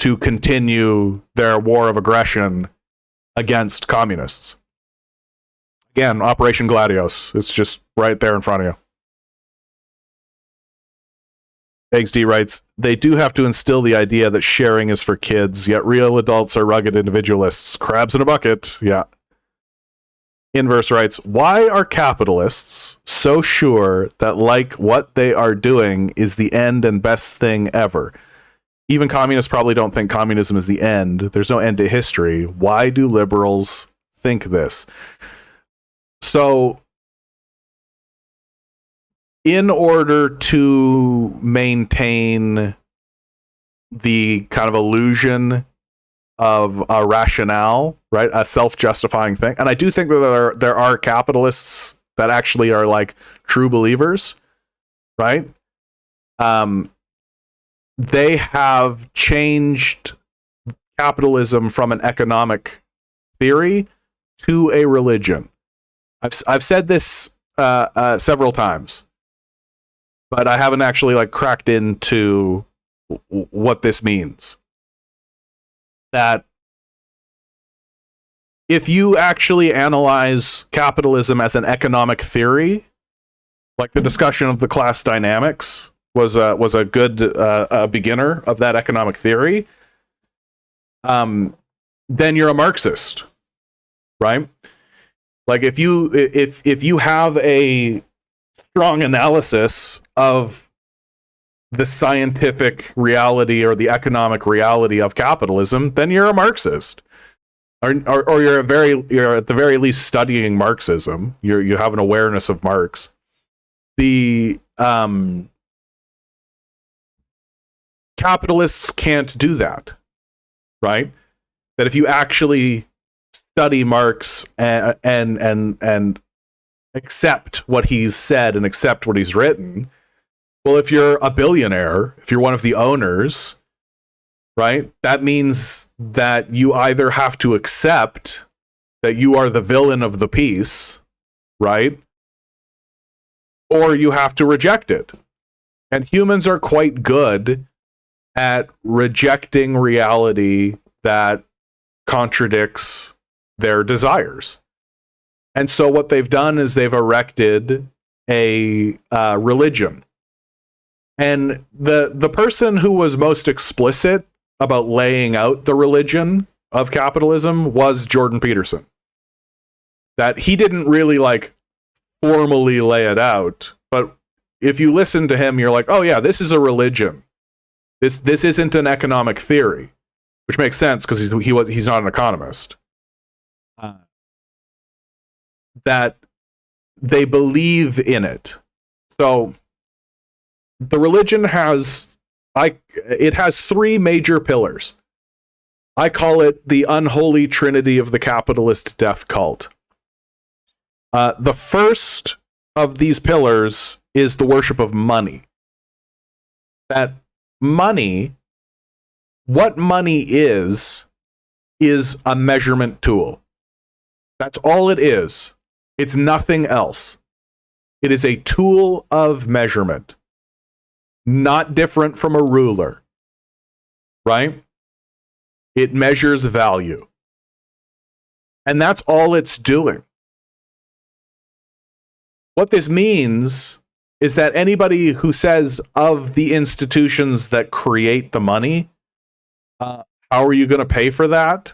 to continue their war of aggression against communists. Again, Operation Gladius. It's just right there in front of you. XD writes, they do have to instill the idea that sharing is for kids, yet real adults are rugged individualists. Crabs in a bucket. Yeah. Inverse writes, why are capitalists so sure that like what they are doing is the end and best thing ever. Even communists probably don't think communism is the end. There's no end to history. Why do liberals think this? So, in order to maintain the kind of illusion of a rationale, right, a self-justifying thing, and I do think that there are capitalists that actually are like true believers, right? They have changed capitalism from an economic theory to a religion. I've said this several times, but I haven't actually like cracked into what this means. That if you actually analyze capitalism as an economic theory, like the discussion of the class dynamics was a good beginner of that economic theory, then you're a Marxist, right? Like if you have a strong analysis of the scientific reality or the economic reality of capitalism, then you're a Marxist, or you're at the very least studying Marxism. You have an awareness of Marx. The capitalists can't do that, right? That if you actually study Marx and accept what he's said and accept what he's written, well, if you're a billionaire, if you're one of the owners, right, that means that you either have to accept that you are the villain of the piece, right, or you have to reject it. And humans are quite good at rejecting reality that contradicts their desires. And so what they've done is they've erected a religion. And the person who was most explicit about laying out the religion of capitalism was Jordan Peterson. That he didn't really like formally lay it out, but if you listen to him, you're like, oh yeah, this is a religion. This isn't an economic theory, which makes sense because he's not an economist. That they believe in it. So the religion has three major pillars. I call it the unholy trinity of the capitalist death cult. The first of these pillars is the worship of money. That money, what money is a measurement tool. That's all it is. It's nothing else. It is a tool of measurement. Not different from a ruler, right? It measures value. And that's all it's doing. What this means is that anybody who says of the institutions that create the money, how are you going to pay for that?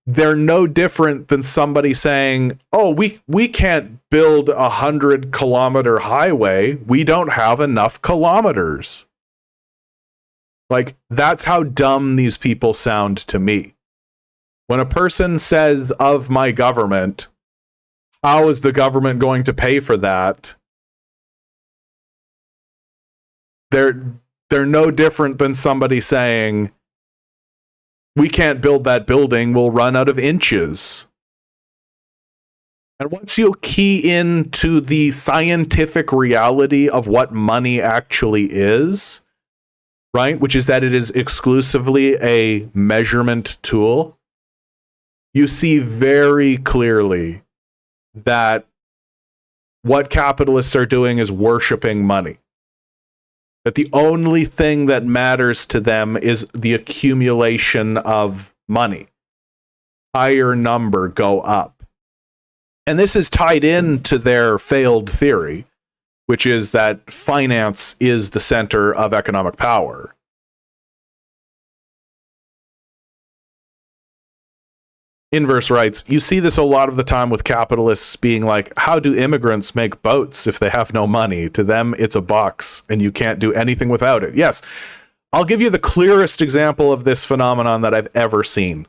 They're no different than somebody saying, oh, we can't build 100-kilometer highway. We don't have enough kilometers. Like, that's how dumb these people sound to me. When a person says of my government, how is the government going to pay for that? They're no different than somebody saying, we can't build that building, we'll run out of inches. And once you key into the scientific reality of what money actually is, right, which is that it is exclusively a measurement tool, you see very clearly that what capitalists are doing is worshiping money. That the only thing that matters to them is the accumulation of money. Higher number, go up. And this is tied into their failed theory, which is that finance is the center of economic power. Inverse writes, you see this a lot of the time with capitalists being like, how do immigrants make boats if they have no money? To them, it's a box and you can't do anything without it. Yes, I'll give you the clearest example of this phenomenon that I've ever seen.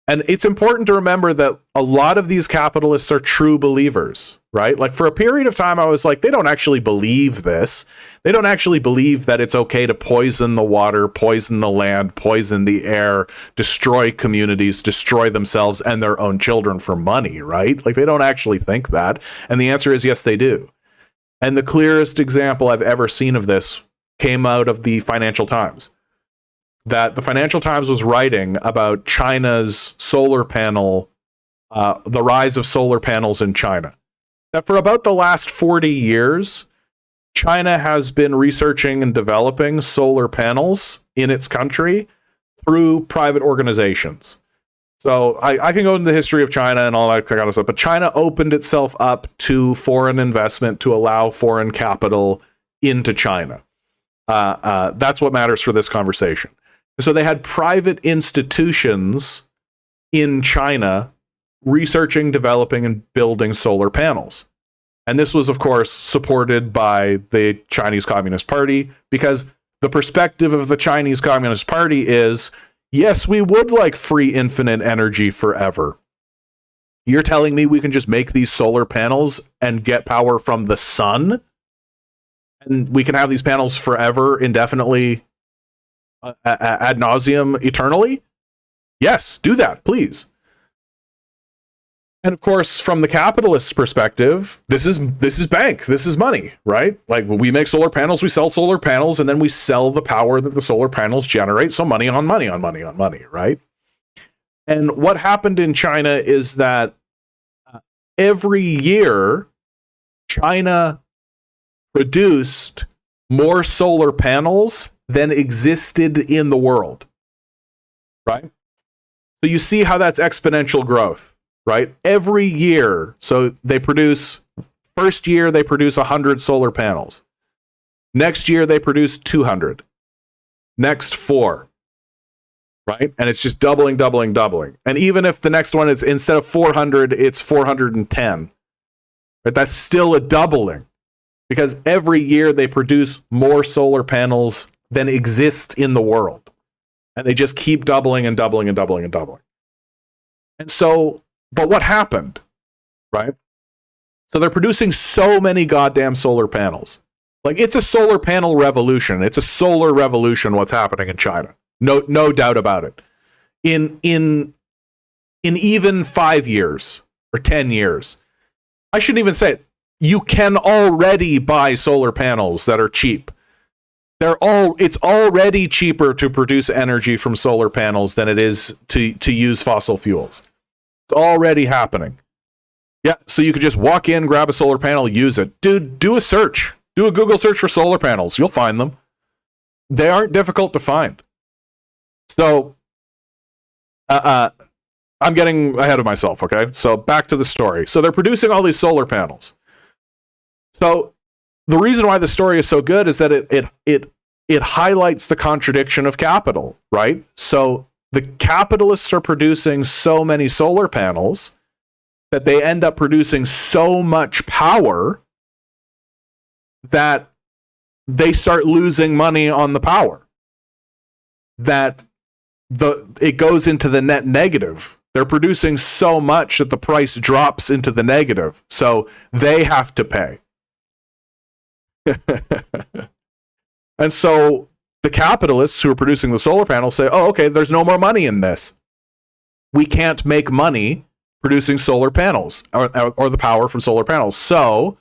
And it's important to remember that a lot of these capitalists are true believers, right? Like for a period of time, I was like, they don't actually believe this. They don't actually believe that it's okay to poison the water, poison the land, poison the air, destroy communities, destroy themselves and their own children for money, right? Like they don't actually think that. And the answer is yes, they do. And the clearest example I've ever seen of this came out of the Financial Times. That the Financial Times was writing about China's solar panel, the rise of solar panels in China. That for about the last 40 years, China has been researching and developing solar panels in its country through private organizations. So I can go into the history of China and all that kind of stuff, but China opened itself up to foreign investment to allow foreign capital into China. That's what matters for this conversation. So they had private institutions in China researching, developing, and building solar panels. And this was, of course, supported by the Chinese Communist Party, because the perspective of the Chinese Communist Party is, yes, we would like free infinite energy forever. You're telling me we can just make these solar panels and get power from the sun? And we can have these panels forever, indefinitely, ad nauseum, eternally? Yes, do that, please. And of course, from the capitalist's perspective, this is bank, this is money, right? Like we make solar panels, we sell solar panels, and then we sell the power that the solar panels generate. So money on money on money on money, right? And what happened in China is that every year, China produced more solar panels than existed in the world, right? So you see how that's exponential growth, right? Every year, so they produce, first year they produce 100 solar panels. Next year they produce 200. Next 4, right? And it's just doubling, doubling, doubling. And even if the next one is, instead of 400, it's 410, right? That's still a doubling, because every year they produce more solar panels than exist in the world. And they just keep doubling and doubling and doubling and doubling. And so, but what happened, right? So they're producing so many goddamn solar panels. Like, it's a solar panel revolution. It's a solar revolution what's happening in China. No doubt about it. In even 5 years or 10 years, I shouldn't even say it. You can already buy solar panels that are cheap. It's already cheaper to produce energy from solar panels than it is to use fossil fuels. It's already happening. Yeah, so you could just walk in, grab a solar panel, use it. Dude, do a search. Do a Google search for solar panels. You'll find them. They aren't difficult to find. So, I'm getting ahead of myself, okay? So back to the story. So they're producing all these solar panels. So the reason why the story is so good is that it highlights the contradiction of capital, right? So the capitalists are producing so many solar panels that they end up producing so much power that they start losing money on the power. That it goes into the net negative. They're producing so much that the price drops into the negative. So they have to pay. And so the capitalists who are producing the solar panels say, oh, okay, there's no more money in this. We can't make money producing solar panels or the power from solar panels. So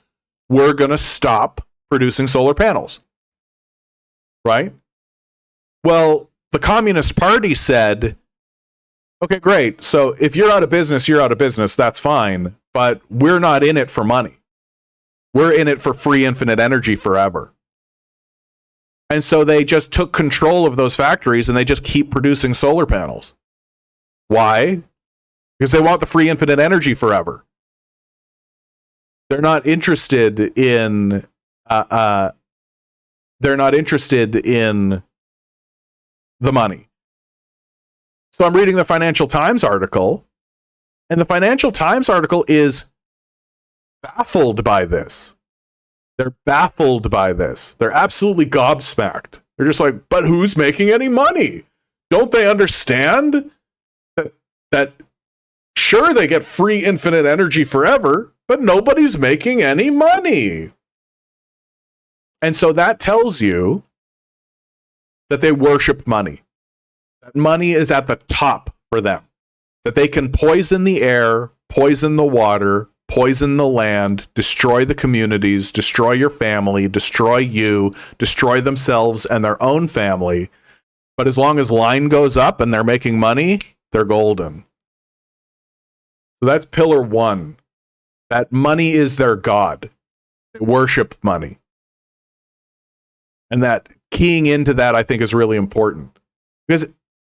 we're going to stop producing solar panels. Right? Well, the Communist Party said, okay, great. So if you're out of business, you're out of business. That's fine. But we're not in it for money. We're in it for free infinite energy forever. And so they just took control of those factories and they just keep producing solar panels. Why? Because they want the free infinite energy forever. They're not interested in the money. So I'm reading the Financial Times article, and the Financial Times article is baffled by this. They're baffled by this. They're absolutely gobsmacked. They're just like, but who's making any money? Don't they understand that sure, they get free infinite energy forever, but nobody's making any money? And so that tells you that they worship money. That money is at the top for them. That they can poison the air, poison the water, poison the land, destroy the communities, destroy your family, destroy you, destroy themselves and their own family. But as long as line goes up and they're making money, they're golden. So that's pillar one. That money is their god. They worship money. And that keying into that, I think, is really important. Because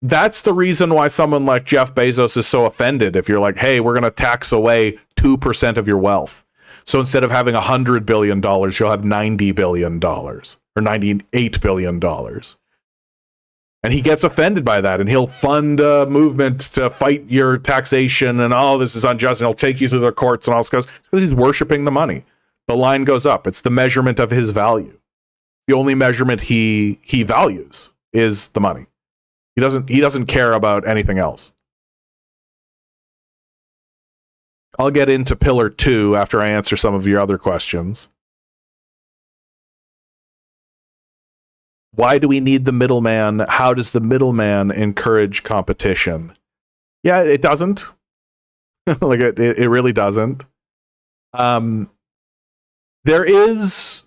that's the reason why someone like Jeff Bezos is so offended if you're like, hey, we're going to tax away 2% of your wealth. So instead of having $100 billion, you'll have $90 billion or $98 billion. And he gets offended by that, and he'll fund a movement to fight your taxation, and this is unjust, and he'll take you through the courts and all this goes because he's worshiping the money. The line goes up. It's the measurement of his value. The only measurement he values is the money. He doesn't care about anything else. I'll get into pillar 2 after I answer some of your other questions. Why do we need the middleman? How does the middleman encourage competition? Yeah, it doesn't. Like it really doesn't. There is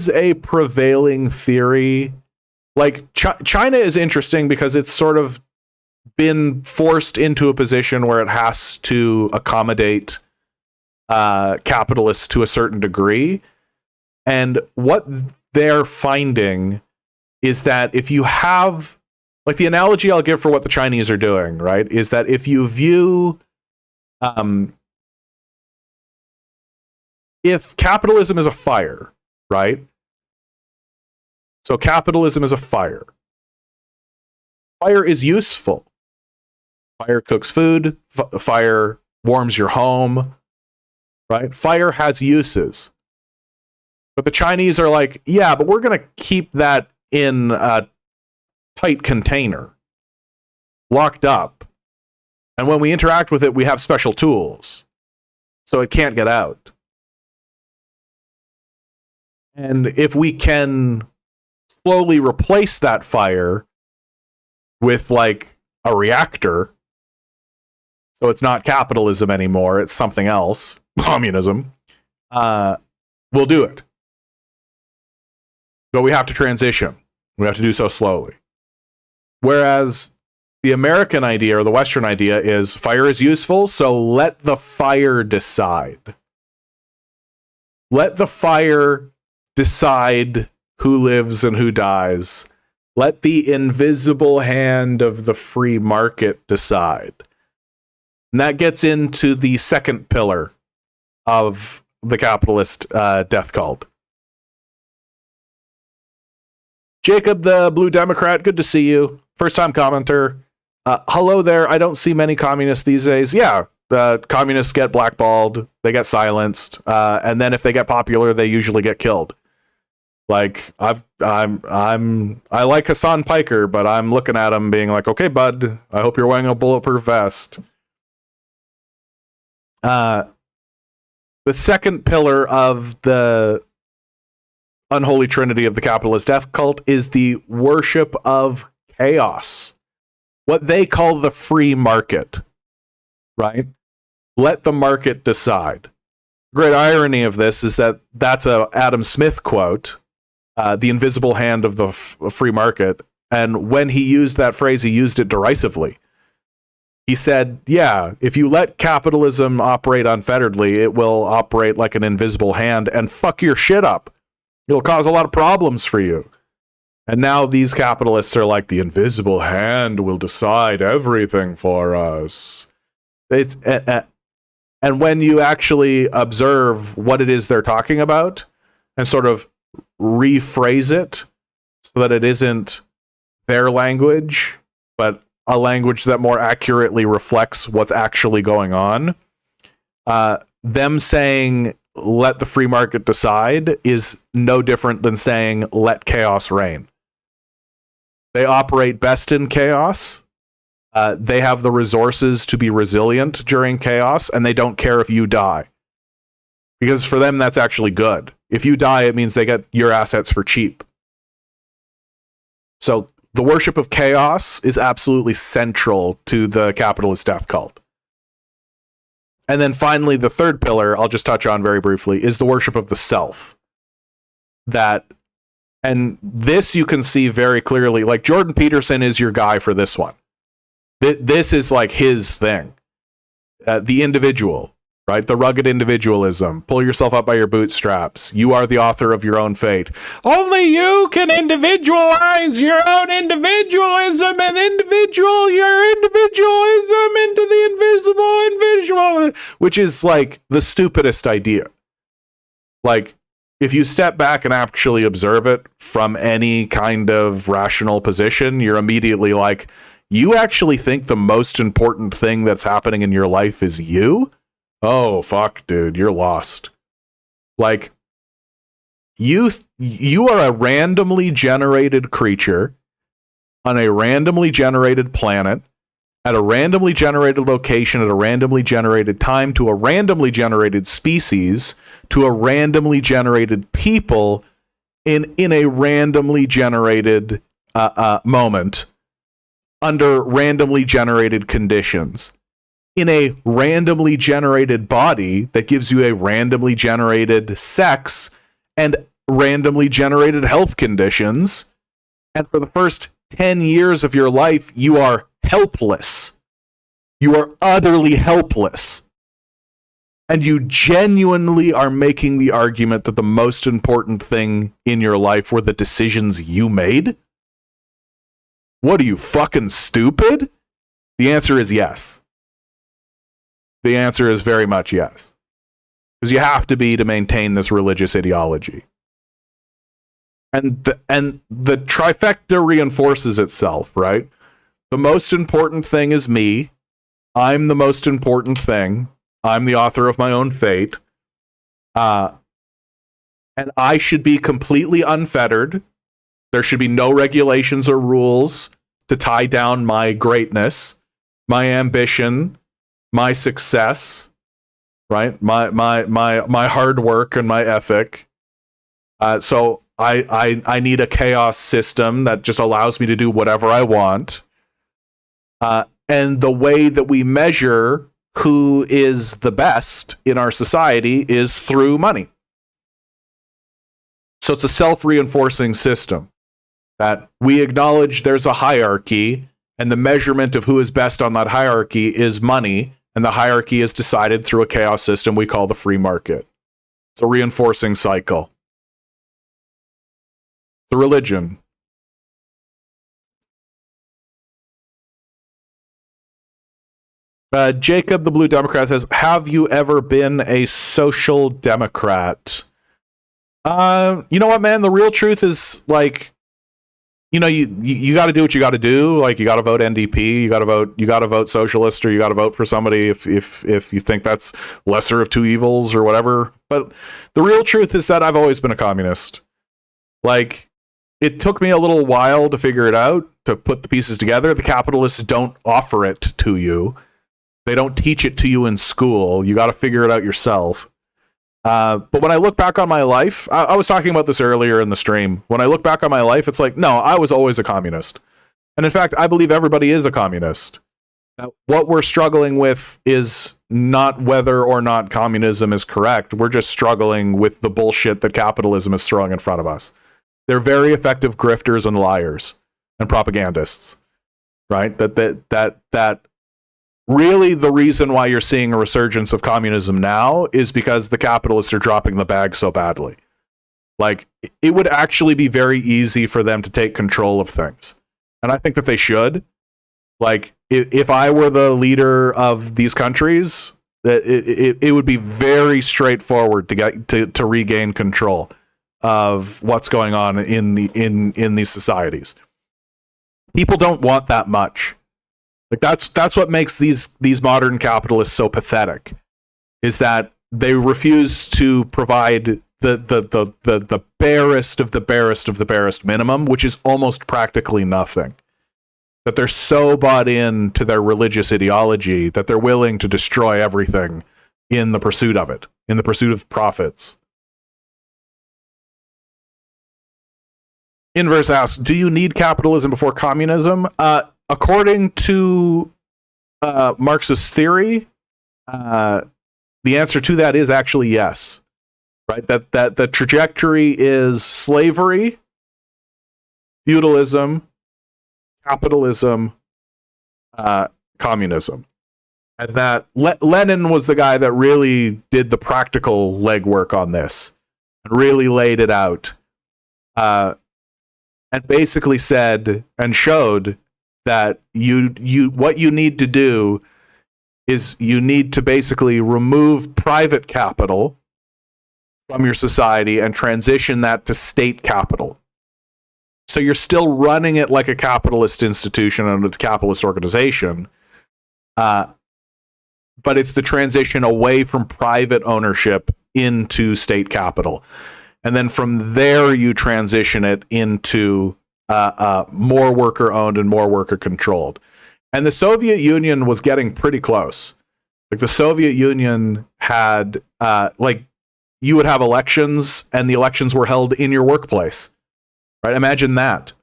a prevailing theory. Like China is interesting because it's sort of been forced into a position where it has to accommodate capitalists to a certain degree. And what they're finding is that if you have, like, the analogy I'll give for what the Chinese are doing, right, is that if you view, if capitalism is a fire, right? So capitalism is a fire. Fire is useful. Fire cooks food. Fire warms your home, right? Fire has uses. But the Chinese are like, yeah, but we're going to keep that in a tight container, locked up. And when we interact with it, we have special tools, so it can't get out. And if we can slowly replace that fire with, like, a reactor, so it's not capitalism anymore, it's something else, communism, we'll do it. But we have to transition. We have to do so slowly. Whereas the American idea or the Western idea is fire is useful, so let the fire decide. Let the fire decide who lives and who dies. Let the invisible hand of the free market decide. And that gets into the second pillar of the capitalist death cult. Jacob, the Blue Democrat, good to see you. First time commenter. Hello there. I don't see many communists these days. Yeah, the communists get blackballed, they get silenced, and then if they get popular, they usually get killed. Like I like Hassan Piker, but I'm looking at him being like, okay, bud, I hope you're wearing a bulletproof vest. The second pillar of the unholy trinity of the capitalist death cult is the worship of chaos. What they call the free market, right? Let the market decide. Great irony of this is that that's a Adam Smith quote, the invisible hand of the free market. And when he used that phrase, he used it derisively. He said, yeah, if you let capitalism operate unfetteredly, it will operate like an invisible hand and fuck your shit up. It'll cause a lot of problems for you. And now these capitalists are like, the invisible hand will decide everything for us. And when you actually observe what it is they're talking about and sort of rephrase it so that it isn't their language but a language that more accurately reflects what's actually going on. Them saying let the free market decide is no different than saying let chaos reign. They operate best in chaos. They have the resources to be resilient during chaos, and they don't care if you die. Because for them, that's actually good. If you die, it means they get your assets for cheap. So the worship of chaos is absolutely central to the capitalist death cult. And then finally, the third pillar, I'll just touch on very briefly, is the worship of the self. And this you can see very clearly. Like, Jordan Peterson is your guy for this one. This is like his thing. The individual, right? The rugged individualism. Pull yourself up by your bootstraps. You are the author of your own fate. Only you can individualize your own individualism and individual your individualism into the invisible individual, which is like the stupidest idea. Like, if you step back and actually observe it from any kind of rational position, you're immediately like, you actually think the most important thing that's happening in your life is you? Oh, fuck, dude, you're lost. Like, you are a randomly generated creature on a randomly generated planet at a randomly generated location at a randomly generated time to a randomly generated species to a randomly generated people in a randomly generated moment under randomly generated conditions in a randomly generated body that gives you a randomly generated sex and randomly generated health conditions. And for the first 10 years of your life, you are helpless. You are utterly helpless. And you genuinely are making the argument that the most important thing in your life were the decisions you made? What are you, fucking stupid? The answer is yes. The answer is very much yes. Because you have to be to maintain this religious ideology. And the trifecta reinforces itself, right? The most important thing is me. I'm the most important thing. I'm the author of my own fate. And I should be completely unfettered. There should be no regulations or rules to tie down my greatness, my ambition, my success, right? My hard work and my ethic. So I need a chaos system that just allows me to do whatever I want. And the way that we measure who is the best in our society is through money. So it's a self-reinforcing system that we acknowledge there's a hierarchy, and the measurement of who is best on that hierarchy is money, and the hierarchy is decided through a chaos system we call the free market. It's a reinforcing cycle. The religion. Jacob, the Blue Democrat, says, have you ever been a social democrat? You know what, man? The real truth is, like, you know, you got to do what you got to do. Like, you got to vote NDP, you got to vote socialist, or you got to vote for somebody if you think that's lesser of two evils or whatever. But the real truth is that I've always been a communist. Like, it took me a little while to figure it out, to put the pieces together. The capitalists don't offer it to you. They don't teach it to you in school. You got to figure it out yourself. But when I look back on my life, I was talking about this earlier in the stream. When I look back on my life, it's like, no, I was always a communist. And in fact, I believe everybody is a communist. Now, what we're struggling with is not whether or not communism is correct. We're just struggling with the bullshit that capitalism is throwing in front of us. They're very effective grifters and liars and propagandists, right? That really the reason why you're seeing a resurgence of communism now is because the capitalists are dropping the bag so badly. Like, it would actually be very easy for them to take control of things. And I think that they should. Like, if I were the leader of these countries, it would be very straightforward to get to regain control of what's going on in these societies. People don't want that much. Like that's what makes these modern capitalists so pathetic, is that they refuse to provide the barest of the barest of the barest minimum, which is almost practically nothing. That they're so bought in to their religious ideology that they're willing to destroy everything in the pursuit of it, in the pursuit of profits. Inverse asks, do you need capitalism before communism? According to Marxist theory, the answer to that is actually yes. Right? That the trajectory is slavery, feudalism, capitalism, communism. And that Lenin was the guy that really did the practical legwork on this and really laid it out. And basically said and showed that you what you need to do is you need to basically remove private capital from your society and transition that to state capital. So you're still running it like a capitalist institution and a capitalist organization, but it's the transition away from private ownership into state capital. And then from there, you transition it into more worker-owned and more worker-controlled. And the Soviet Union was getting pretty close. Like the Soviet Union had, you would have elections, and the elections were held in your workplace. Right? Imagine that.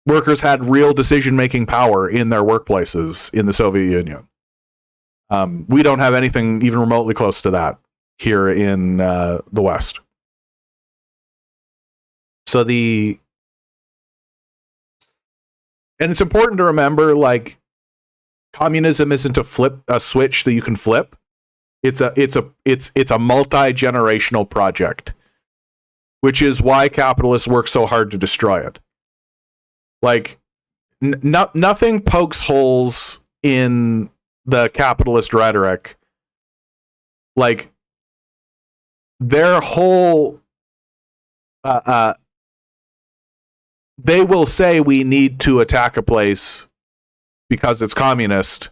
Workers had real decision-making power in their workplaces in the Soviet Union. We don't have anything even remotely close to that here in the West. So and it's important to remember, like, communism isn't a switch that you can flip. It's a multi-generational project, which is why capitalists work so hard to destroy it. Like, nothing pokes holes in the capitalist rhetoric. Like, their whole they will say we need to attack a place because it's communist,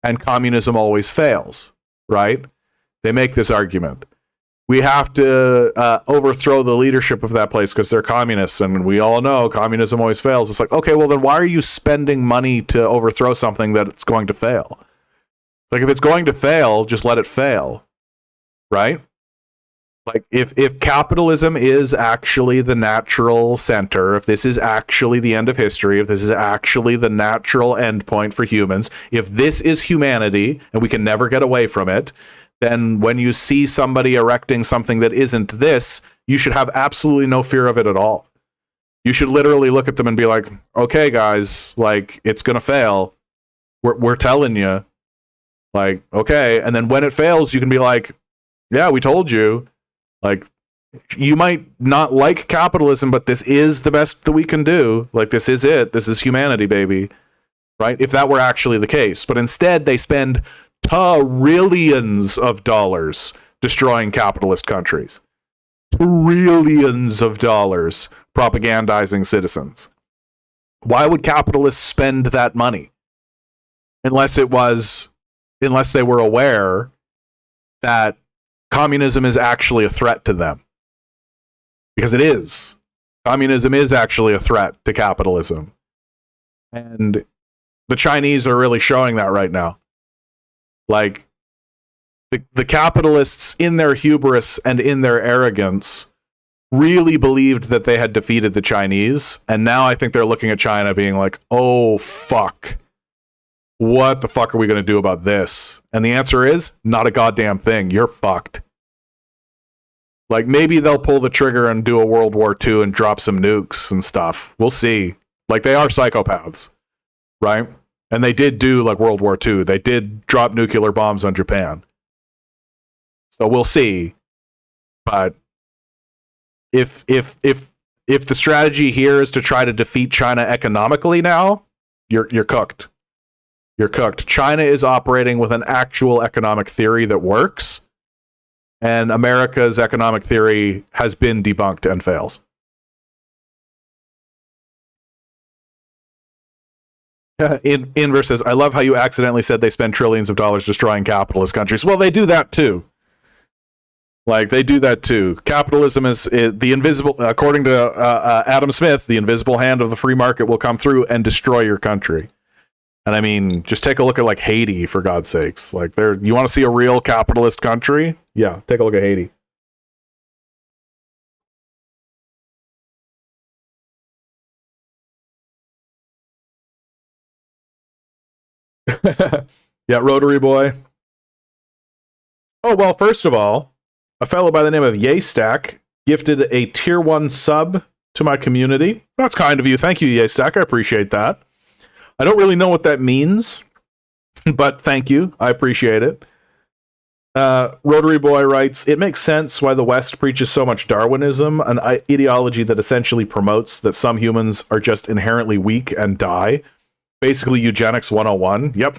and communism always fails, right? They make this argument. We have to overthrow the leadership of that place because they're communists, and we all know communism always fails. It's like, okay, well then why are you spending money to overthrow something that it's going to fail? Like, if it's going to fail, just let it fail, right? Like, if capitalism is actually the natural center, if this is actually the end of history, if this is actually the natural endpoint for humans, if this is humanity and we can never get away from it, then when you see somebody erecting something that isn't this, you should have absolutely no fear of it at all. You should literally look at them and be like, okay, guys, like, it's going to fail. We're telling you. Like, okay. And then when it fails, you can be like, yeah, we told you. Like, you might not like capitalism, but this is the best that we can do. Like, this is it. This is humanity, baby. Right? If that were actually the case. But instead, they spend trillions of dollars destroying capitalist countries. Trillions of dollars propagandizing citizens. Why would capitalists spend that money? Unless they were aware that communism is actually a threat to them. Because it is. Communism is actually a threat to capitalism. And the Chinese are really showing that right now. Like, the capitalists, in their hubris and in their arrogance, really believed that they had defeated the Chinese. And now I think they're looking at China being like, oh, fuck. What the fuck are we going to do about this? And the answer is, not a goddamn thing. You're fucked. Like, maybe they'll pull the trigger and do a World War II and drop some nukes and stuff. We'll see. Like, they are psychopaths, right? And they did do, like, World War II. They did drop nuclear bombs on Japan. So we'll see. But if the strategy here is to try to defeat China economically now, you're cooked. You're cooked. China is operating with an actual economic theory that works, and America's economic theory has been debunked and fails. Inverse says, I love how you accidentally said they spend trillions of dollars destroying capitalist countries. Well, they do that too. Like, they do that too. Capitalism is the invisible, according to Adam Smith, the invisible hand of the free market will come through and destroy your country. And I mean, just take a look at like Haiti, for God's sakes. Like, you want to see a real capitalist country? Yeah, take a look at Haiti. Yeah, Rotary Boy. Oh, well, first of all, a fellow by the name of Yaystack gifted a tier 1 sub to my community. That's kind of you. Thank you, Yaystack. I appreciate that. I don't really know what that means, but thank you. I appreciate it. Rotary Boy writes, it makes sense why the West preaches so much Darwinism, an ideology that essentially promotes that some humans are just inherently weak and die. Basically, eugenics 101. Yep.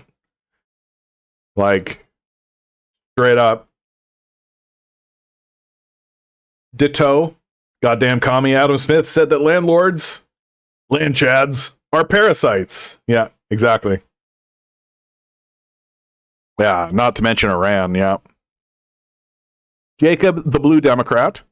Like, straight up. Ditto. Goddamn commie Adam Smith said that landlords, land chads, are parasites. Yeah, exactly. Yeah, not to mention Iran, yeah. Jacob, the Blue Democrat.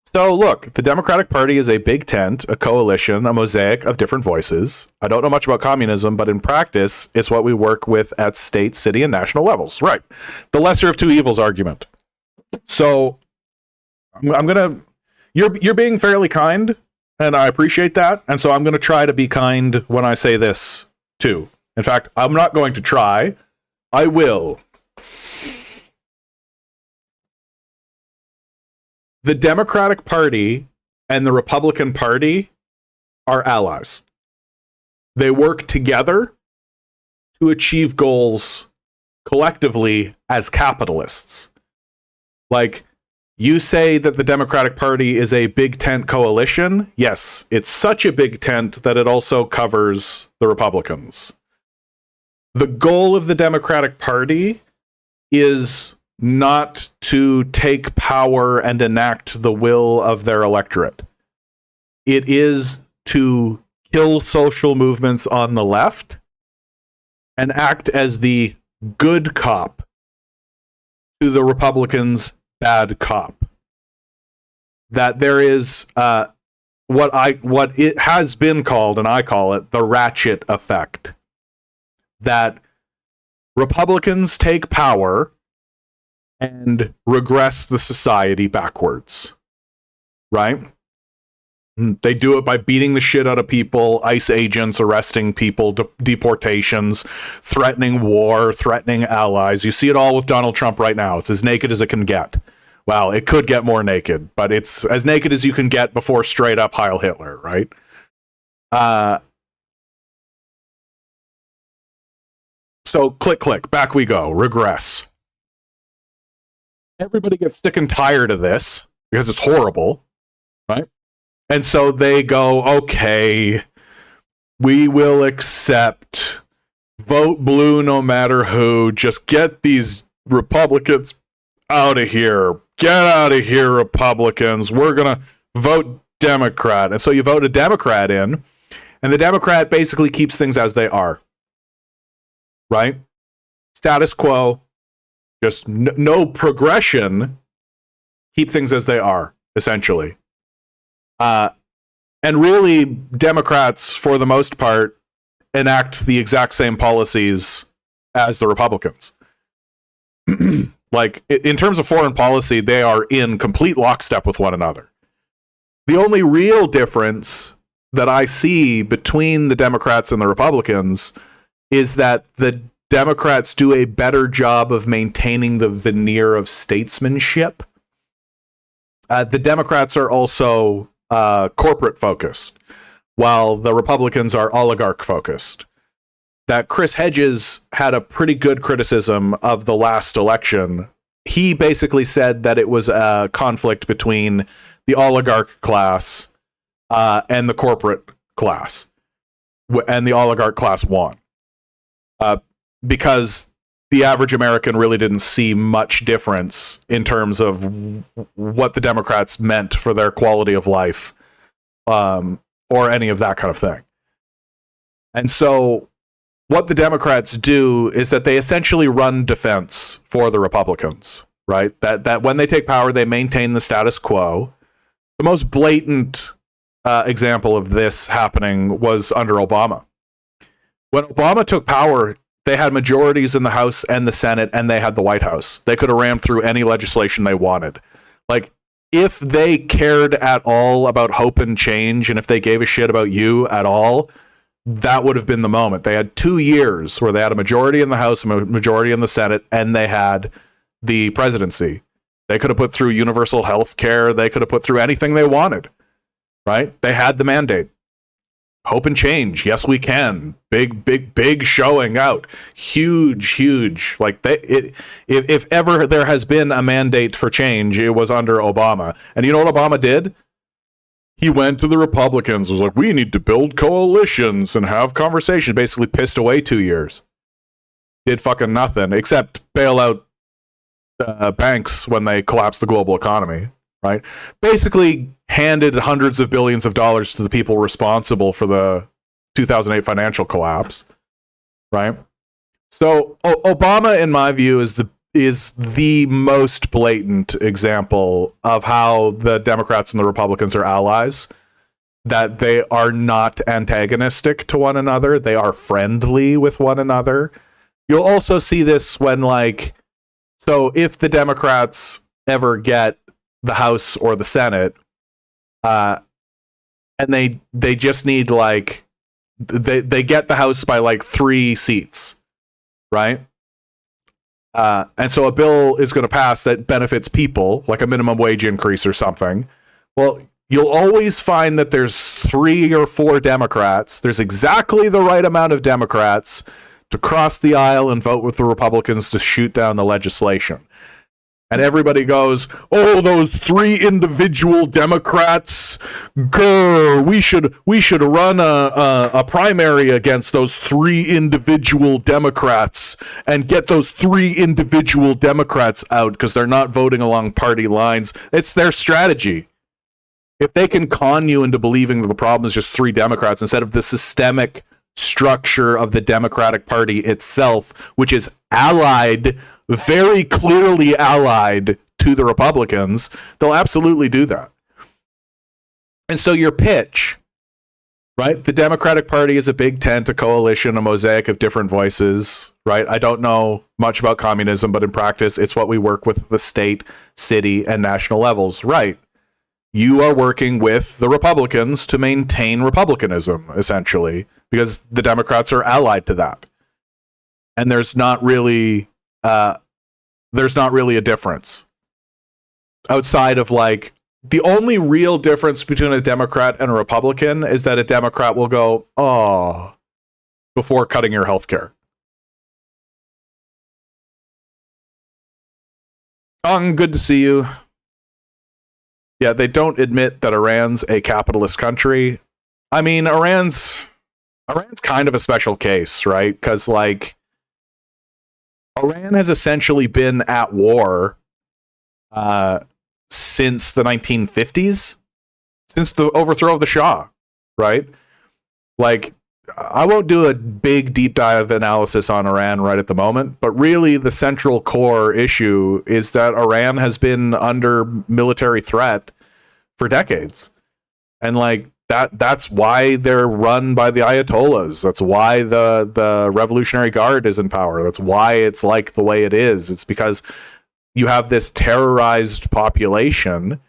So, look, the Democratic Party is a big tent, a coalition, a mosaic of different voices. I don't know much about communism, but in practice, it's what we work with at state, city, and national levels. Right. The lesser of two evils argument. So, I'm gonna... You're being fairly kind, and I appreciate that. And so I'm going to try to be kind when I say this, too. In fact, I'm not going to try. I will. The Democratic Party and the Republican Party are allies. They work together to achieve goals collectively as capitalists. Like, you say that the Democratic Party is a big tent coalition. Yes, it's such a big tent that it also covers the Republicans. The goal of the Democratic Party is not to take power and enact the will of their electorate. It is to kill social movements on the left and act as the good cop to the Republicans' bad cop. That there is what it has been called, and I call it, the ratchet effect. That Republicans take power and regress the society backwards. Right? They do it by beating the shit out of people, ICE agents, arresting people, deportations, threatening war, threatening allies. You see it all with Donald Trump right now. It's as naked as it can get. Well, it could get more naked, but it's as naked as you can get before straight up Heil Hitler, right? So click, back we go, regress. Everybody gets sick and tired of this because it's horrible, right? And so they go, okay, we will accept, vote blue no matter who, just get these Republicans out of here. Get out of here, Republicans. We're going to vote Democrat. And so you vote a Democrat in, and the Democrat basically keeps things as they are. Right? Status quo. Just no progression. Keep things as they are, essentially. And really, Democrats, for the most part, enact the exact same policies as the Republicans. Like, in terms of foreign policy, they are in complete lockstep with one another. The only real difference that I see between the Democrats and the Republicans is that the Democrats do a better job of maintaining the veneer of statesmanship. The Democrats are also corporate focused, while the Republicans are oligarch focused. That Chris Hedges had a pretty good criticism of the last election. He basically said that it was a conflict between the oligarch class and the corporate class, and the oligarch class won. Because the average American really didn't see much difference in terms of what the Democrats meant for their quality of life, or any of that kind of thing. And so what the Democrats do is that they essentially run defense for the Republicans, right? That when they take power, they maintain the status quo. The most blatant example of this happening was under Obama. When Obama took power, they had majorities in the House and the Senate, and they had the White House. They could have rammed through any legislation they wanted. Like, if they cared at all about hope and change, and if they gave a shit about you at all, that would have been the moment. They had 2 years where they had a majority in the House, a majority in the Senate, and they had the presidency. They could have put through universal health care. They could have put through anything they wanted, right? They had the mandate. Hope and change. Yes, we can. Big showing out. Huge. Like if ever there has been a mandate for change, it was under Obama. And you know what Obama did? He went to the Republicans, was like, we need to build coalitions and have conversations. Basically pissed away 2 years. Did fucking nothing except bail out banks when they collapsed the global economy, right? Basically handed hundreds of billions of dollars to the people responsible for the 2008 financial collapse, right? So Obama, in my view, is the most blatant example of how the Democrats and the Republicans are allies, that they are not antagonistic to one another. They are friendly with one another. You'll also see this when, like, so if the Democrats ever get the House or the Senate, and they just need, like, they get the House by like 3 seats, right? And so a bill is going to pass that benefits people, like a minimum wage increase or something. Well, you'll always find that there's 3 or 4 Democrats. There's exactly the right amount of Democrats to cross the aisle and vote with the Republicans to shoot down the legislation. And everybody goes, oh, those 3 individual Democrats, grr, we should run a primary against those 3 individual Democrats and get those 3 individual Democrats out because they're not voting along party lines. It's their strategy. If they can con you into believing that the problem is just 3 Democrats instead of the systemic structure of the Democratic Party itself, which is allied, very clearly allied to the Republicans, they'll absolutely do that. And so your pitch, right? The Democratic Party is a big tent, a coalition, a mosaic of different voices, right? I don't know much about communism, but in practice, it's what we work with the state, city, and national levels, right? You are working with the Republicans to maintain republicanism, essentially, because the Democrats are allied to that. And there's not really a difference outside of, like, the only real difference between a Democrat and a Republican is that a Democrat will go, oh, before cutting your health care. Good to see you. Yeah, they don't admit that Iran's a capitalist country. I mean, Iran's kind of a special case, right? Because, like, Iran has essentially been at war since the 1950s, since the overthrow of the Shah, right? Like, I won't do a big deep dive analysis on Iran right at the moment, but really the central core issue is that Iran has been under military threat for decades. And, like, that's why they're run by the Ayatollahs. That's why the Revolutionary Guard is in power. That's why it's like the way it is. It's because you have this terrorized population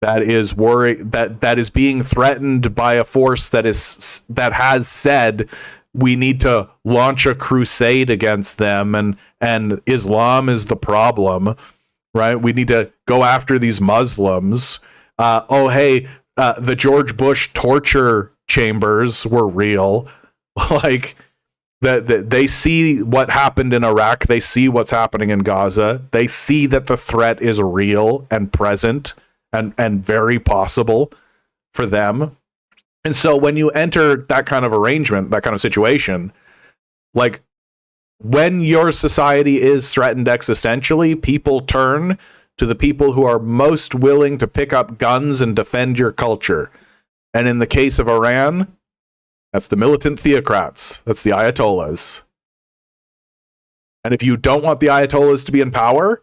that is that is being threatened by a force that has said we need to launch a crusade against them, and Islam is the problem, right? We need to go after these Muslims. The George Bush torture chambers were real. Like, they see what happened in Iraq. They see what's happening in Gaza. They see that the threat is real and present and very possible for them. And so when you enter that kind of arrangement, that kind of situation, like, when your society is threatened existentially, people turn to the people who are most willing to pick up guns and defend your culture. And in the case of Iran, That's the militant theocrats. That's the Ayatollahs. And if you don't want the Ayatollahs to be in power,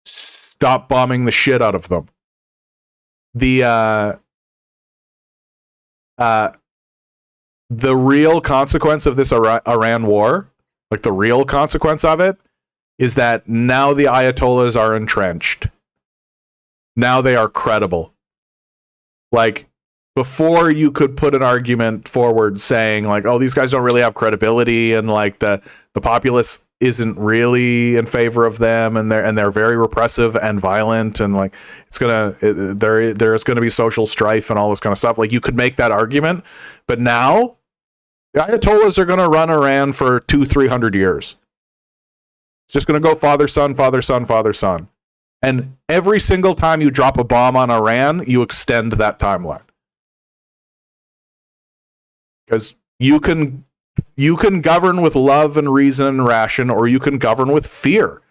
stop bombing the shit out of them. The real consequence of this Iran war, like the real consequence of it, is that now the Ayatollahs are entrenched. Now they are credible. Like, before you could put an argument forward saying, like, oh, these guys don't really have credibility, and like the populace isn't really in favor of them, and they're very repressive and violent, and like there's gonna be social strife and all this kind of stuff. Like, you could make that argument, but now the Ayatollahs are gonna run Iran for 200-300 years. It's just gonna go father son, father son, father son, and every single time you drop a bomb on Iran, you extend that timeline. Because you can govern with love and reason and ration, or you can govern with fear.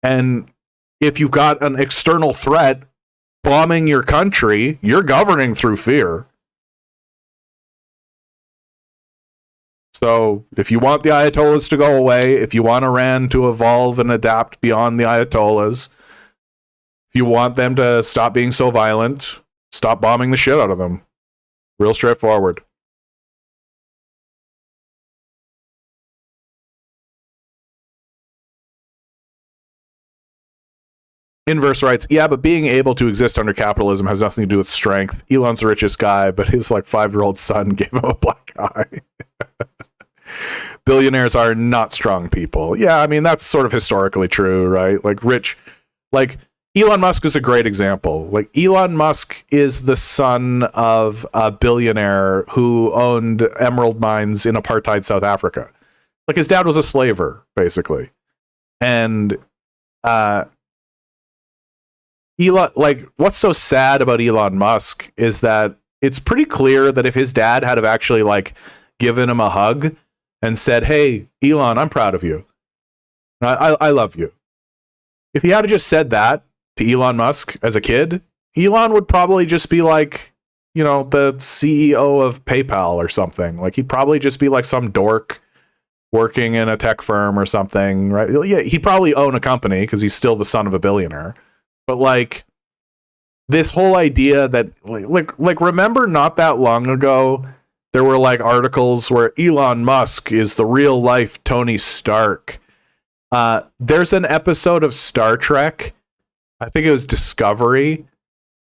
And if you've got an external threat bombing your country, you're governing through fear. So if you want the Ayatollahs to go away, if you want Iran to evolve and adapt beyond the Ayatollahs, if you want them to stop being so violent, stop bombing the shit out of them. Real straightforward. Inverse writes, yeah, but being able to exist under capitalism has nothing to do with strength. Elon's the richest guy, but his like 5-year-old son gave him a black eye. Billionaires are not strong people. Yeah, I mean, that's sort of historically true, right? Like Elon Musk is a great example. Like, Elon Musk is the son of a billionaire who owned emerald mines in apartheid South Africa. Like, his dad was a slaver, basically. And Elon, like, what's so sad about Elon Musk is that it's pretty clear that if his dad had have actually like given him a hug and said, "Hey, Elon, I'm proud of you. I love you." If he had just said that to Elon Musk as a kid, Elon would probably just be like, you know, the CEO of PayPal or something. Like, he'd probably just be like some dork working in a tech firm or something, right? Yeah, he'd probably own a company because he's still the son of a billionaire. But like, this whole idea that like remember not that long ago there were like articles where Elon Musk is the real life Tony Stark. There's an episode of Star Trek, I think it was Discovery,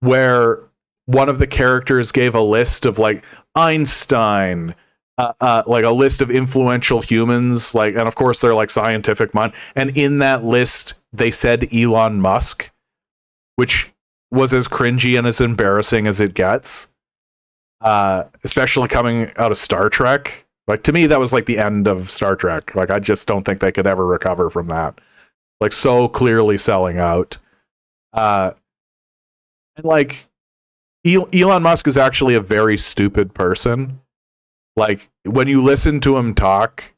where one of the characters gave a list of like Einstein, like a list of influential humans, like, and of course they're like scientific mind, and in that list they said Elon Musk, which was as cringy and as embarrassing as it gets, especially coming out of Star Trek. Like, to me, that was like the end of Star Trek. Like, I just don't think they could ever recover from that. Like, so clearly selling out. And like, Elon Musk is actually a very stupid person. Like, when you listen to him talk,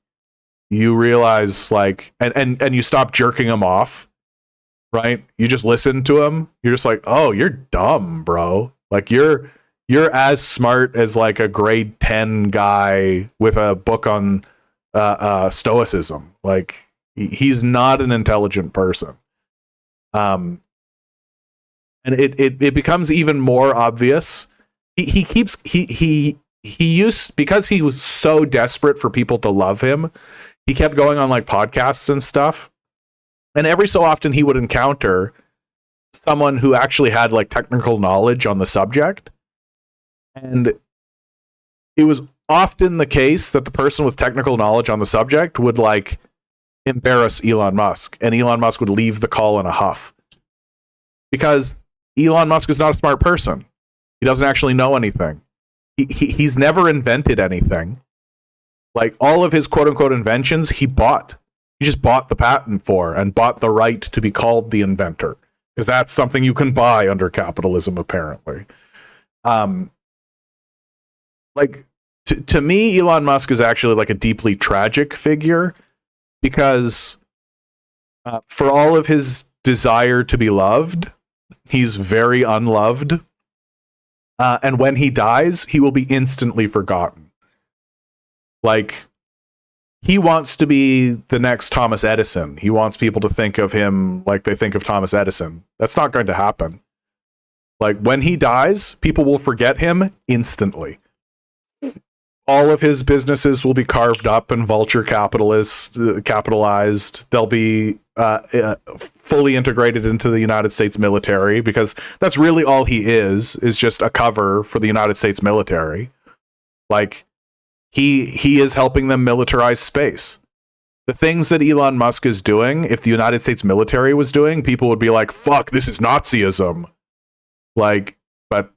you realize, like, and you stop jerking him off. Right? You just listen to him. You're just like, oh, you're dumb, bro. Like, you're as smart as like a grade 10 guy with a book on stoicism. Like, he's not an intelligent person. And it becomes even more obvious. He used, because he was so desperate for people to love him, he kept going on like podcasts and stuff. And every so often he would encounter someone who actually had like technical knowledge on the subject. And it was often the case that the person with technical knowledge on the subject would like embarrass Elon Musk, and Elon Musk would leave the call in a huff. Because Elon Musk is not a smart person. He doesn't actually know anything. He's never invented anything. Like, all of his quote unquote inventions he bought. He just bought the patent for and bought the right to be called the inventor, because that's something you can buy under capitalism, apparently. Like, to me, Elon Musk is actually like a deeply tragic figure, because for all of his desire to be loved, he's very unloved. And when he dies, he will be instantly forgotten. Like, he wants to be the next Thomas Edison. He wants people to think of him like they think of Thomas Edison. That's not going to happen. Like, when he dies, people will forget him instantly. All of his businesses will be carved up and vulture capitalized. They'll be fully integrated into the United States military, because that's really all he is just a cover for the United States military. Like, he is helping them militarize space. The things that Elon Musk is doing, if the United States military was doing, people would be like, fuck, this is Nazism. Like, but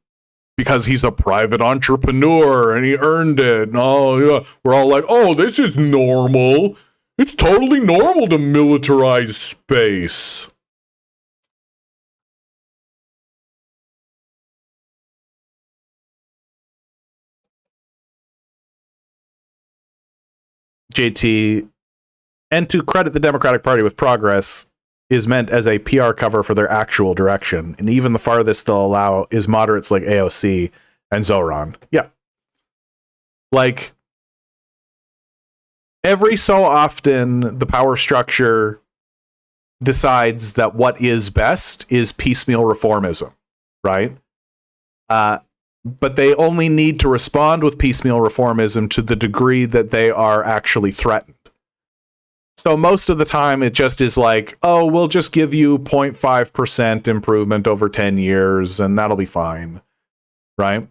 because he's a private entrepreneur and he earned it, and yeah, we're all like, oh, this is normal. It's totally normal to militarize space. JT, and to credit the Democratic Party with progress is meant as a PR cover for their actual direction, and even the farthest they'll allow is moderates like AOC and Zoran. Yeah. Like, every so often, the power structure decides that what is best is piecemeal reformism, right? But they only need to respond with piecemeal reformism to the degree that they are actually threatened. So most of the time, it just is like, oh, we'll just give you 0.5% improvement over 10 years, and that'll be fine, right?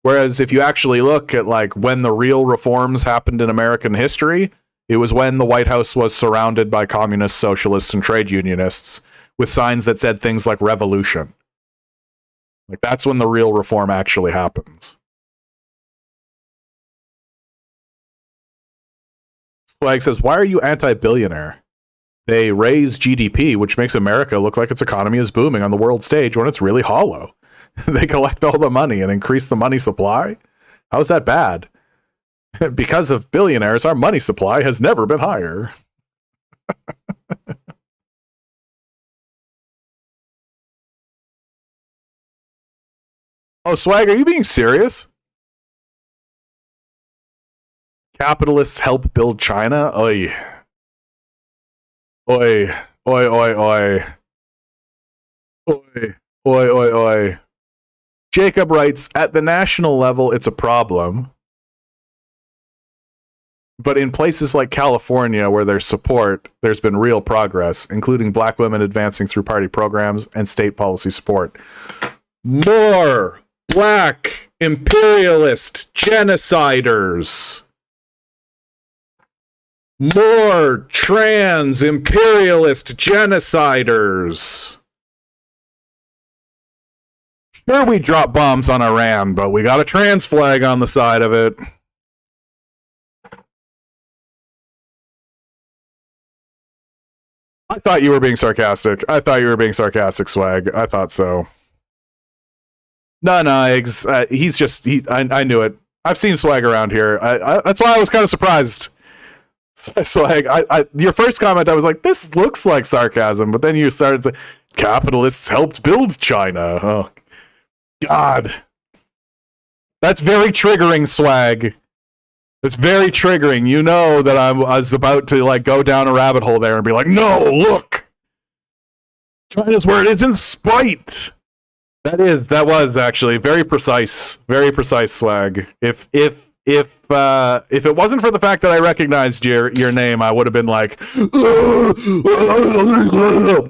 Whereas if you actually look at like when the real reforms happened in American history, it was when the White House was surrounded by communists, socialists, and trade unionists with signs that said things like revolution. Like, that's when the real reform actually happens. Swag says, why are you anti-billionaire? They raise GDP, which makes America look like its economy is booming on the world stage when it's really hollow. They collect all the money and increase the money supply? How's that bad? Because of billionaires, our money supply has never been higher. Oh, Swag, are you being serious? Capitalists help build China? Oi. Oi. Oi, oi, oi. Oi. Oi, oi, oi. Jacob writes, at the national level, it's a problem. But in places like California, where there's support, there's been real progress, including black women advancing through party programs and state policy support. More black imperialist genociders. More trans imperialist genociders. Sure, we drop bombs on Iran, but we got a trans flag on the side of it. I thought you were being sarcastic. Swag. I thought so. No, eggs. He's just. I knew it. I've seen Swag around here. That's why I was kind of surprised. Swag. Your first comment, I was like, this looks like sarcasm, but then you started to say, capitalists helped build China. Oh, God. That's very triggering, Swag. It's very triggering. You know that I was about to like go down a rabbit hole there and be like, no, look. China's where it is in spite. That was actually very precise, Swag. If it wasn't for the fact that I recognized your name, I would have been like,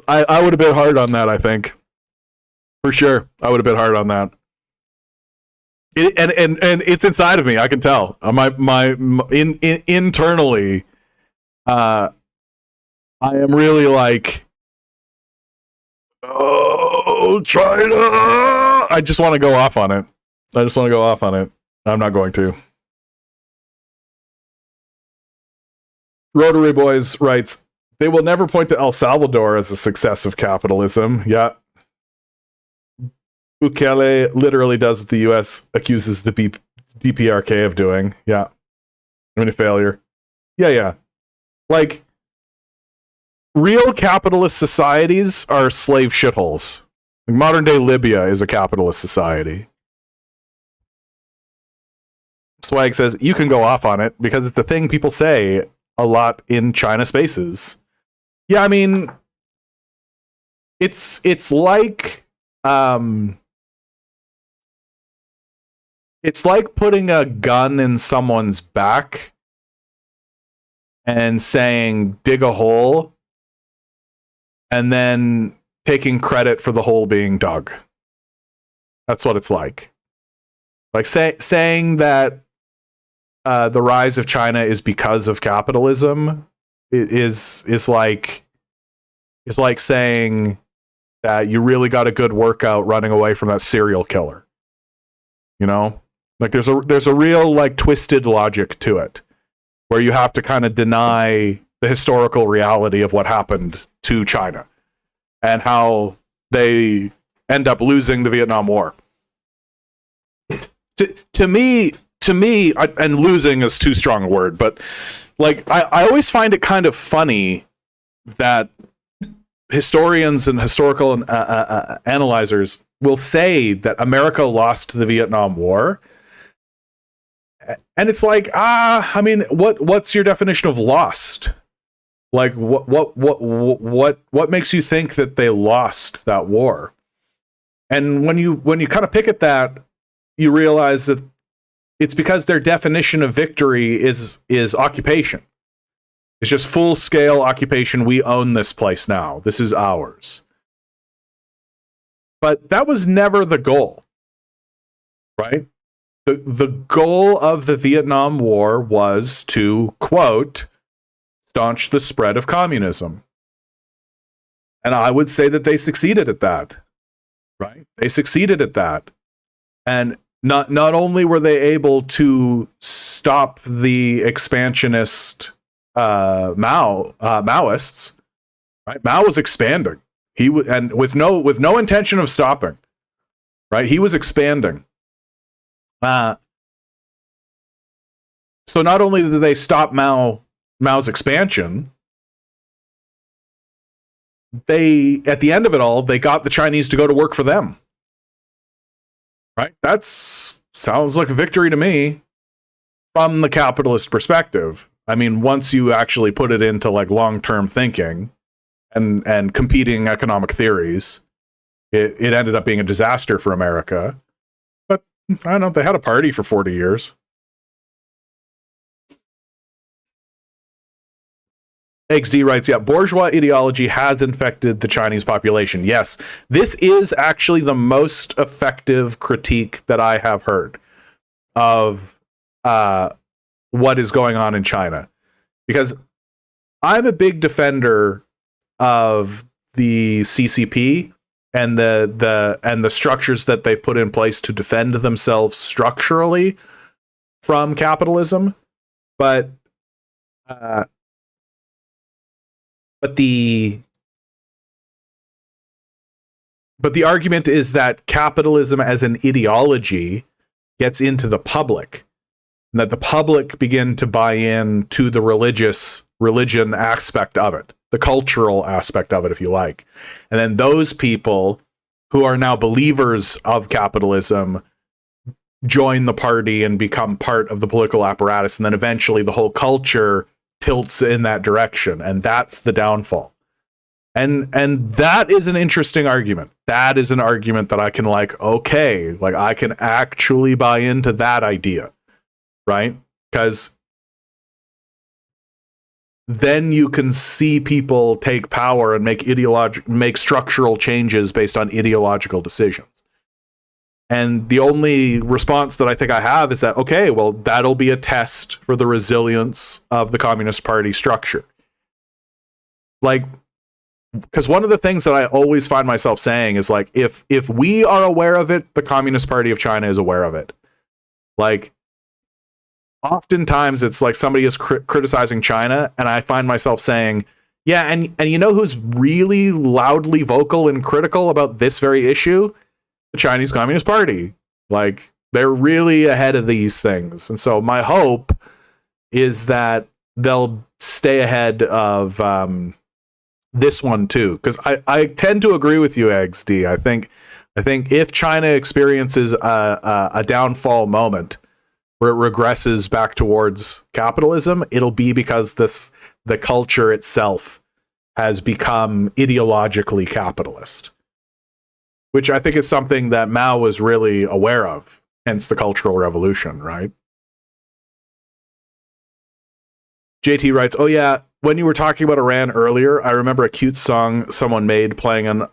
I would have been hard on that, I think. For sure. I would have been hard on that. And it's inside of me. I can tell. Internally, I am really like, oh, China! I just want to go off on it. I'm not going to. Rotary Boys writes, they will never point to El Salvador as a success of capitalism. Yeah. Bukele literally does what the U.S. accuses the DPRK of doing. Yeah. I mean, a failure. Yeah. Like, real capitalist societies are slave shitholes. Like, modern day Libya is a capitalist society. Swag says, you can go off on it because it's the thing people say a lot in China spaces. Yeah, I mean, it's like it's like putting a gun in someone's back and saying dig a hole and then taking credit for the hole being dug. That's what it's like. Like saying that the rise of China is because of capitalism is like saying that you really got a good workout running away from that serial killer. You know, like there's a real like twisted logic to it, where you have to kind of deny the historical reality of what happened to China and how they end up losing the Vietnam War. To me, and losing is too strong a word, but like I always find it kind of funny that historians and historical analyzers will say that America lost the Vietnam War, and it's like, I mean, what's your definition of lost? Like, what makes you think that they lost that war? And when you kind of pick at that, you realize that it's because their definition of victory is occupation. It's just full-scale occupation. We own this place now. This is ours. But that was never the goal, right? The goal of the Vietnam War was to, quote, staunch the spread of communism. And I would say that they succeeded at that, right? They succeeded at that. And not only were they able to stop the expansionist Maoists, right? Mao was expanding. He and with no intention of stopping, right? He was expanding. So not only did they stop Mao's expansion, they, at the end of it all, they got the Chinese to go to work for them. Right? That sounds like a victory to me from the capitalist perspective. I mean, once you actually put it into like long-term thinking and competing economic theories, it ended up being a disaster for America. But I don't know, they had a party for 40 years. XD writes, yeah, bourgeois ideology has infected the Chinese population. Yes, this is actually the most effective critique that I have heard of what is going on in China. Because I'm a big defender of the CCP and the structures that they've put in place to defend themselves structurally from capitalism. But the argument is that capitalism as an ideology gets into the public, and that the public begin to buy in to the religion aspect of it, the cultural aspect of it, if you like. And then those people who are now believers of capitalism join the party and become part of the political apparatus, and then eventually the whole culture tilts in that direction, and that's the downfall. And that is an interesting argument. That is an argument that I can I can actually buy into that idea, right? Because then you can see people take power and make structural changes based on ideological decisions. And the only response that I think I have is that, okay, well, that'll be a test for the resilience of the Communist Party structure. Like, because one of the things that I always find myself saying is like, if we are aware of it, the Communist Party of China is aware of it. Like, oftentimes it's like somebody is criticizing China, and I find myself saying, yeah, and you know who's really loudly vocal and critical about this very issue? The Chinese Communist Party. Like, they're really ahead of these things. And so my hope is that they'll stay ahead of this one too. Because I tend to agree with you, XD. I think if China experiences a downfall moment, where it regresses back towards capitalism, it'll be because the culture itself has become ideologically capitalist, which I think is something that Mao was really aware of, hence the Cultural Revolution, right? JT writes, oh yeah, when you were talking about Iran earlier, I remember a cute song someone made playing an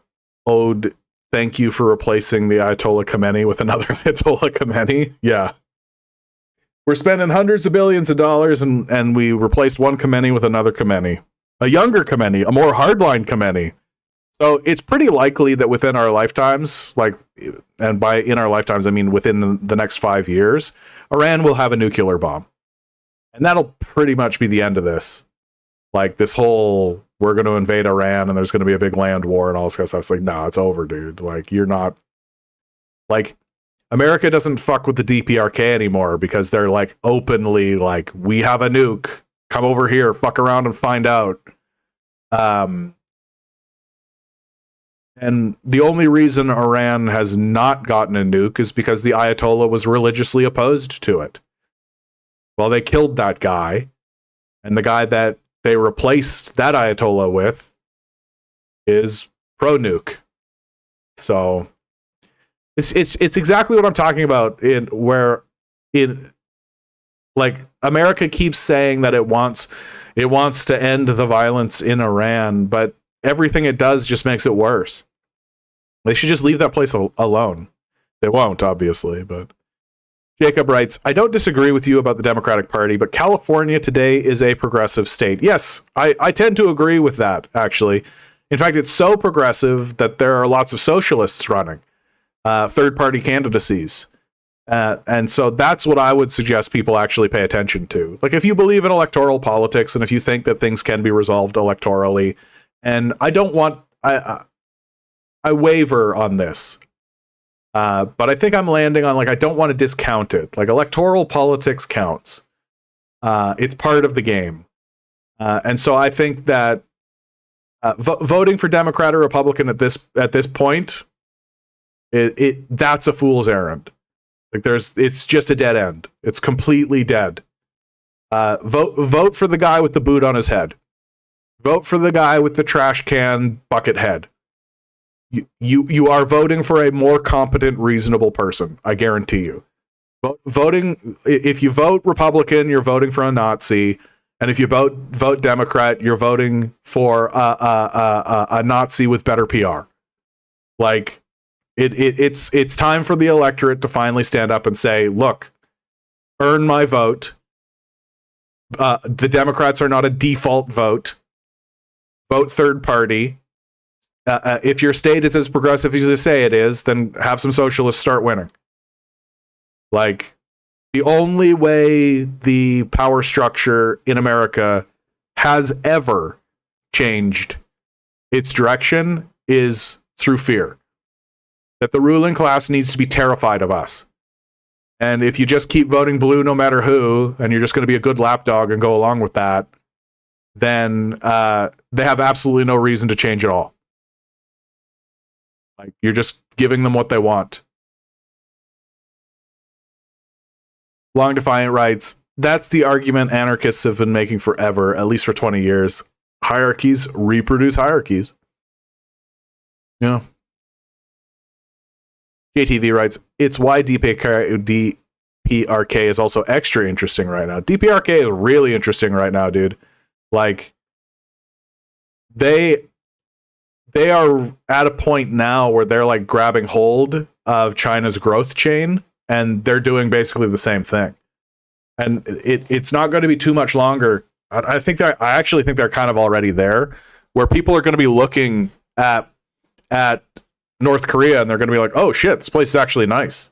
ode, thank you for replacing the Ayatollah Khomeini with another Ayatollah Khomeini. Yeah. We're spending hundreds of billions of dollars and we replaced one Khomeini with another Khomeini. A younger Khomeini, a more hardline Khomeini. So it's pretty likely that within our lifetimes, and by in our lifetimes, I mean within the next 5 years, Iran will have a nuclear bomb. And that'll pretty much be the end of this. Like this whole, we're going to invade Iran and there's going to be a big land war and all this kind of stuff. It's like, no, it's over, dude. Like, you're not, like, America doesn't fuck with the DPRK anymore because they're like openly like, we have a nuke. Come over here, fuck around and find out. And the only reason Iran has not gotten a nuke is because the Ayatollah was religiously opposed to it. Well, they killed that guy, and the guy that they replaced that Ayatollah with is pro-nuke. So it's exactly what I'm talking about. Like America keeps saying that it wants to end the violence in Iran, but everything it does just makes it worse. They should just leave that place alone. They won't, obviously, but. Jacob writes, I don't disagree with you about the Democratic Party, but California today is a progressive state. Yes, I tend to agree with that, actually. In fact, it's so progressive that there are lots of socialists running, third-party candidacies. And so that's what I would suggest people actually pay attention to. Like, if you believe in electoral politics and if you think that things can be resolved electorally, and I don't want... I waver on this. But I think I'm landing on, like, I don't want to discount it. Like, electoral politics counts. It's part of the game. And so I think that voting for Democrat or Republican at this point, that's a fool's errand. Like, it's just a dead end. It's completely dead. Vote for the guy with the boot on his head. Vote for the guy with the trash can bucket head. You are voting for a more competent, reasonable person. I guarantee you. If you vote Republican, you're voting for a Nazi, and if you vote Democrat, you're voting for a Nazi with better PR. Like it's time for the electorate to finally stand up and say, "Look, earn my vote. The Democrats are not a default vote. Vote third party." If your state is as progressive as you say it is, then have some socialists start winning. Like, the only way the power structure in America has ever changed its direction is through fear. That the ruling class needs to be terrified of us. And if you just keep voting blue no matter who, and you're just going to be a good lapdog and go along with that, then they have absolutely no reason to change at all. Like, you're just giving them what they want. Long Defiant writes, that's the argument anarchists have been making forever, at least for 20 years. Hierarchies reproduce hierarchies. Yeah. JTV writes, it's why DPRK is also extra interesting right now. DPRK is really interesting right now, dude. Like, they are at a point now where they're like grabbing hold of China's growth chain, and they're doing basically the same thing. And it's not going to be too much longer. I actually think they're kind of already there, where people are going to be looking at North Korea and they're going to be like, oh shit, this place is actually nice.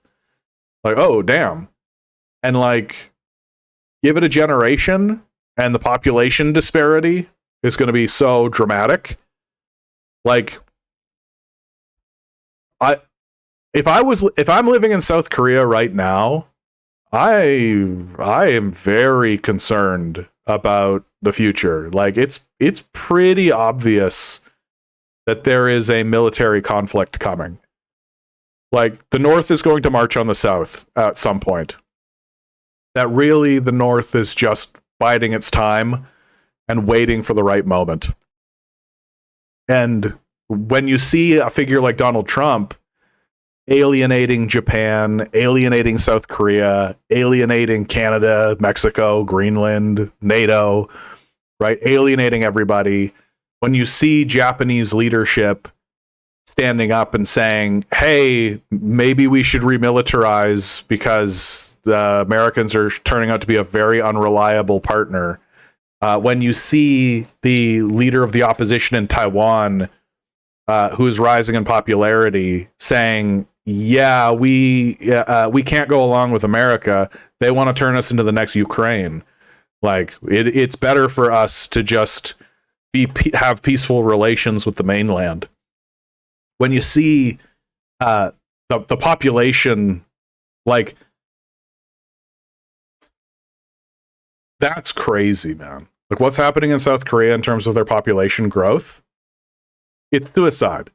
Like, oh damn. And like, give it a generation and the population disparity is going to be so dramatic. Like, if I'm living in South Korea right now, I am very concerned about the future. Like, it's pretty obvious that there is a military conflict coming. Like, the North is going to march on the South at some point. that really the North is just biding its time and waiting for the right moment. And when you see a figure like Donald Trump alienating Japan, alienating South Korea, alienating Canada, Mexico, Greenland, NATO, right? Alienating everybody. When you see Japanese leadership standing up and saying, hey, maybe we should remilitarize because the Americans are turning out to be a very unreliable partner. When you see the leader of the opposition in Taiwan, who is rising in popularity, saying, yeah, we can't go along with America. They want to turn us into the next Ukraine. Like, it's better for us to just have peaceful relations with the mainland. When you see the population, like, that's crazy, man. Like, what's happening in South Korea in terms of their population growth? It's suicide.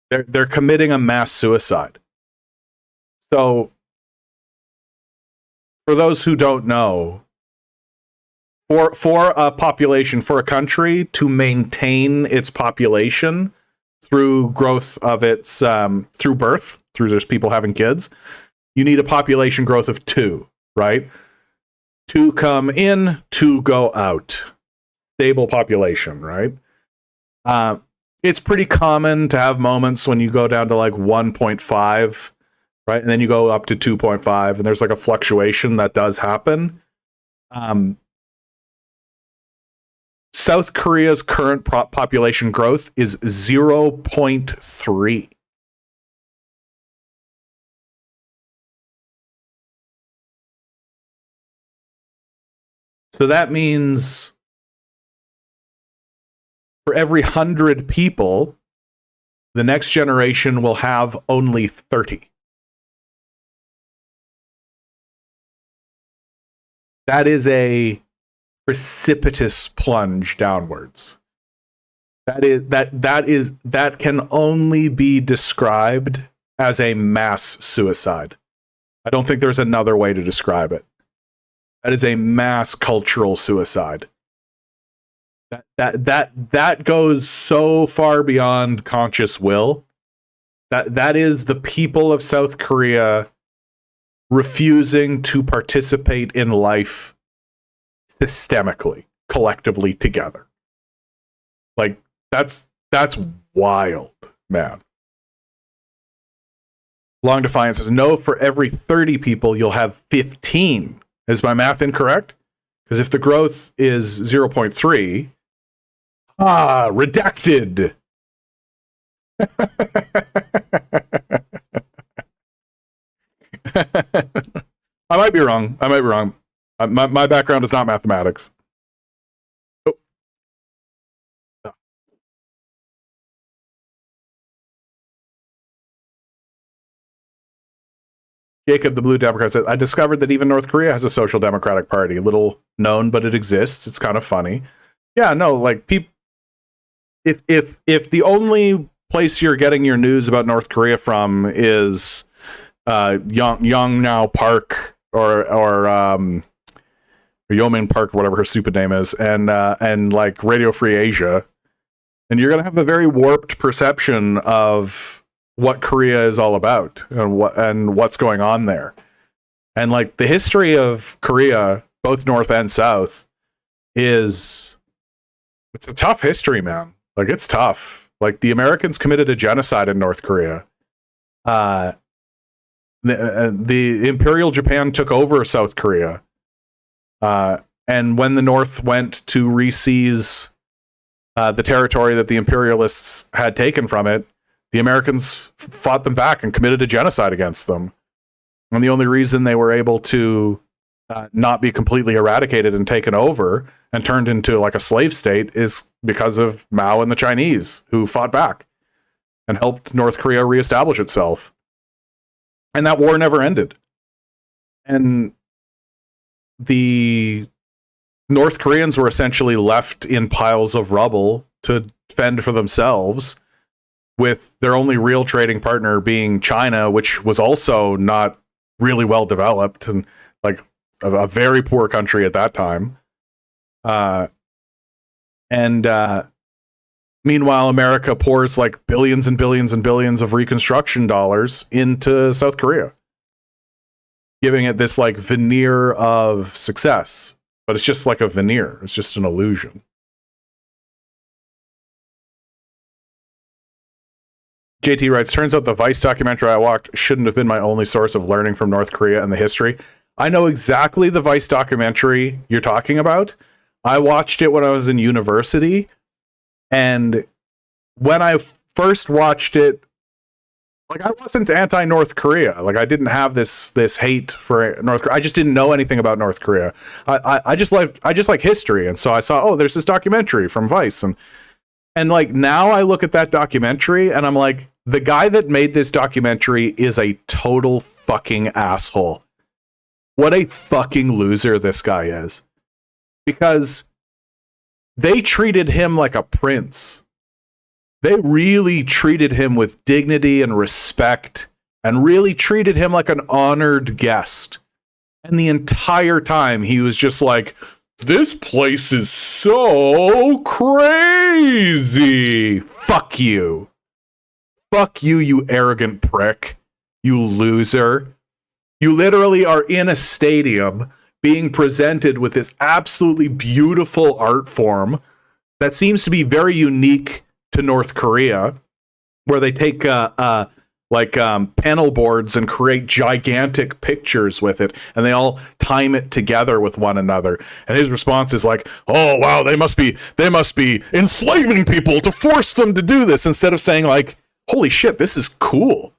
They're committing a mass suicide. So, for those who don't know, for a population, for a country to maintain its population through growth of its through birth, through there's people having kids, you need a population growth of 2, right? 2 come in, 2 go out. Stable population, right? It's pretty common to have moments when you go down to like 1.5, right? And then you go up to 2.5, and there's like a fluctuation that does happen. South Korea's current population growth is 0.3. So that means for every 100 people, the next generation will have only 30. That is a precipitous plunge downwards. That can only be described as a mass suicide. I don't think there's another way to describe it. That is a mass cultural suicide. That goes so far beyond conscious will. That is the people of South Korea refusing to participate in life systemically, collectively, together. Like, that's wild, man. Long Defiance says, no, for every 30 people, you'll have 15. Is my math incorrect? Because if the growth is 0.3, redacted. I might be wrong. My background is not mathematics. Oh. Jacob, the Blue Democrat, says, I discovered that even North Korea has a social democratic party. Little known, but it exists. It's kind of funny. Yeah, no, like, people. If the only place you're getting your news about North Korea from is Yongnao Park or Yeoman Park, whatever her stupid name is, and like Radio Free Asia, and you're gonna have a very warped perception of what Korea is all about and what's going on there. And like, the history of Korea, both North and South, it's a tough history, man. Like, it's tough. Like, the Americans committed a genocide in North Korea. The Imperial Japan took over South Korea. And when the North went to re-seize the territory that the imperialists had taken from it, the Americans fought them back and committed a genocide against them. And the only reason they were able to not be completely eradicated and taken over and turned into like a slave state is because of Mao and the Chinese, who fought back and helped North Korea reestablish itself. And that war never ended. And the North Koreans were essentially left in piles of rubble to fend for themselves, with their only real trading partner being China, which was also not really well developed. And like, a very poor country at that time. And meanwhile, America pours like billions and billions and billions of reconstruction dollars into South Korea, giving it this like veneer of success. But it's just like a veneer. It's just an illusion. JT writes, turns out the Vice documentary I watched shouldn't have been my only source of learning from North Korea and the history. I know exactly the Vice documentary you're talking about. I watched it when I was in university. And when I first watched it, like I wasn't anti-North Korea. Like I didn't have this hate for North Korea. I just didn't know anything about North Korea. I just like history. And so I saw, oh, there's this documentary from Vice. And like now I look at that documentary and I'm like, the guy that made this documentary is a total fucking asshole. What a fucking loser this guy is. Because they treated him like a prince. They really treated him with dignity and respect and really treated him like an honored guest. And the entire time he was just like, this place is so crazy. Fuck you. Fuck you, you arrogant prick. You loser. You literally are in a stadium being presented with this absolutely beautiful art form that seems to be very unique to North Korea, where they take panel boards and create gigantic pictures with it, and they all time it together with one another. And his response is like, "Oh wow, they must be enslaving people to force them to do this," instead of saying like, "Holy shit, this is cool.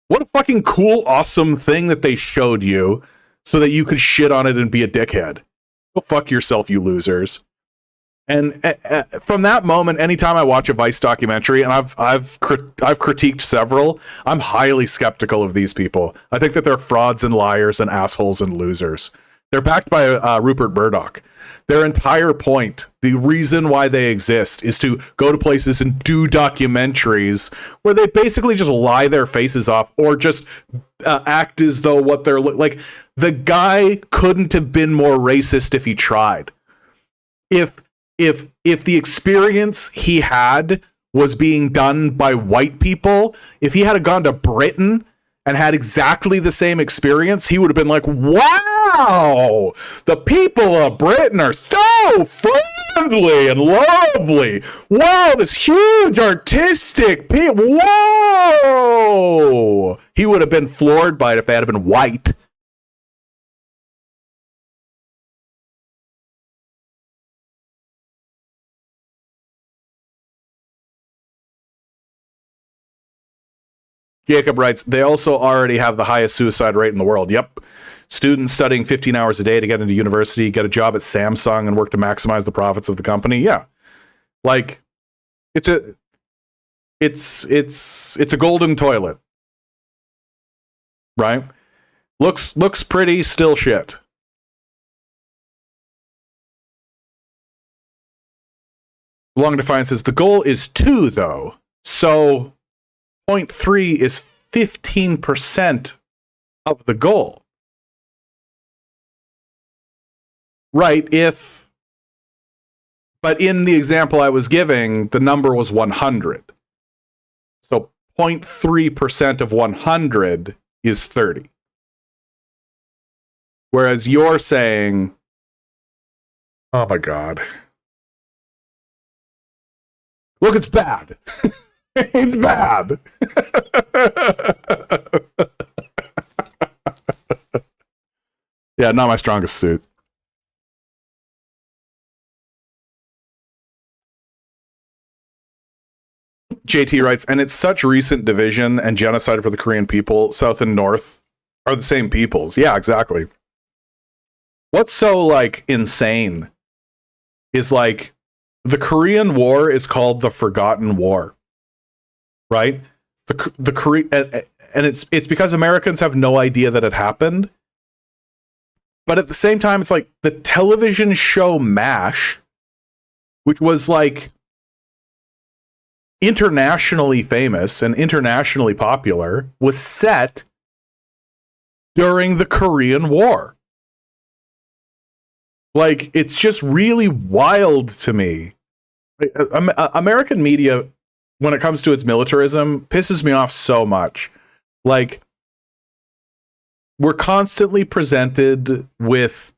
What a fucking cool, awesome thing that they showed you so that you could shit on it and be a dickhead. Go fuck yourself, you losers." And from that moment, anytime I watch a Vice documentary, and I've critiqued several, I'm highly skeptical of these people. I think that they're frauds and liars and assholes and losers. They're backed by Rupert Murdoch. Their entire point, the reason why they exist, is to go to places and do documentaries where they basically just lie their faces off or just act as though what they're like. The guy couldn't have been more racist if he tried. If the experience he had was being done by white people, if he had gone to Britain and had exactly the same experience, he would have been like, wow, the people of Britain are so friendly and lovely. Wow, this huge artistic people. Whoa. He would have been floored by it if they had been white. Jacob writes, they also already have the highest suicide rate in the world. Yep. Students studying 15 hours a day to get into university, get a job at Samsung, and work to maximize the profits of the company. Yeah. Like, it's a golden toilet. Right? Looks pretty, still shit. Long Defiance says, the goal is 2, though. So 0.3 is 15% of the goal. Right, but in the example I was giving, the number was 100. So 0.3% of 100 is 30. Whereas you're saying, oh my God. Look, it's bad. It's bad. Yeah, not my strongest suit. JT writes, and it's such recent division and genocide for the Korean people. South and North are the same peoples. Yeah, exactly. What's so like insane is like the Korean War is called the Forgotten War. Right? The Korean, and it's because Americans have no idea that it happened. But at the same time, it's like the television show MASH, which was like internationally famous and internationally popular, was set during the Korean War. Like, it's just really wild to me. American media, when it comes to its militarism, pisses me off so much. Like, we're constantly presented with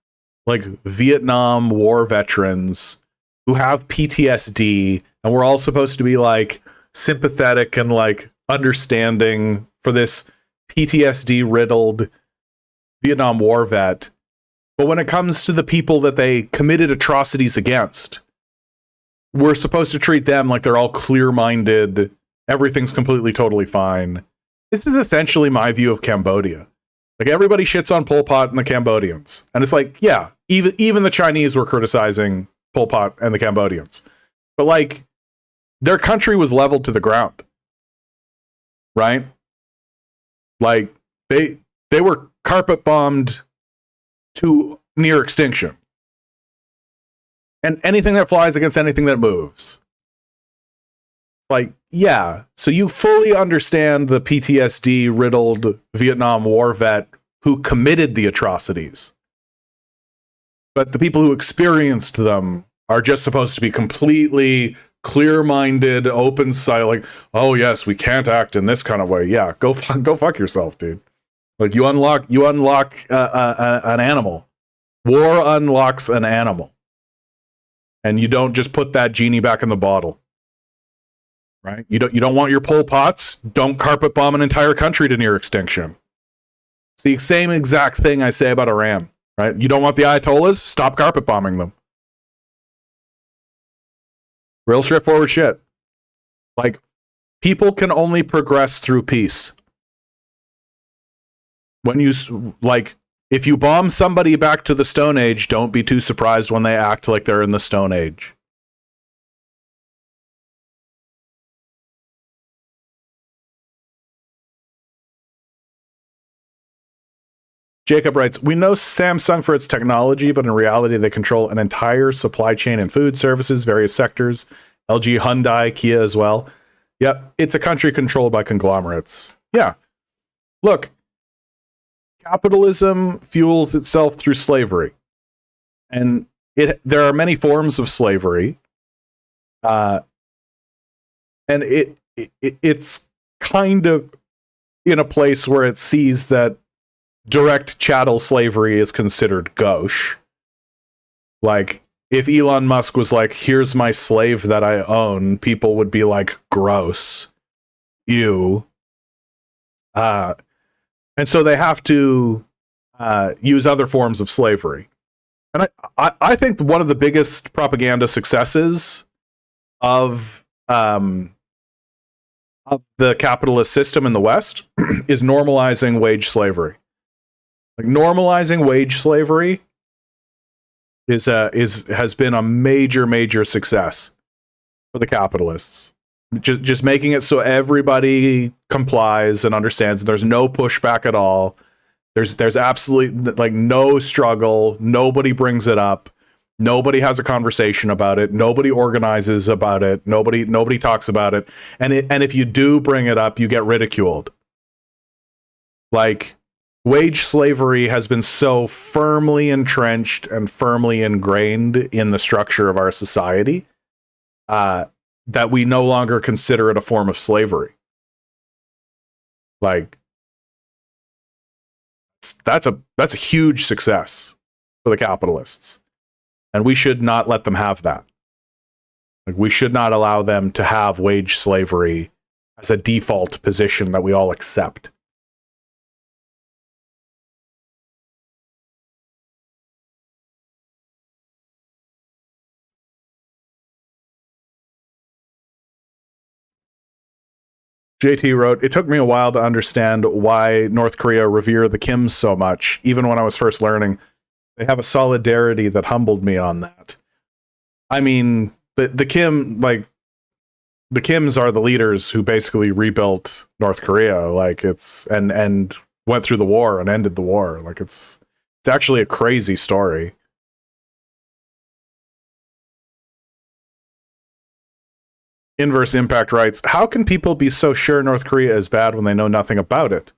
like Vietnam War veterans who have PTSD, and we're all supposed to be like sympathetic and like understanding for this PTSD riddled Vietnam War vet. But when it comes to the people that they committed atrocities against, we're supposed to treat them like they're all clear-minded, everything's completely totally fine. This is essentially my view of Cambodia. Like, everybody shits on Pol Pot and the Cambodians. And it's like, yeah, even the Chinese were criticizing Pol Pot and the Cambodians. But like, their country was leveled to the ground. Right? Like, they were carpet bombed to near extinction. And anything that flies against anything that moves. Like, yeah, so you fully understand the PTSD riddled Vietnam War vet who committed the atrocities. But the people who experienced them are just supposed to be completely clear-minded, open-sight, like, oh yes, we can't act in this kind of way. Yeah, go fuck yourself, dude. Like, you unlock an animal. War unlocks an animal. And you don't just put that genie back in the bottle. Right? You don't want your Pol Pots. Don't carpet bomb an entire country to near extinction. It's the same exact thing I say about Iran. Right? You don't want the Ayatollahs. Stop carpet bombing them. Real straightforward shit. Like, people can only progress through peace. When you like, if you bomb somebody back to the Stone Age, don't be too surprised when they act like they're in the Stone Age. Jacob writes, we know Samsung for its technology, but in reality, they control an entire supply chain in food, services, various sectors. LG, Hyundai, Kia as well. Yep, it's a country controlled by conglomerates. Yeah. Look, capitalism fuels itself through slavery. And there are many forms of slavery. And it's kind of in a place where it sees that direct chattel slavery is considered gauche. Like, if Elon Musk was like, here's my slave that I own, people would be like, gross. Ew. And so they have to use other forms of slavery. And I think one of the biggest propaganda successes of the capitalist system in the West is normalizing wage slavery. Like, normalizing wage slavery has been a major success for the capitalists. Just making it so everybody complies and understands. There's no pushback at all. There's absolutely like no struggle. Nobody brings it up. Nobody has a conversation about it. Nobody organizes about it. Nobody talks about it. And if you do bring it up, you get ridiculed. Like, wage slavery has been so firmly entrenched and firmly ingrained in the structure of our society that we no longer consider it a form of slavery. Like, that's a huge success for the capitalists. And we should not let them have that. Like, we should not allow them to have wage slavery as a default position that we all accept. JT wrote, it took me a while to understand why North Korea revere the Kims so much, even when I was first learning. They have a solidarity that humbled me on that. I mean, the Kims are the leaders who basically rebuilt North Korea, like, it's and went through the war and ended the war. Like, it's actually a crazy story. Inverse Impact writes, how can people be so sure North Korea is bad when they know nothing about it?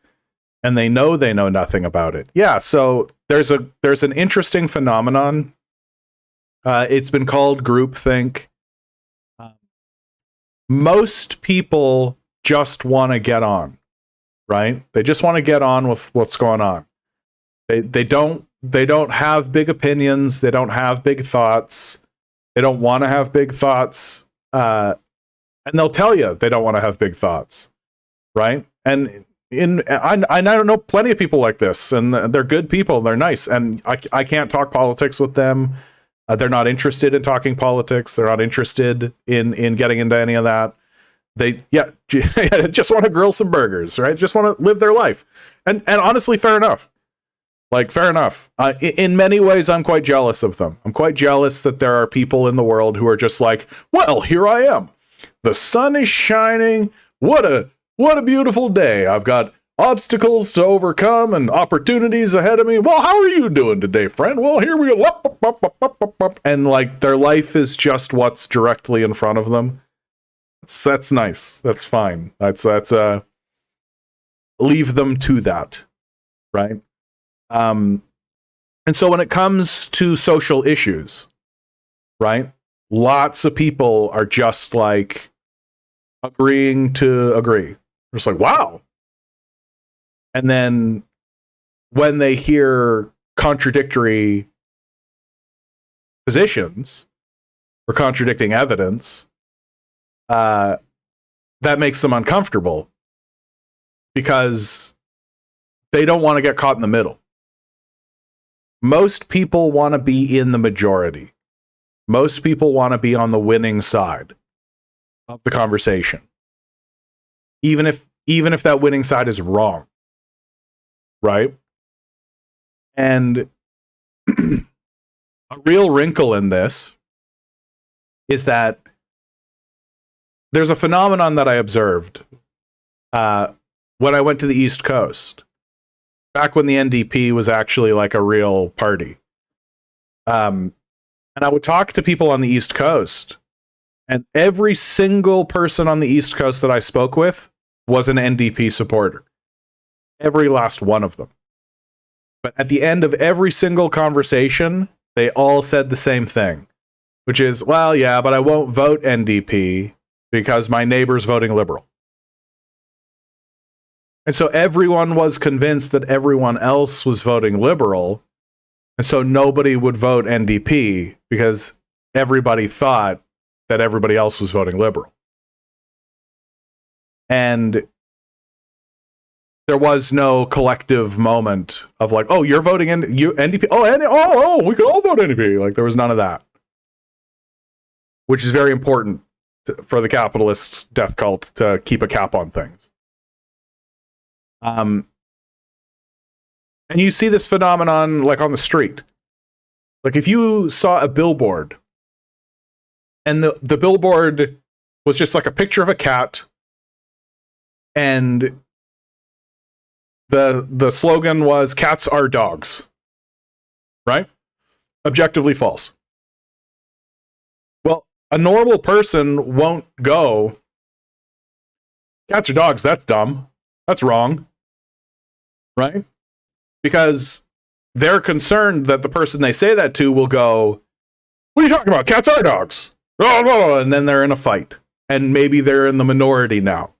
And they know nothing about it. Yeah, so there's an interesting phenomenon It's been called groupthink. Most people just want to get on, right? They just want to get on with what's going on. They don't have big opinions. They don't have big thoughts. They don't want to have big thoughts. And they'll tell you they don't want to have big thoughts, right? And I don't know plenty of people like this, and they're good people. They're nice, and I can't talk politics with them. They're not interested in talking politics. They're not interested in getting into any of that. They just want to grill some burgers, right? Just want to live their life, and honestly, fair enough. Like, fair enough. In many ways, I'm quite jealous of them. I'm quite jealous that there are people in the world who are just like, well, here I am. The sun is shining. What a beautiful day. I've got obstacles to overcome and opportunities ahead of me. Well, how are you doing today, friend? Well, here we go. And like, their life is just what's directly in front of them. That's nice. That's fine. That's leave them to that, right? And so when it comes to social issues, right? Lots of people are just like agreeing to agree. Just like, wow. And then when they hear contradictory positions or contradicting evidence, that makes them uncomfortable because they don't want to get caught in the middle. Most people want to be in the majority. Most people want to be on the winning side of the conversation. Even if that winning side is wrong. Right? And a real wrinkle in this is that there's a phenomenon that I observed when I went to the East Coast, back when the NDP was actually like a real party. And I would talk to people on the East Coast, and every single person on the East Coast that I spoke with was an NDP supporter. Every last one of them. But at the end of every single conversation, they all said the same thing, which is, well, yeah, but I won't vote NDP because my neighbor's voting Liberal. And so everyone was convinced that everyone else was voting Liberal, and so nobody would vote NDP because everybody thought that everybody else was voting Liberal. And there was no collective moment of like, oh, you're voting NDP. Oh, we could all vote NDP. Like, there was none of that, which is very important for the capitalist death cult to keep a cap on things. And you see this phenomenon like on the street. Like, if you saw a billboard and the billboard was just like a picture of a cat, and the slogan was "Cats are dogs," right? Objectively false. Well, a normal person won't go, "Cats are dogs, that's dumb. That's wrong." Right? Because they're concerned that the person they say that to will go, "What are you talking about? Cats are dogs." And then they're in a fight. And maybe they're in the minority now.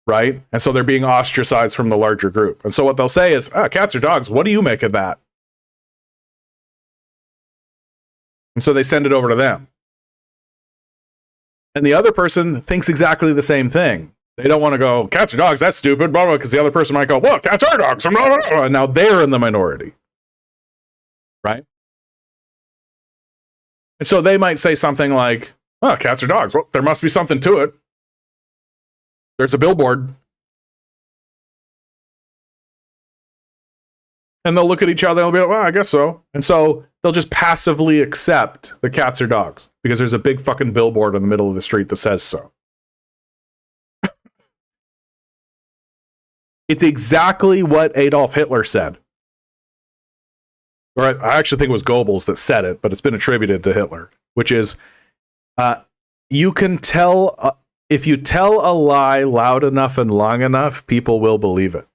Right? And so they're being ostracized from the larger group. And so what they'll say is, cats are dogs. What do you make of that? And so they send it over to them. And the other person thinks exactly the same thing. They don't want to go, "Cats are dogs, that's stupid," blah, blah, because the other person might go, "Well, cats are dogs." Blah, blah, blah. And now they're in the minority. Right? And so they might say something like, "Oh, cats are dogs. Well, there must be something to it. There's a billboard." And they'll look at each other and they'll be like, "Well, I guess so." And so they'll just passively accept the cats are dogs because there's a big fucking billboard in the middle of the street that says so. It's exactly what Adolf Hitler said. Or I actually think it was Goebbels that said it, but it's been attributed to Hitler, which is, you can tell, if you tell a lie loud enough and long enough, people will believe it.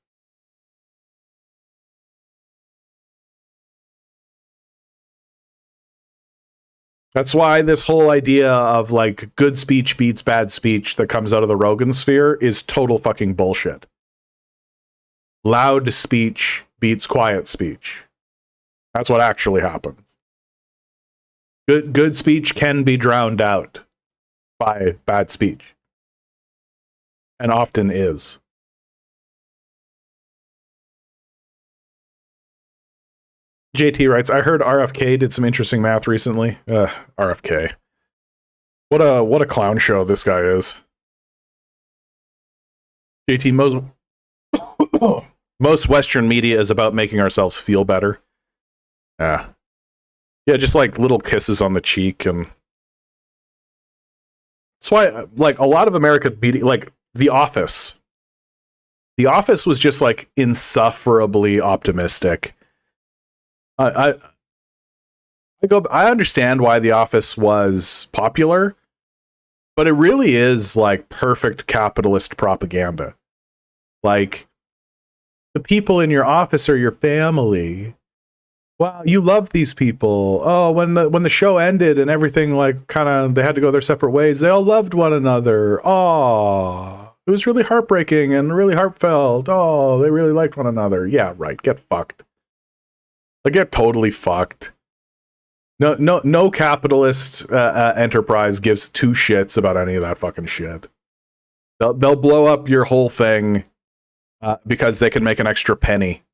That's why this whole idea of like good speech beats bad speech that comes out of the Rogan sphere is total fucking bullshit. Loud speech beats quiet speech. That's what actually happens. Good speech can be drowned out by bad speech. And often is. JT writes, I heard RFK did some interesting math recently. RFK. What a clown show this guy is. JT, most Western media is about making ourselves feel better. Yeah, just like little kisses on the cheek, and that's why, like, a lot of America, like The Office. The Office was just like insufferably optimistic. I understand why The Office was popular, but it really is like perfect capitalist propaganda. Like, the people in your office are your family. Wow, you love these people. Oh, when the show ended and everything, like, kind of, they had to go their separate ways, they all loved one another. Oh, it was really heartbreaking and really heartfelt. Oh, they really liked one another. Yeah, right. Get fucked. Like, get totally fucked. No capitalist enterprise gives two shits about any of that fucking shit. They'll blow up your whole thing because they can make an extra penny.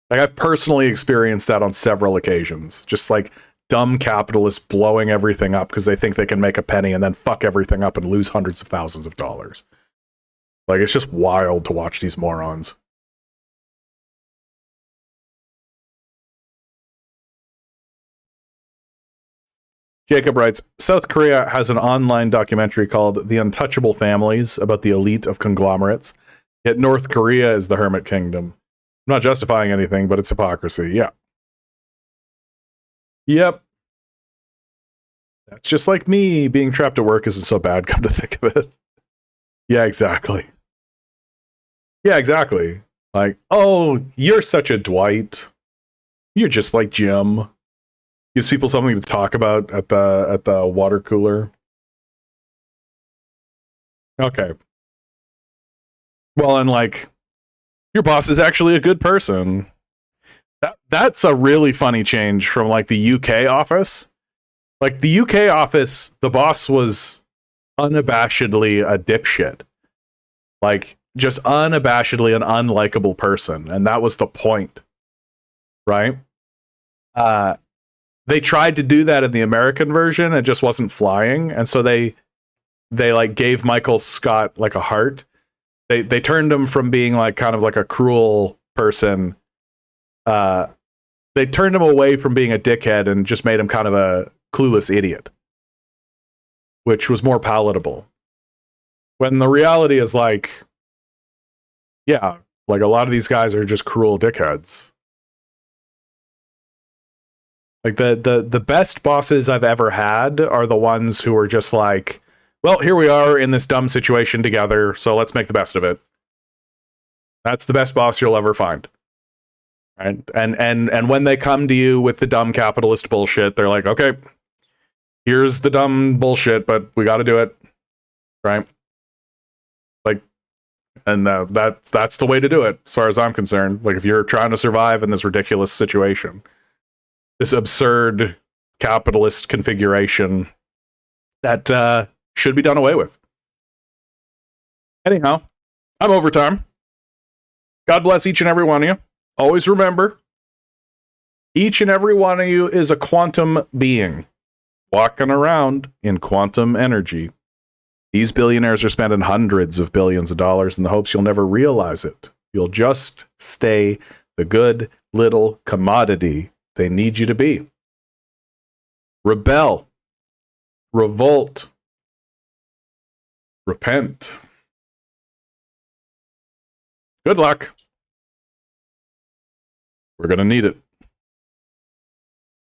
Like, I've personally experienced that on several occasions. Just like dumb capitalists blowing everything up because they think they can make a penny and then fuck everything up and lose hundreds of thousands of dollars. Like, it's just wild to watch these morons. Jacob writes, South Korea has an online documentary called The Untouchable Families about the elite of conglomerates. Yet North Korea is the hermit kingdom. I'm not justifying anything, but it's hypocrisy. Yeah. Yep. That's just like me. Being trapped at work isn't so bad, come to think of it. Yeah, exactly. Yeah, exactly. Like, oh, you're such a Dwight. You're just like Jim. Gives people something to talk about at the water cooler. Okay. Well, and like, your boss is actually a good person. That's a really funny change from like the UK office. Like, the UK office, the boss was unabashedly a dipshit. Like, just unabashedly an unlikable person, and that was the point, right? They tried to do that in the American version, it just wasn't flying, and so they like gave Michael Scott like a heart. They turned him from being like kind of like a cruel person. They turned him away from being a dickhead and just made him kind of a clueless idiot, which was more palatable. When the reality is like, yeah, like a lot of these guys are just cruel dickheads. Like, the best bosses I've ever had are the ones who are just like, well, here we are in this dumb situation together, so let's make the best of it. That's the best boss you'll ever find. Right? And when they come to you with the dumb capitalist bullshit, they're like, okay, here's the dumb bullshit, but we got to do it. Right? Like, and that's the way to do it, as far as I'm concerned. Like, if you're trying to survive in this ridiculous situation, this absurd capitalist configuration that should be done away with. Anyhow, I'm overtime. God bless each and every one of you. Always remember, each and every one of you is a quantum being walking around in quantum energy. These billionaires are spending hundreds of billions of dollars in the hopes you'll never realize it. You'll just stay the good little commodity they need you to be. Rebel. Revolt. Repent. Good luck. We're going to need it.